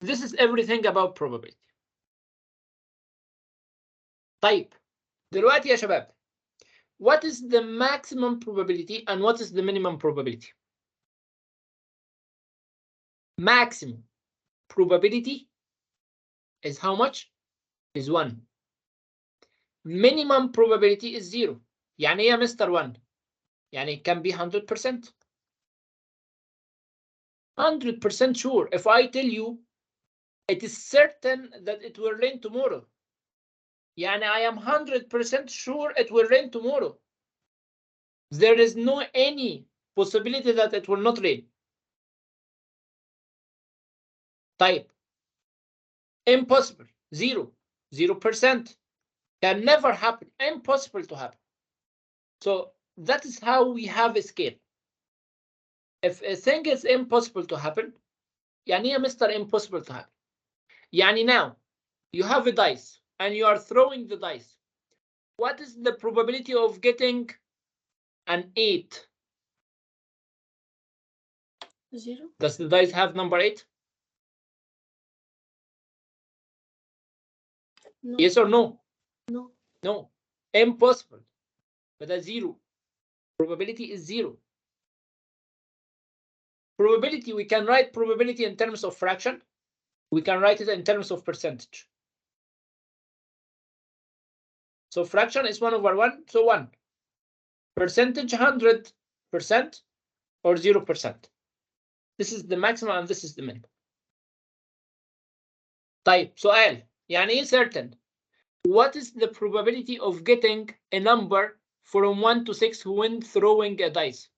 This is everything about probability. طيب دلوقتي يا شباب, what is the maximum probability and what is the minimum probability? Maximum probability is how much? Is 1. Minimum probability is 0. يعني ايه يا مستر 1؟ يعني it can be 100%. 100% sure. If I tell you it is certain that it will rain tomorrow, يعني I am 100% sure it will rain tomorrow. There is no any possibility that it will not rain. طيب impossible, 0%, can never happen, impossible to happen. So that is how we have a scale. If a thing is impossible to happen, يعني ايه Mr. impossible to happen? يعني now you have a dice and you are throwing the dice. What is the probability of getting an 8? 0. Does the dice have number 8? No. Yes or no? No. No. Impossible. But a 0. Probability is 0. Probability, we can write probability in terms of fraction. We can write it in terms of percentage. So fraction is 1/1, so 1. Percentage 100% or 0%. This is the maximum and this is the minimum. طيب سؤال, يعني ايه certain? What is the probability of getting a number from 1 to 6 when throwing a dice?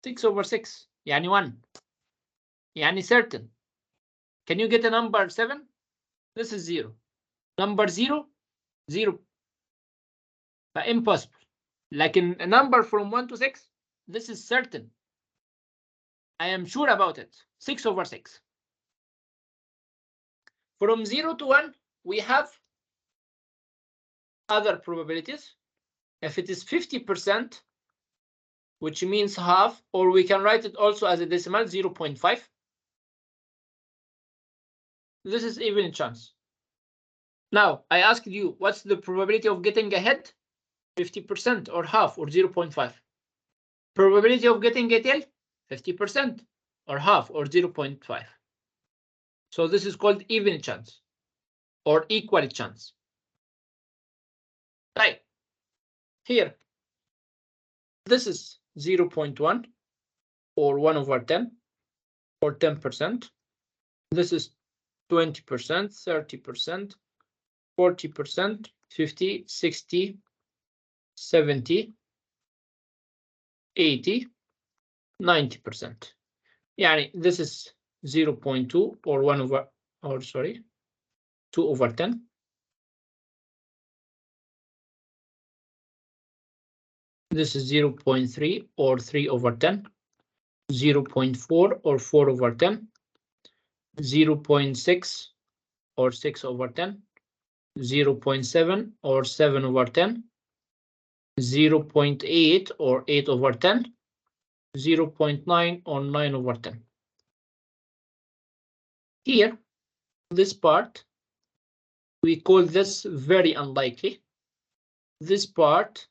Six over 6, يعني 1. يعني certain. Can you get a number 7? This is 0. Number 0, 0. Impossible. لكن a number from 1 to 6, this is certain. I am sure about it. 6 over 6. From 0 to 1, we have other probabilities. If it is 50%, which means half, or we can write it also as a decimal, 0.5. this is even chance. Now, I asked you, what's the probability of getting ahead? 50% or half or 0.5. Probability of getting a tail? 50% or half or 0.5. So this is called even chance or equal chance. Right. Here, this is 0.1 or 1 over 10 or 10%. This is 20%, 30%, 40%, 50, 60, 70, 80, 90%. Yani this is 0.2 or 1 over, or sorry, 2 over 10. This is 0.3 or 3 over 10. 0.4 or 4 over 10. 0.6 or 6 over 10. 0.7 or 7 over 10. 0.8 or 8 over 10. 0.9 or 9 over 10. Here, this part, we call this very unlikely. This part,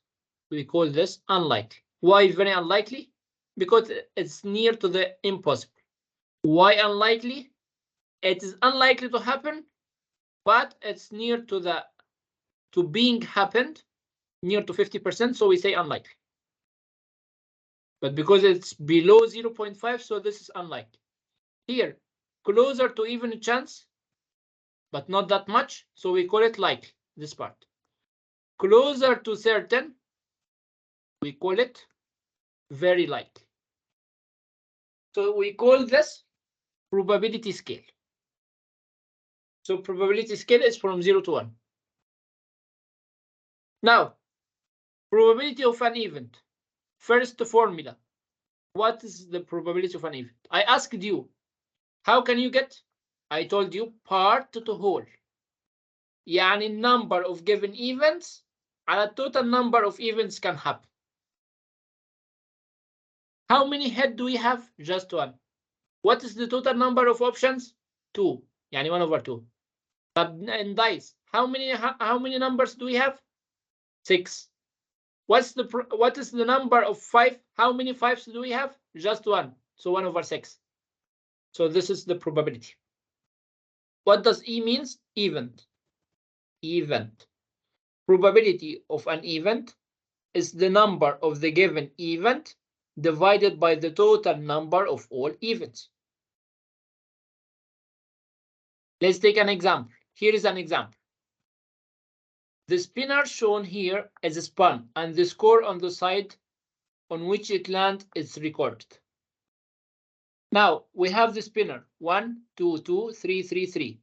we call this unlikely. Why very unlikely? Because it's near to the impossible. Why unlikely? It is unlikely to happen, but it's near to being happened, near to 50%, so we say unlikely. But because it's below 0.5, so this is unlikely. Here, closer to even chance, but not that much, so we call it likely, this part. Closer to certain, we call it very likely. So we call this probability scale. So probability scale is from 0 to 1. Now, probability of an event. First formula. What is the probability of an event? I asked you, how can you get? I told you part to whole. يعني number of given events على total number of events can happen. How many head do we have? Just one. What is the total number of options? 2. يعني 1 over 2. But in dice, how many numbers do we have? 6. What is the number of 5? How many 5s do we have? Just 1. So 1 over 6. So this is the probability. What does E means? Event. Event. Probability of an event is the number of the given event divided by the total number of all events. Let's take an example. Here is an example. The spinner shown here is spun, and the score on the side on which it lands is recorded. Now we have the spinner 1 2 2 3 3 3.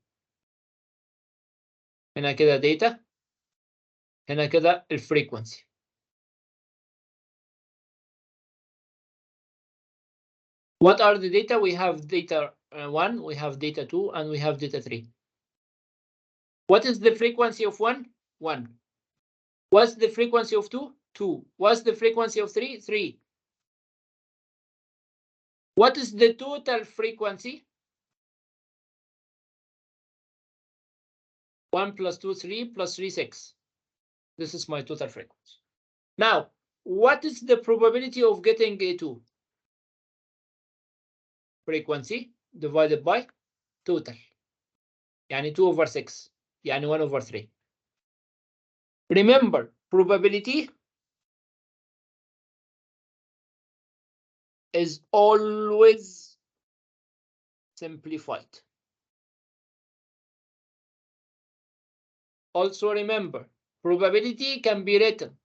هنا كده data. هنا كده الفريكونسي. What are the data? We have data 1, we have data 2, and we have data 3. What is the frequency of 1? 1. What's the frequency of 2? 2. What's the frequency of 3? 3. What is the total frequency? 1 plus 2, 3 plus 3, 6. This is my total frequency. Now, what is the probability of getting a 2? Frequency divided by total. يعني 2 over 6. يعني 1 over 3. Remember, probability is always simplified. Also remember, probability can be written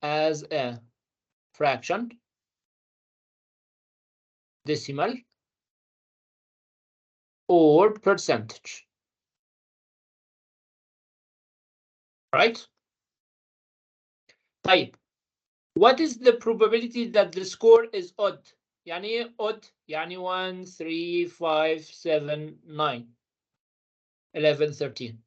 as a fraction, decimal, or percentage. Right? Type. What is the probability that the score is odd? يعني odd يعني 1 3 5 7 9 11 13.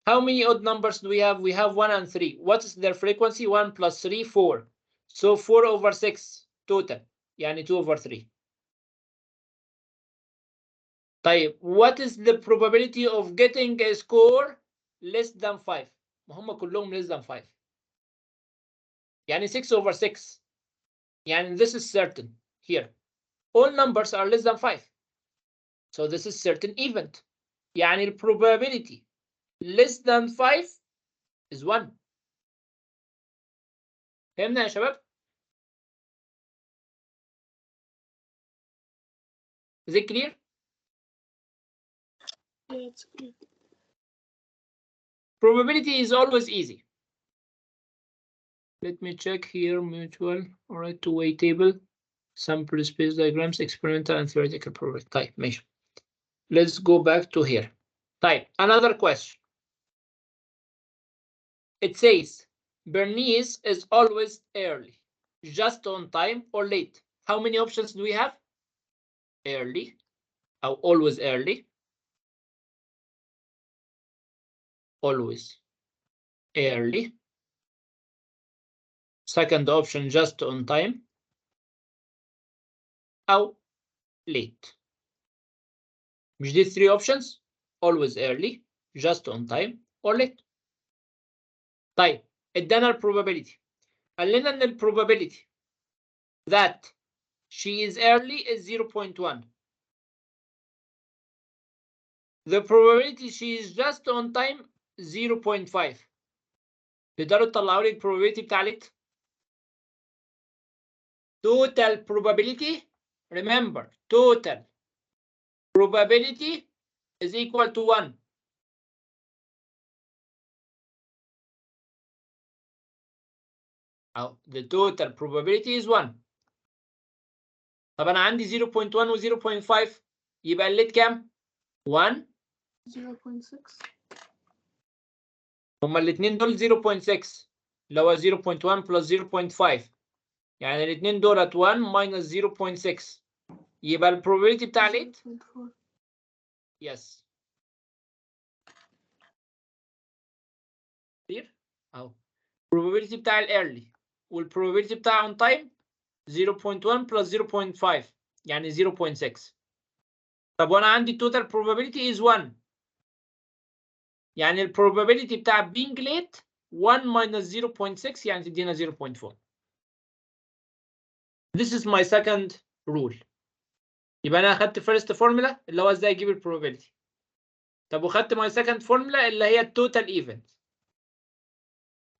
How many odd numbers do we have? We have 1 and 3. What is their frequency? 1 plus 3 4. So 4 over 6. total يعني 2/3. طيب what is the probability of getting a score less than 5؟ ما هم كلهم less than 5 يعني 6/6 يعني this is certain here. All numbers are less than 5. So this is certain event. يعني the probability less than 5 is 1. فهمنا يا شباب؟ Is it clear? Yeah, it's clear. Probability is always easy. Let me check here mutual. All right, two-way table, sample space diagrams, experimental and theoretical probability. طيب ماشي. Let's go back to here. طيب another question. It says Bernice is always early, just on time or late. How many options do we have? Early, or always early, always early. Second option, just on time, or late. مش دي 3 options? Always early, just on time, or late. طيب ادانا البروبابيلتي. قال لنا ان البروبابيلتي that she is early is 0.1. The probability she is just on time 0.5. تقدروا تطلعوا لي البروبابيلتي بتاع late؟ Total probability, remember, total probability is equal to 1. The total probability is 1. طب انا عندي 0.1 و 0.5 يبقى الليت كام؟ 1 0.6. هما الاثنين دول 0.6 اللي هو 0.1 plus 0.5 يعني الاثنين دولت 1 minus 0.6 يبقى البروبابيلتي بتاع الليت؟ يس. كتير؟ اهو probability بتاع الايرلي والبروبابيلتي بتاع اون تايم 0.1 plus 0.5 يعني 0.6. طب وانا عندي total probability is 1 يعني البروبابيلتي بتاع being late 1 minus 0.6 يعني تدينا 0.4. This is my second rule. يبقى انا اخدت first formula اللي هو ازاي اجيب البروبابيلتي. طب وخدت my second formula اللي هي التوتال ايفنت.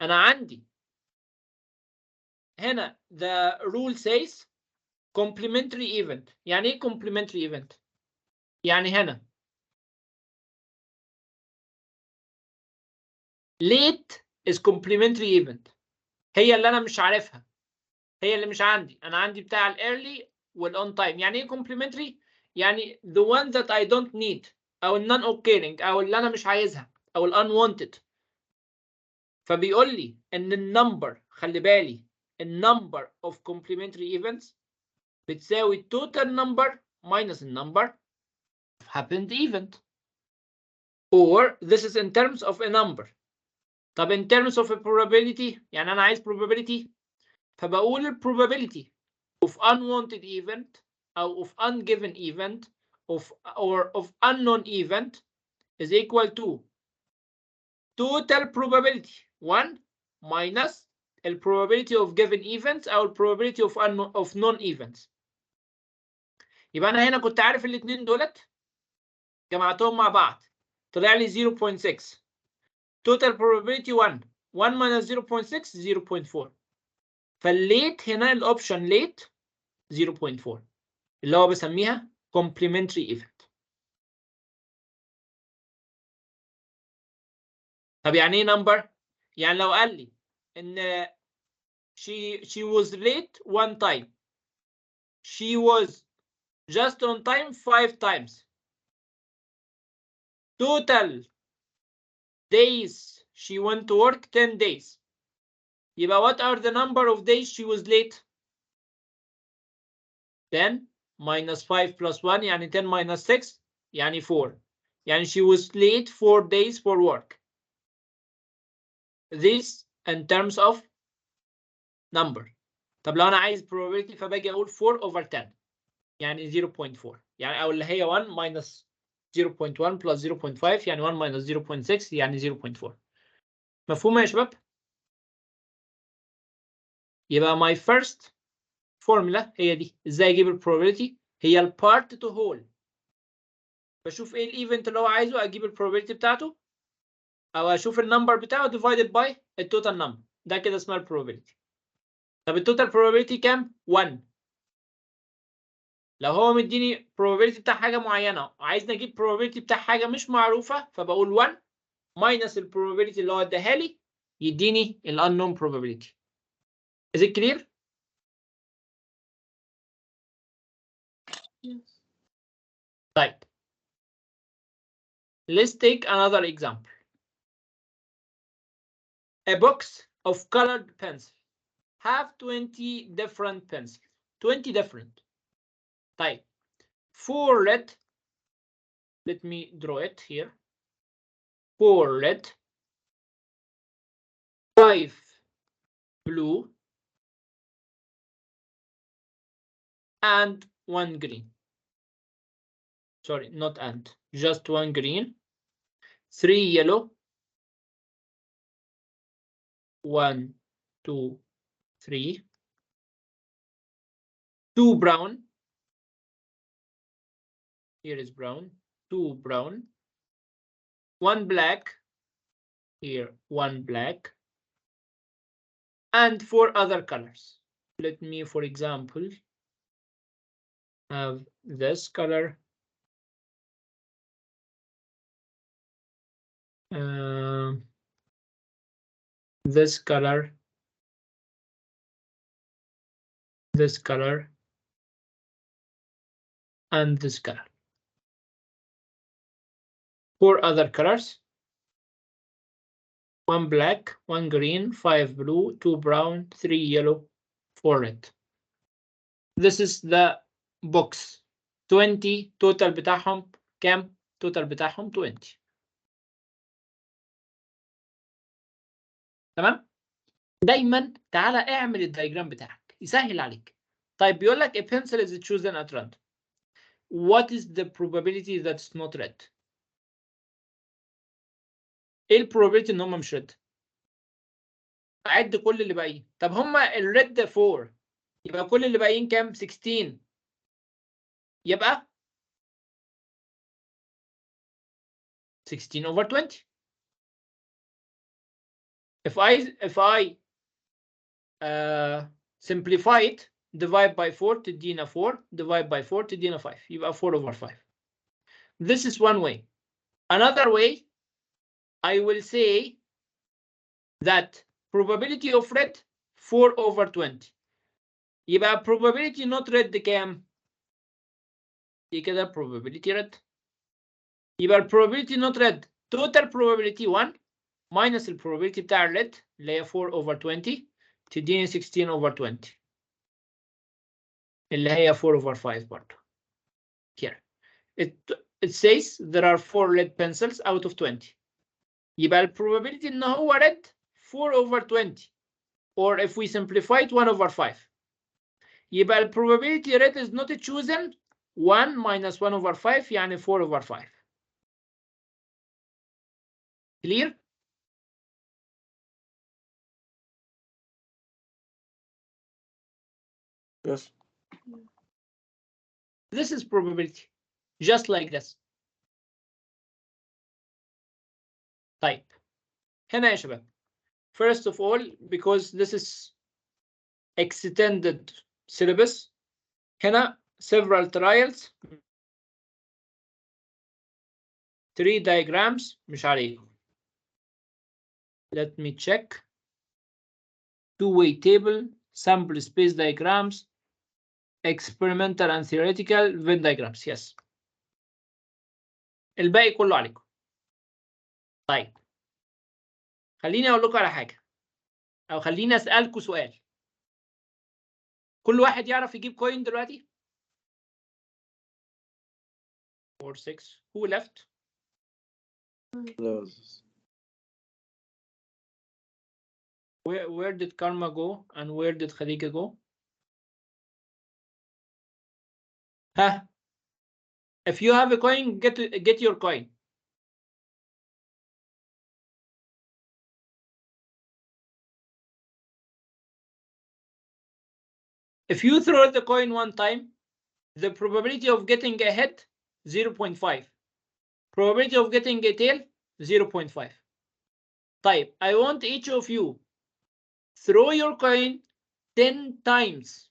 انا عندي هنا the rule says complementary event. يعني ايه complementary event؟ يعني هنا late is complementary event. هي اللي انا مش عارفها، هي اللي مش عندي. انا عندي بتاع الايرلي والاون تايم. يعني ايه complementary؟ يعني the one that I don't need او non occurring او اللي انا مش عايزها او unwanted. فبيقول لي ان النمبر، خلي بالي، النمبر of complementary events بتساوي total number minus النمبر of happened event. Or this is in terms of a number. طب in terms of a probability يعني انا عايز probability فبقول ال probability of unwanted event او of ungiven event or of unknown event is equal to total probability 1 minus the probability of given events او the probability of non events. يبقى انا هنا كنت عارف الاثنين دولت جمعتهم مع بعض طلع لي 0.6. total probability 1 minus 0.6 0.4. فالليت هنا الاوبشن ليت 0.4 اللي هو بسميها complementary event. طب يعني ايه نمبر؟ يعني لو قال لي ان she was late 1 time, she was just on time 5 times, total days she went to work 10 days. يبقى what are the number of days she was late? 10 minus 5 plus 1 يعني 10 minus 6 يعني 4. يعني she was late 4 days for work. This in terms of number. طب لو انا عايز probability فباجي اقول 4/10 يعني 0.4 يعني او اللي هي 1 minus 0.1 plus 0.5 يعني 1 minus 0.6 يعني 0.4. مفهومة يا شباب؟ يبقى my first formula هي دي. ازاي اجيب البروبابيلتي؟ هي البارت تو هول. بشوف ايه الايفنت اللي هو عايزه، اجيب البروبابيلتي بتاعته، او اشوف النمبر بتاعه divided by التوتال نمبر. ده كده اسمها البروبابيلتي. طب التوتال بروبابيلتي كام؟ 1. لو هو مديني probability بتاع حاجه معينه وعايزني اجيب probability بتاع حاجه مش معروفه، فبقول 1 minus ال probability اللي هو اداها لي يديني ال unknown probability. Is it clear؟ Yes. طيب. Let's take another example. A box of colored pencils have 20 different pencils. 20 different. طيب. 4 red. Let me draw it here. 4 red. 5 blue. And 1 green. Sorry, not and. Just 1 green. 3 yellow. 1, 2, 3. 2 brown. Here is brown. 2 brown. 1 black. Here, 1 black. And 4 other colors. Let me, for example, have this color. This color. This color. And this color. 4 other colors. 1 black, 1 green, 5 blue, 2 brown, 3 yellow, 4 red. This is the box. 20 total بتاعهم كام؟ total بتاعهم 20. تمام؟ دايما تعالى اعمل الدايجرام بتاعك يسهل عليك. طيب بيقول لك a pencil is chosen at random. What is the probability that it's not red؟ ايه البروبابيلتي ان هم مش red؟ اعد كل اللي باقيين. طب هم الريد 4 يبقى كل اللي باقيين كام؟ 16. يبقى 16 over 20. If I simplify it, divide by 4 تدينا 4, divide by 4 تدينا 5. يبقى 4 over 5. This is one way. Another way, I will say that probability of red 4 over 20. يبقى probability not red كام؟ دي كده probability red. يبقى probability not red total probability 1 minus probability بتاع red اللي هي 4 over 20 تديني 16 over 20 اللي هي 4 over 5 برضه. Here. It says there are 4 red pencils out of 20. يبقى probability إن هو red 4 over 20 or if we simplify it 1 over 5. يبقى probability red is not chosen 1 minus 1 over 5 يعني 4 over 5. Clear? Yes. This is probability. Just like this. طيب هنا يا شباب. First of all, because this is extended syllabus, هنا several trials, 3 diagrams مش عليهم. Let me check. Two-way table, sample space diagrams, experimental and theoretical Venn diagrams. Yes. الباقي كله عليكم. طيب خليني اقول لكم على حاجه او خليني اسالكم سؤال. كل واحد يعرف يجيب كوين دلوقتي؟ 4 6. Who left? Where did Karma go and where did Khadija go? Huh? If you have a coin, get your coin. If you throw the coin one time, the probability of getting a head 0.5. Probability of getting a tail 0.5. Type. I want each of you throw your coin 10 times.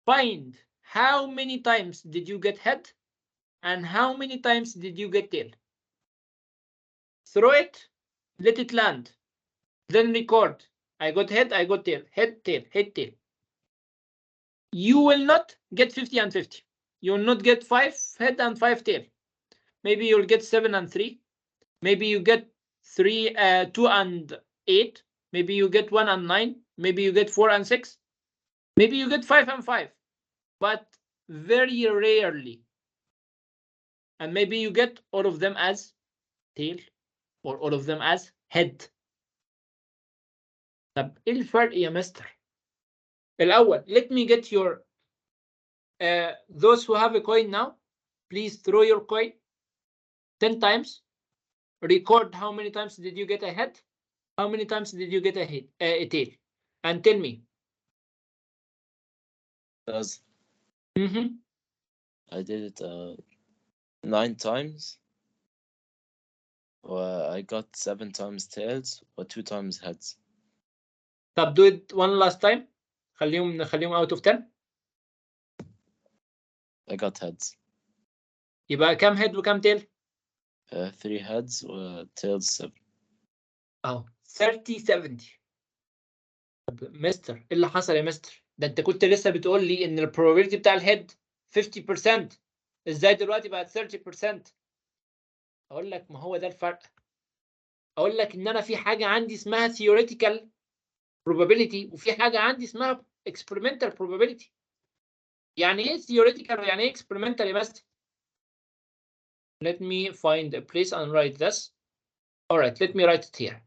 Find how many times did you get head and how many times did you get tail. Throw it, let it land, then record. I got head, I got tail, head, tail, head, tail. You will not get 50 and 50. You will not get 5 head and 5 tail. Maybe you'll get 7 and 3. Maybe you get 2 and 8. Maybe you get 1 and 9. Maybe you get 4 and 6. Maybe you get 5 and 5. But very rarely. And maybe you get all of them as tail or all of them as head. طب ايه الفرق يا مستر؟ الأول, let me get your those who have a coin now, please throw your coin 10 times. Record how many times did you get a head, how many times did you get a tail, and tell me. I did it 9 times. I got 7 times tails or 2 times heads. طب do it one last time. نخليهم out of 10. I got heads. يبقى كام head وكام tail؟ 3 heads و tails 7. 30-70. طب مستر ايه اللي حصل يا مستر؟ ده انت كنت لسه بتقول لي ان البروبابيلتي بتاع الهيد 50%. ازاي دلوقتي بقت 30%؟ اقول لك ما هو ده الفرق. اقول لك ان انا في حاجه عندي اسمها theoretical probability وفي حاجه عندي اسمها experimental probability. يعني ايه theoretical ويعني ايه experimental يا مستر؟ Let me find a place and write this. All right, let me write it here.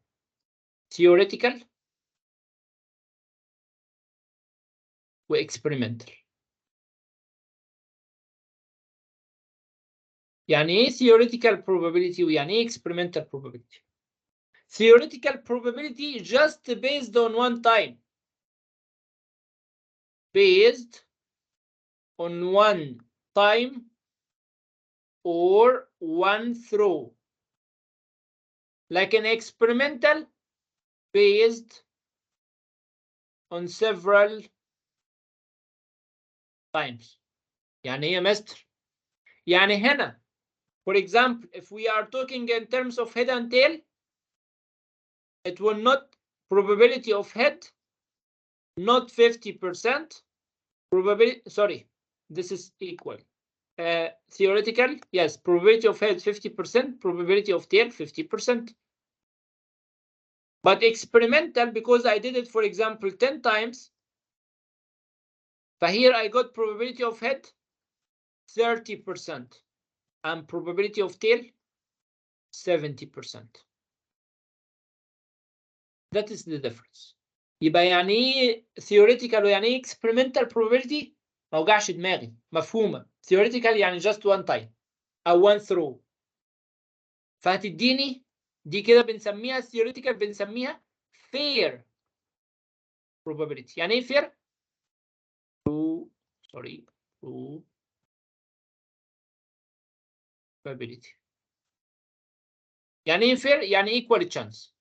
Theoretical و experimental. يعني ايه theoretical probability ويعني ايه experimental probability؟ Theoretical probability just based on one time. Based on one time or one throw. Like an experimental based on several times. يعني ايه يا مستر؟ يعني هنا for example if we are talking in terms of head and tail, it will not probability of head not 50%, probability, sorry, this is equal. Theoretical, yes, probability of head 50%, probability of tail 50%. But experimental, because I did it, for example, 10 times, but here I got probability of head 30% and probability of tail 70%. That is the difference. يبقى يعني ايه theoretical ويعني ايه experimental probability؟ ما وجعش دماغي، مفهومه. theoretical يعني just one time او one throw. فهتديني دي كده بنسميها theoretical، بنسميها fair probability. يعني ايه fair؟ probability. يعني ايه fair؟ يعني equal chance.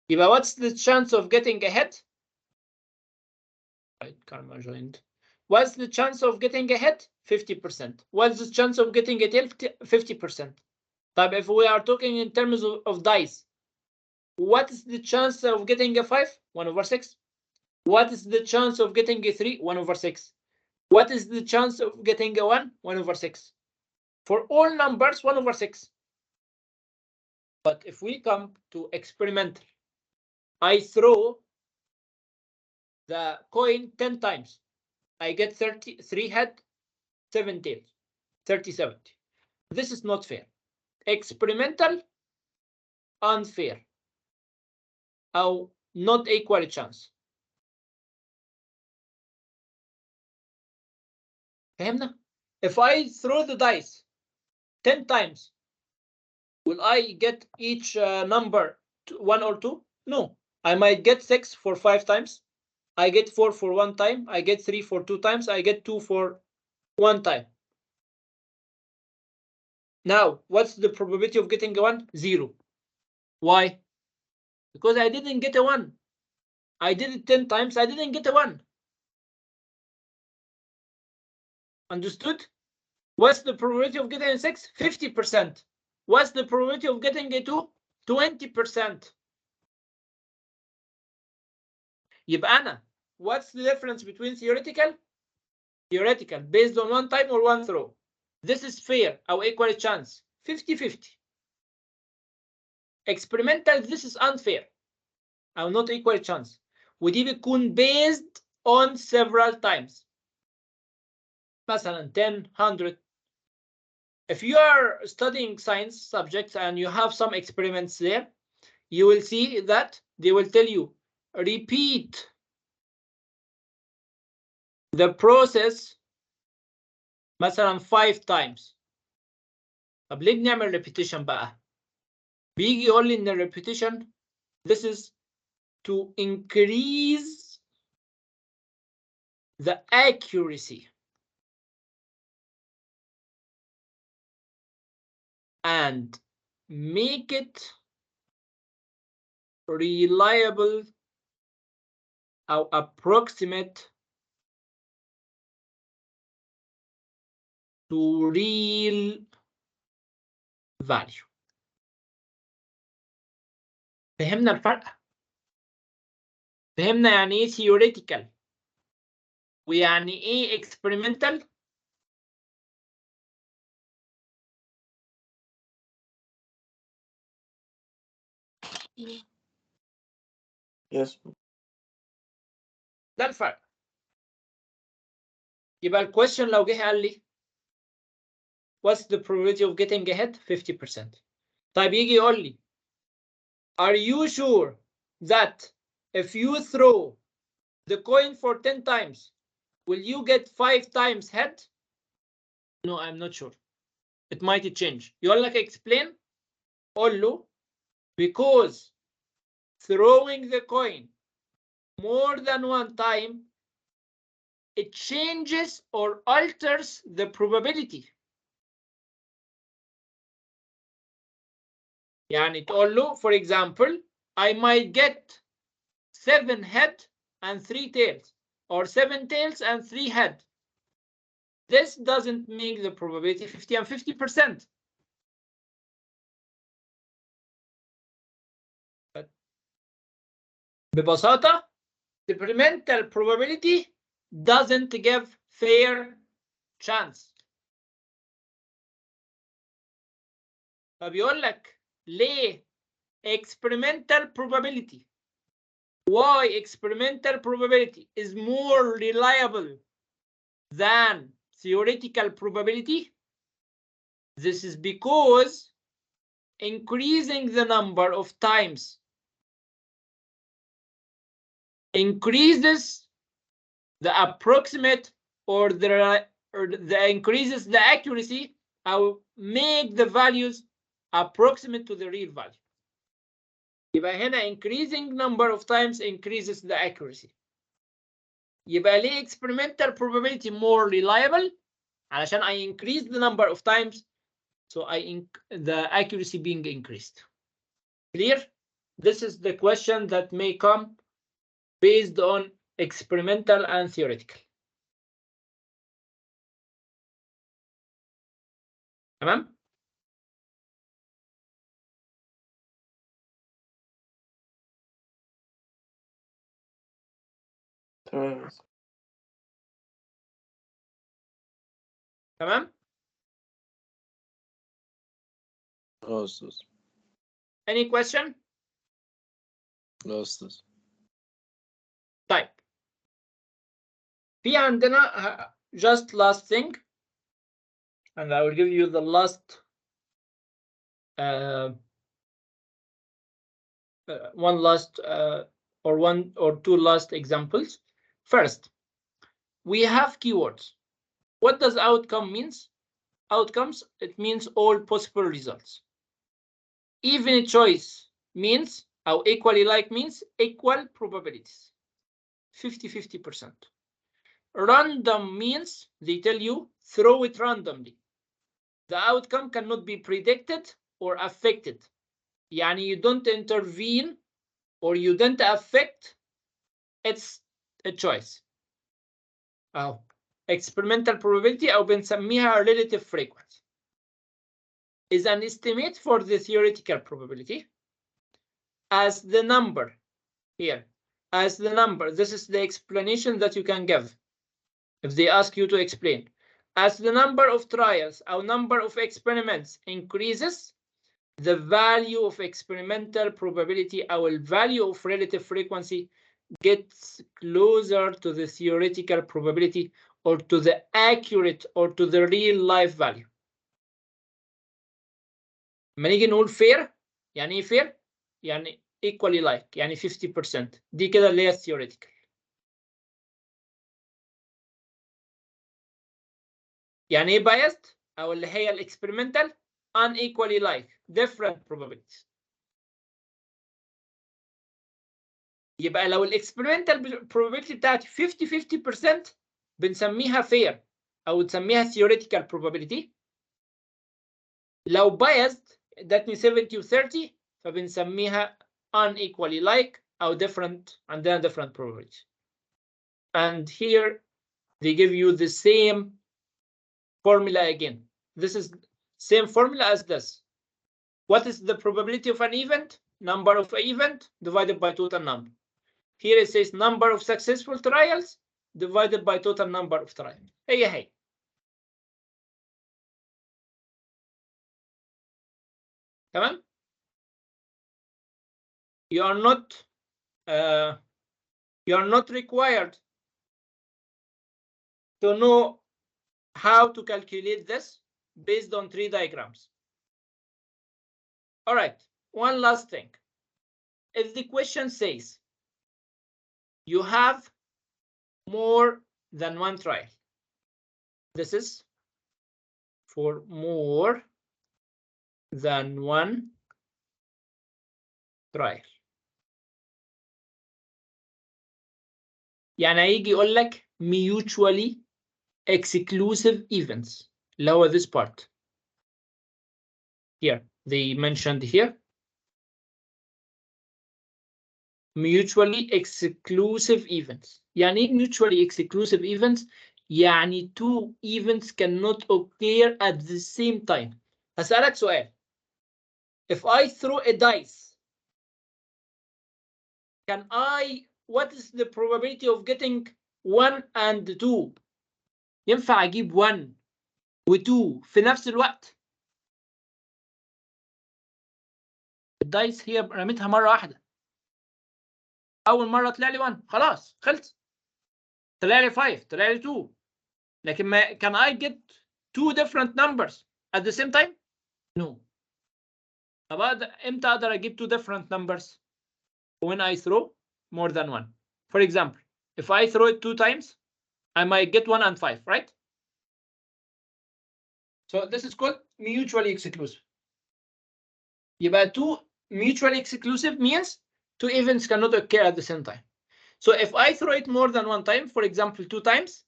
يبقى what's the chance of getting ahead؟ Right, karma joined. What's the chance of getting ahead? 50%. What's the chance of getting a tail? 50%. طيب if we are talking in terms of dice, what is the chance of getting a 5? 1/6. What is the chance of getting a 3? 1/6. What is the chance of getting a 1? 1/6. For all numbers, 1/6. But if we come to experimental, I throw the coin 10 times. I get 33 head, 7 tails, 30-70. This is not fair. Experimental, unfair. Or not equal chance. فهمنا؟ If I throw the dice 10 times, will I get each number 1 or 2? No. I might get 6 for 5 times. I get 4 for 1 time. I get 3 for 2 times. I get 2 for 1 time. Now, what's the probability of getting a 1? 0. Why? Because I didn't get a 1. I did it 10 times. I didn't get a 1. Understood? What's the probability of getting a 6? 50%. What's the probability of getting a 2? 20%. يبقى أنا, what's the difference between theoretical? Theoretical, based on 1 time or 1 throw. This is fair أو equal chance. 50-50. Experimental, this is unfair أو not equal chance. ودي بتكون based on several times. مثلا 10, 100. If you are studying science subjects and you have some experiments there, you will see that they will tell you repeat the process مثلا 5 times. طب ليه بنعمل repetition بقى؟ بيجي يقول لي إن repetition this is to increase the accuracy and make it reliable or approximate to real value. فهمنا الفرق؟ فهمنا يعني ايه theoretical ويعني ايه experimental؟ Yes. ده الفرق. يبقى الكويشن لو جه قال لي what's the probability of getting ahead? 50%. طيب يجي يقول لي are you sure that if you throw the coin for 10 times will you get 5 times head? No, I'm not sure. It might change. يقول لك explain. قول له because throwing the coin more than 1 time it changes or alters the probability. يعني تقول له for example I might get 7 head and 3 tails or 7 tails and 3 head. This doesn't make the probability 50 and 50%. But ببساطة experimental probability doesn't give fair chance. فبيقول لك ليه experimental probability, why experimental probability is more reliable than theoretical probability. This is because increasing the number of times increases the approximate or the increases the accuracy or make the values approximate to the real value. يبقى هنا increasing number of times increases the accuracy. يبقى ليه experimental probability more reliable؟ علشان I increase the number of times, so the accuracy being increased. Clear? This is the question that may come based on experimental and theoretical. تمام؟ تمام. تمام؟ أستاذ. Any question? لا أستاذ. طيب. في عندنا just last thing, and I will give you the last one last or one or two last examples. First, we have keywords. What does outcome means? Outcomes, it means all possible results. Even choice means, or equally like means equal probabilities. 50-50%. Random means they tell you throw it randomly. The outcome cannot be predicted or affected. Yani you don't intervene or you don't affect, it's a choice. أو experimental probability أو بنسميها relative frequency is an estimate for the theoretical probability as the number here, as the number. This is the explanation that you can give if they ask you to explain. As the number of trials or number of experiments increases, the value of experimental probability or value of relative frequency gets closer to the theoretical probability or to the accurate or to the real life value. لما نيجي نقول fair يعني ايه fair؟ يعني equally like يعني 50%. دي كده اللي هي theoretical. يعني ايه biased او اللي هي الاكسبيرمنتال unequally like different probabilities. يبقى لو الاكسبيرمنتال probability بتاعتي 50% بنسميها fair او نسميها theoretical probability. لو biased ادتني 70 و 30 فبنسميها unequally like او different عندنا different probability. And here they give you the same formula again. This is same formula as this. What is the probability of an event? Number of event divided by total number. Here it says number of successful trials divided by total number of trials. Hey. تمام? You are not required to know how to calculate this based on 3 diagrams. All right, one last thing. If the question says you have more than one trial, this is for more than one trial. يعني هيجي يقول لك mutually exclusive events اللي هو this part. Here they mentioned here mutually exclusive events. يعني ايه mutually exclusive events؟ يعني two events cannot occur at the same time. هسألك سؤال. If I throw a dice, what is the probability of getting 1 and 2? ينفع أجيب 1 و 2 في نفس الوقت؟ الدايس هي رميتها مرة واحدة. أول مرة طلع لي 1 خلاص خلص. طلع لي 5 طلع لي 2. لكن ما can I get 2 different numbers at the same time? No. طب امتى أقدر أجيب 2 different numbers? When I throw more than 1. For example, if I throw it 2 times, I might get 1 and 5, right? So this is called mutually exclusive. يبقى 2 mutually exclusive means 2 events cannot occur at the same time. So if I throw it more than 1 time, for example, 2 times,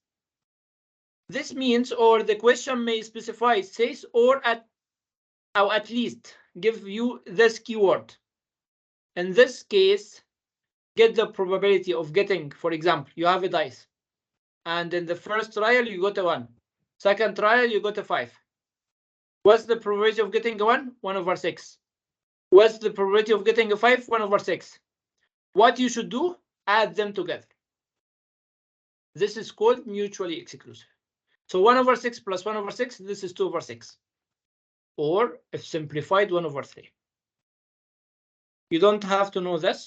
this means, or the question may specify, says, or at least give you this keyword. In this case, get the probability of getting, for example, you have a dice, and in the first trial you got a 1, second trial you got a 5. What's the probability of getting a 1? 1/6. What's the probability of getting a 5? 1/6. What you should do, add them together. This is called mutually exclusive. So 1/6 plus 1/6, this is 2/6. Or if simplified, 1/3. You don't have to know this.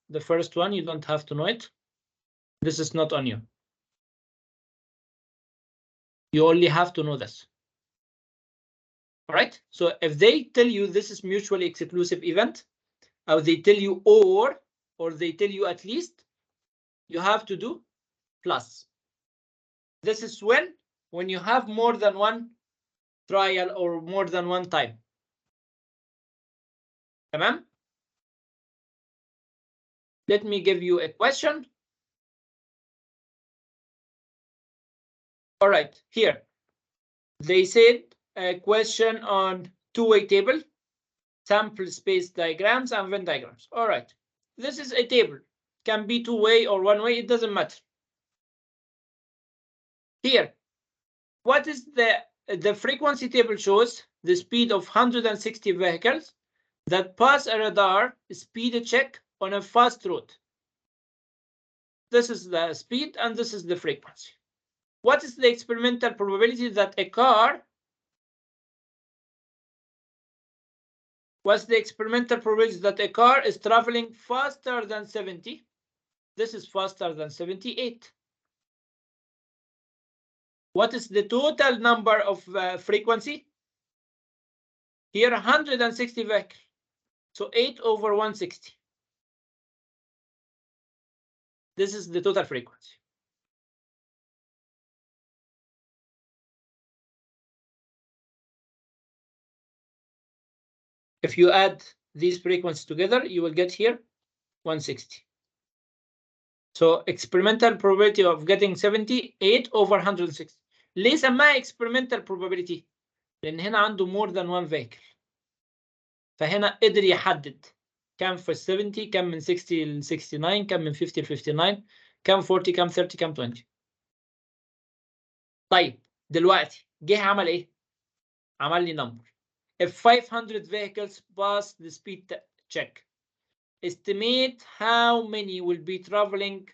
The first one, you don't have to know it. This is not on you. You only have to know this. All right. So if they tell you this is mutually exclusive event, or they tell you or they tell you at least, you have to do plus. This is when when you have more than one trial or more than one time. تمام? Let me give you a question. All right, here they said a question on two-way table, sample space diagrams and Venn diagrams. All right, this is a table, can be two-way or one-way, it doesn't matter. Here, what is the frequency table shows the speed of 160 vehicles that pass a radar speed check on a fast road. This is the speed and this is the frequency. What is the experimental probability that a car, what's the experimental probability that a car is traveling faster than 70? This is faster than 78. What is the total number of frequency? Here 160 vehicles. So 8 over 160. This is the total frequency. If you add these frequencies together, you will get here 160. So experimental probability of getting 78 over 160. ليه سماها experimental probability؟ لأن هنا عنده more than one vehicle. فهنا قدر يحدد كم في 70، كم من 60 ل 69، كم من 50 ل 59، كم 40، كم 30، كم 20. طيب دلوقتي جه عمل ايه؟ عمل لي number. If 500 vehicles pass the speed check, estimate how many will be traveling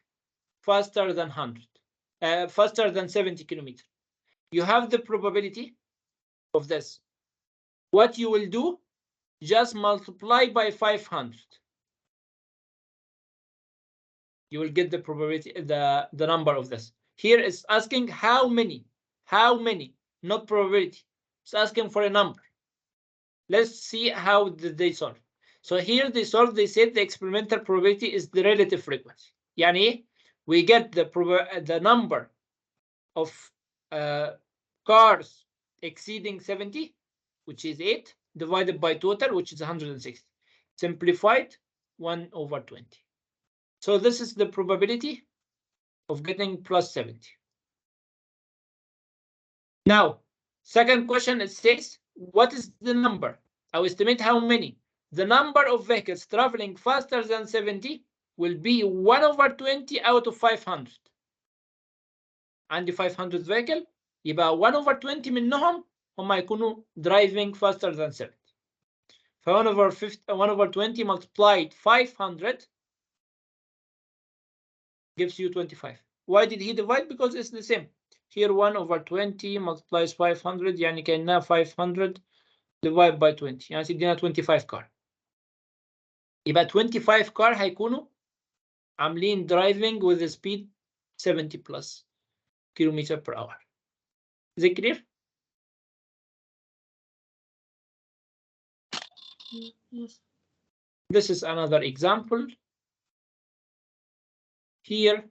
faster than 70 kilometers. You have the probability of this. What you will do, just multiply by 500. You will get the probability, the number of this. Here it's asking how many, not probability. It's asking for a number. Let's see how did they solve. So here they solved, they said the experimental probability is the relative frequency. يعني we get the number of cars exceeding 70, which is 8, divided by total, which is 160. Simplified, 1 over 20. So this is the probability of getting plus 70. Now, second question, it says, what is the number? I will estimate how many. The number of vehicles traveling faster than 70 will be 1 over 20 out of 500. عندي 500 vehicle, يبقى 1 over 20 منهم هم يكونوا driving faster than 70. ف 1 over 20 multiplied 500 gives you 25. Why did he divide? Because it's the same. Here 1 over 20 multiplies 500 يعني كأنها 500 divided by 20 يعني تدينا 25 car. يبقى 25 car هيكونوا عاملين driving with a speed 70 plus kilometer per hour. Is it clear? Yes. This is another example. Here,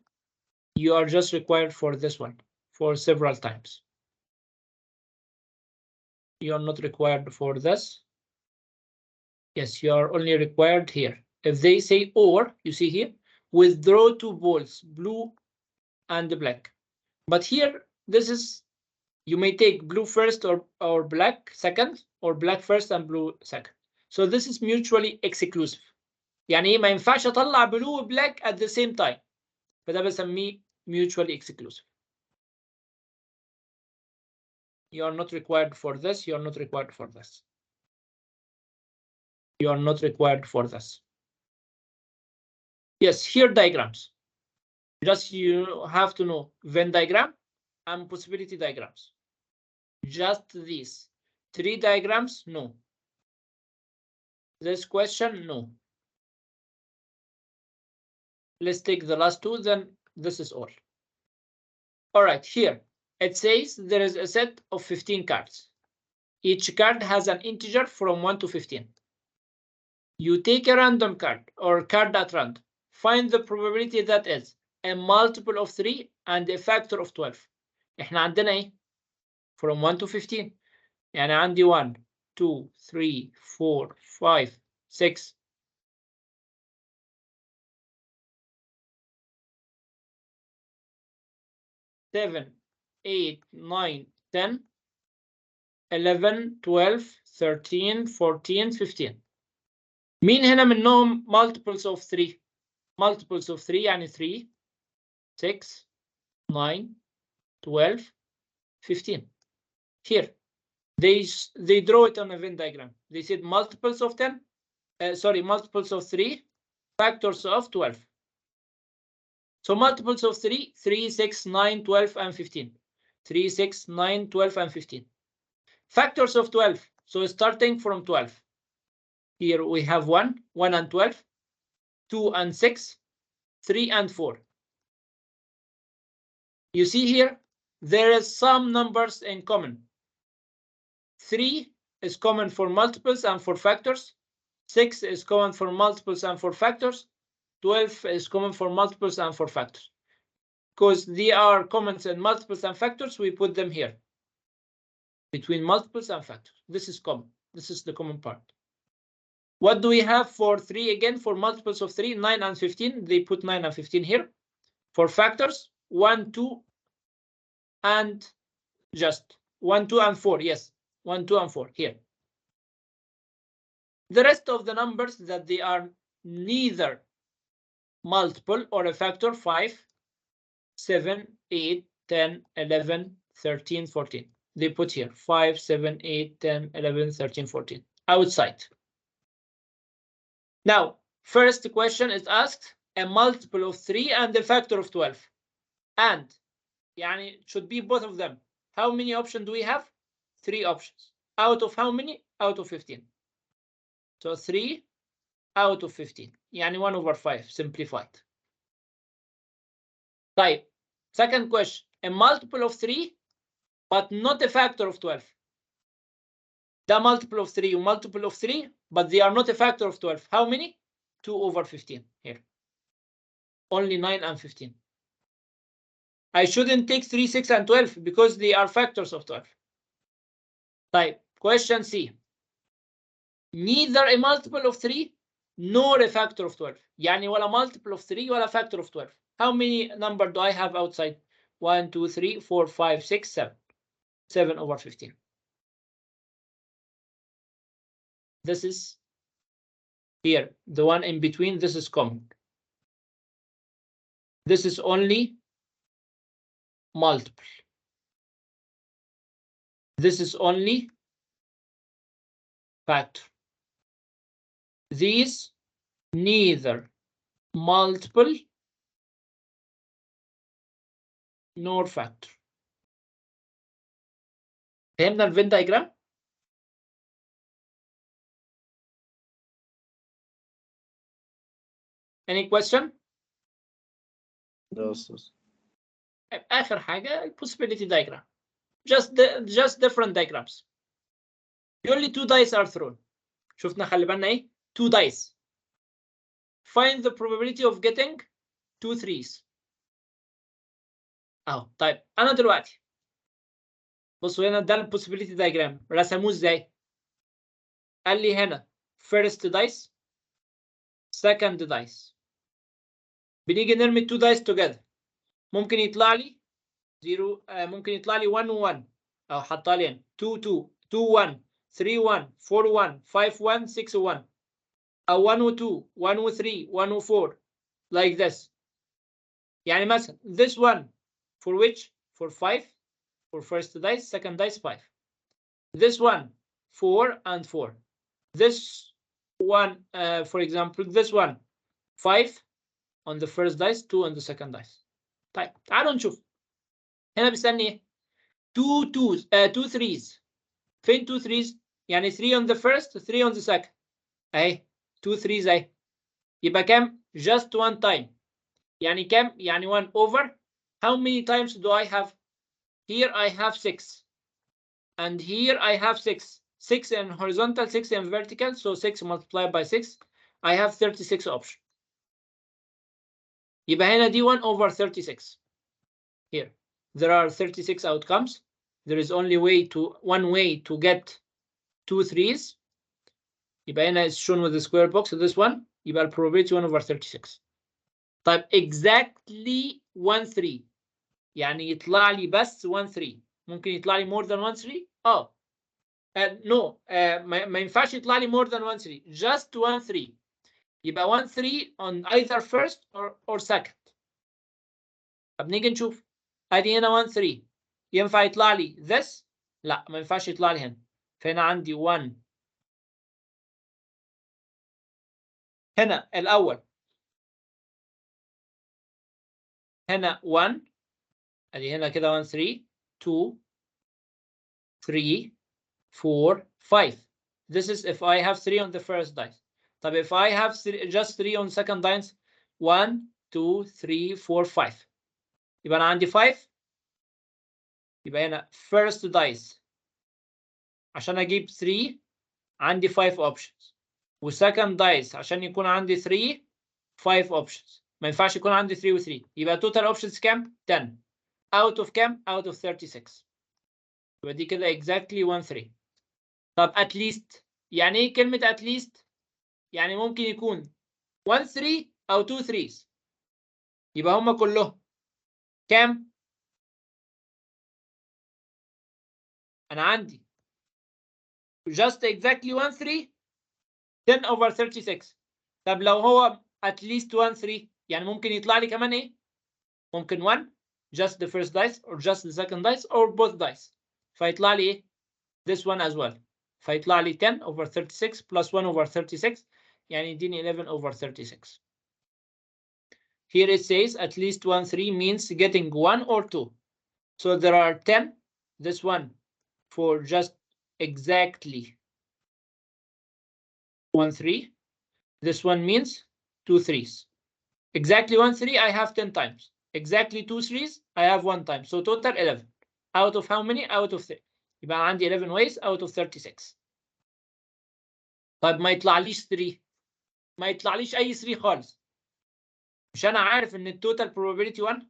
you are just required for this one for several times. You are not required for this. Yes, you are only required here. If they say or, you see here, withdraw 2 balls, blue and black. But here, this is, you may take blue first or black second, or black first and blue second. So this is mutually exclusive. يعني ما ينفعش اطلع blue وبلاك at the same time. فده بسميه mutually exclusive. You are not required for this. You are not required for this. You are not required for this. Yes, here diagrams. Just you have to know Venn diagram and possibility diagrams. Just these 3 diagrams, no. This question, no. Let's take the last 2, then this is all. All right, here it says there is a set of 15 cards. Each card has an integer from 1 to 15. You take a random card or card at random. Find the probability that is a multiple of 3 and a factor of 12. احنا عندنا ايه؟ from 1 to 15. يعني عندي 1 2 3 4 5 6 7 8 9 10 11 12 13 14 15. مين هنا منهم multiples of 3؟ multiples of 3 يعني 3 6 9 12 15. Here they draw it on a Venn diagram. They said multiples of 10 multiples of 3 factors of 12. So multiples of 3 3 6 9 12 and 15. 3 6 9 12 and 15. Factors of 12. So starting from 12. Here we have 1 and 12, 2 and 6, 3 and 4. You see here, there is some numbers in common. 3 is common for multiples and for factors. 6 is common for multiples and for factors. 12 is common for multiples and for factors. Because they are common in multiples and factors, we put them here. Between multiples and factors. This is common. This is the common part. What do we have for 3 again? For multiples of 3, 9 and 15. They put 9 and 15 here. For factors, 1, 2, and just 1, 2, and 4. Yes, 1, 2, and 4 here. The rest of the numbers that they are neither multiple or a factor, 5, 7, 8, 10, 11, 13, 14. They put here 5, 7, 8, 10, 11, 13, 14. Outside. Now, first question is asked, a multiple of 3 and a factor of 12. And, يعني, it should be both of them. How many options do we have? 3 options. Out of how many? Out of 15. So 3 out of 15. يعني 1 over 5, simplified. Type. Second question, a multiple of 3, but not a factor of 12. The multiple of 3, multiple of 3, but they are not a factor of 12. How many? 2 over 15 here. Only 9 and 15. I shouldn't take 3, 6, and 12 because they are factors of 12. Type. Question C. Neither a multiple of 3 nor a factor of 12. يعني ولا multiple of 3 ولا factor of 12. How many number do I have outside? 1, 2, 3, 4, 5, 6, 7. 7 over 15. This is here. The one in between, this is common. This is only multiple. This is only factor. These neither multiple nor factor. فهمنا الفين diagram؟ Any question؟ آخر حاجة possibility diagram. Just different diagrams. Only 2 dice are thrown. شفنا خلي بالنا ايه؟ 2 dice. Find the probability of getting 2 threes. اهو طيب انا دلوقتي بصوا هنا ده البوسيبيليتي دايجرام رسموه ازاي؟ قال لي هنا first dice second dice. بنيجي نرمي 2 dice together. ممكن يطلع لي 0 ممكن يطلع لي 1 و1 او حطها لي هنا 2 2 2 1 3 1 4 1 5 1 6 1 او 1 و2 1 و3 1 و4 like this. يعني مثلا this one for which? For 5 for first dice, second dice 5. This one 4 and 4. This one for example this one 5 on the first dice, 2 on the second dice. طيب تعالوا نشوف هنا بيستني ايه؟ 2 twos 2 threes. فين 2 threes؟ يعني 3 on the first 3 on the second. اهي 2 threes اهي. يبقى كام؟ just one time. يعني كام؟ يعني 1 over. How many times do I have? Here I have 6 and here I have 6. 6 in horizontal, 6 in vertical, so 6 multiplied by 6. I have 36 options. يبقى هنا دي 1 over 36. Here there are 36 outcomes. there is only one way to get 2 3s. يبقى هنا is shown with the square box. So this one يبقى ال probability 1 over 36. طيب exactly 1 3 يعني يطلع لي بس 1 3. ممكن يطلع لي more than 1 3؟ no ما ينفعش يطلع لي more than 1 3. just 1 3. يبقى 1 3 on either first or second. طب نيجي نشوف. ادي هنا 1 3 ينفع يطلع لي this؟ لا ما ينفعش يطلع لي هنا. فهنا عندي 1 هنا الاول، هنا 1 ادي هنا كده 1 3 2 3 4 5. This is if I have 3 on the first dice. طب if I have just 3 on second dice 1 2 3 4 5 يبقى انا عندي 5. يبقى هنا first dice عشان اجيب 3 عندي 5 options، وsecond dice عشان يكون عندي 3 5 options. ما ينفعش يكون عندي 3 و 3. يبقى total options كام؟ 10 out of كام؟ out of 36. يبقى دي كده exactly 1 3. طب at least يعني ايه كلمة at least؟ يعني ممكن يكون 1 3 أو 2 3s. يبقى هما كلهم كام؟ أنا عندي just exactly 1 3 10 over 36. طب لو هو at least 1 3 يعني ممكن يطلع لي كمان إيه؟ ممكن 1 just the first dice or just the second dice or both dice. فيطلع لي إيه؟ this one as well. فيطلع لي 10 over 36 plus 1 over 36 يعني يديني 11 over 36. Here it says at least 1 3 means getting 1 or 2. So there are 10. This one for just exactly 1 3. This one means 2 3s. Exactly 1 3 I have 10 times. Exactly 2 3s I have 1 time. So total 11. Out of how many? Out of 3. يبقى عندي 11 ways out of 36. طيب ما يطلعليش 3. ما يطلعليش أي 3 خالص. مش أنا عارف إن التوتال probability 1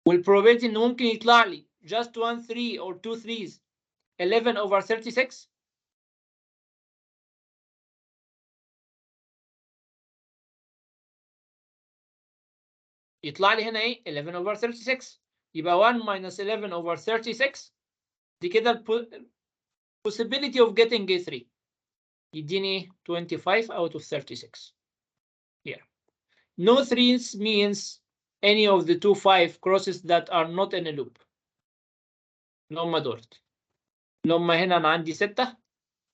والprobability إنه ممكن يطلع لي just 1 3 or 2 3s 11 over 36. يطلع لي هنا ايه 11 over 36. يبقى 1 minus 11 over 36 دي كده possibility of getting a 3 يديني 25 out of 36. Here no 3s means any of the 2 5 crosses that are not in a loop. اللي هم دول اللي هم هنا انا عندي 6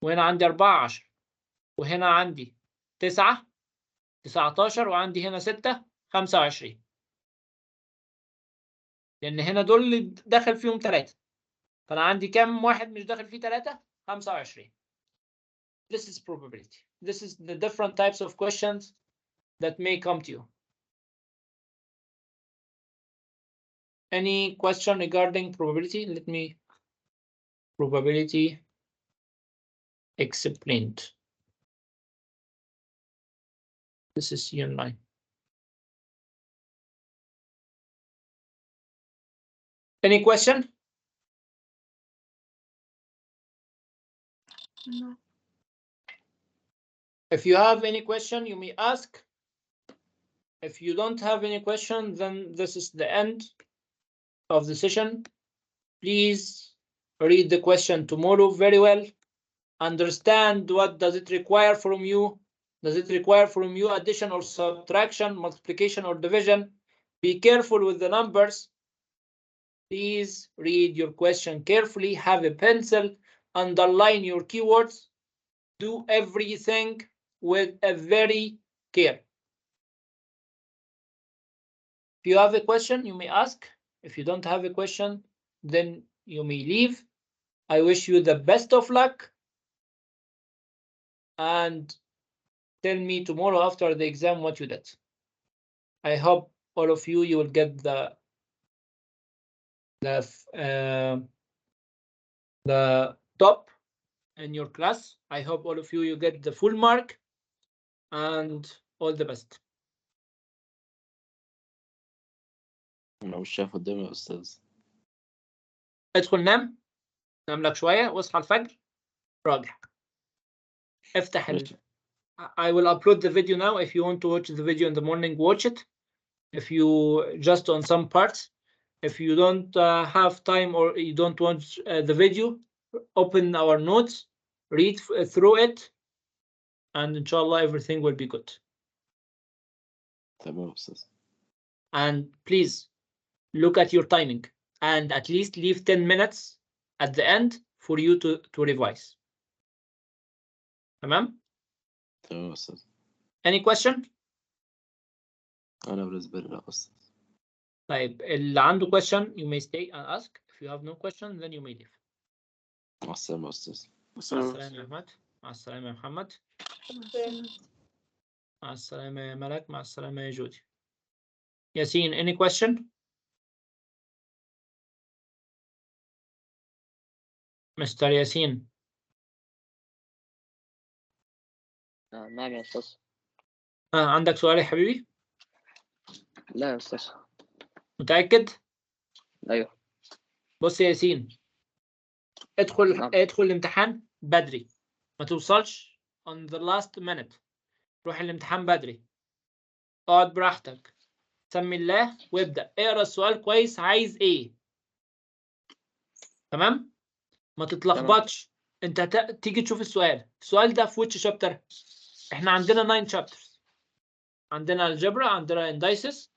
وهنا عندي 4 10 وهنا عندي 9 19 وعندي هنا 6 25. لان هنا دول اللي دخل فيهم 3 فانا عندي كام واحد مش داخل فيه 3؟ 25. This is probability. This is the different types of questions that may come to you. Any question regarding probability? Let me probability explained. This is C9. Any question? No. If you have any question, you may ask. If you don't have any question, then this is the end of the session. Please read the question tomorrow very well. Understand what does it require from you. Does it require from you addition or subtraction, multiplication or division? Be careful with the numbers. Please read your question carefully. Have a pencil. Underline your keywords. Do everything with a very care. If you have a question, you may ask. If you don't have a question, then you may leave. I wish you the best of luck. And tell me tomorrow after the exam what you did. I hope all of you will get the top in your class. I hope all of you get the full mark and all the best. أنا مش شايف قدامي يا أستاذ. ادخل نام لك شويه واصحى الفجر راجع. افتح I will upload the video now. If you want to watch the video in the morning, watch it. If you just on some parts, if you don't have time or you don't watch the video, open our notes, read through it, and inshallah everything will be good. تمام أستاذ. And please look at your timing and at least leave 10 minutes at the end for you to revise. تمام؟ تمام أستاذ. Any question? أنا بالنسبة لي لا أستاذ. طيب اللي عنده question you may stay and ask. If you have no question then you may leave. مع السلامة أستاذ. مع السلامة يا أحمد. مع السلامة يا محمد. مع السلامة يا ملك. مع السلامة يا جودي. Yasin, any question? Mr. Yasin. نعم يا أستاذ. عندك سؤال يا حبيبي؟ لا يا أستاذ. متأكد؟ أيوه. بص يا ياسين، ادخل الامتحان بدري، ما توصلش on the last minute. روح الامتحان بدري، اقعد براحتك، سمي الله وابدأ اقرا السؤال كويس عايز ايه. تمام؟ ما تتلخبطش. انت تيجي تشوف السؤال ده في which chapter؟ احنا عندنا 9 chapters. عندنا algebra، عندنا indices،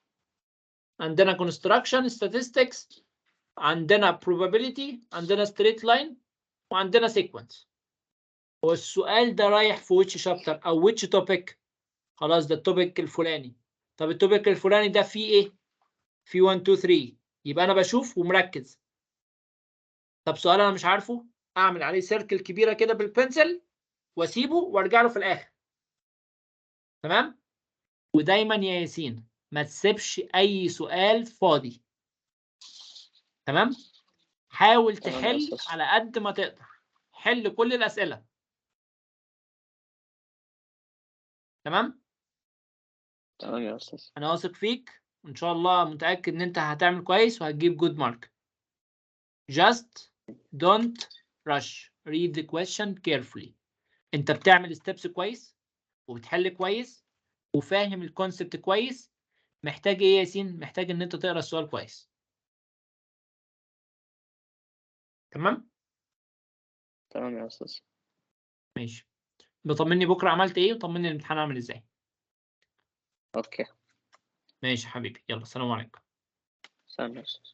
عندنا construction statistics، عندنا probability، عندنا straight line، وعندنا sequence. هو السؤال ده رايح في which chapter او which topic؟ خلاص ده التوبيك الفلاني. طب التوبيك الفلاني ده فيه ايه؟ فيه 1 2 3. يبقى انا بشوف ومركز. طب سؤال انا مش عارفه، اعمل عليه سيركل كبيره كده بالبنسل واسيبه وارجع له في الاخر. تمام؟ ودايما يا ياسين ما تسيبش اي سؤال فاضي. تمام؟ حاول تحل على قد ما تقدر، حل كل الاسئله. تمام؟ تمام يا أستاذ. انا واثق فيك وان شاء الله متاكد ان انت هتعمل كويس وهتجيب جود مارك. Just don't rush. Read the question carefully. انت بتعمل ستيبس كويس وبتحل كويس وفاهم الكونسبت كويس. محتاج ايه يا ياسين؟ محتاج ان انت تقرا السؤال كويس. تمام؟ تمام يا أستاذ. ماشي. بطمني بكره عملت ايه وطمني الامتحان عامل ازاي. أوكي. ماشي يا حبيبي، يلا سلام عليكم. سلام يا أستاذ.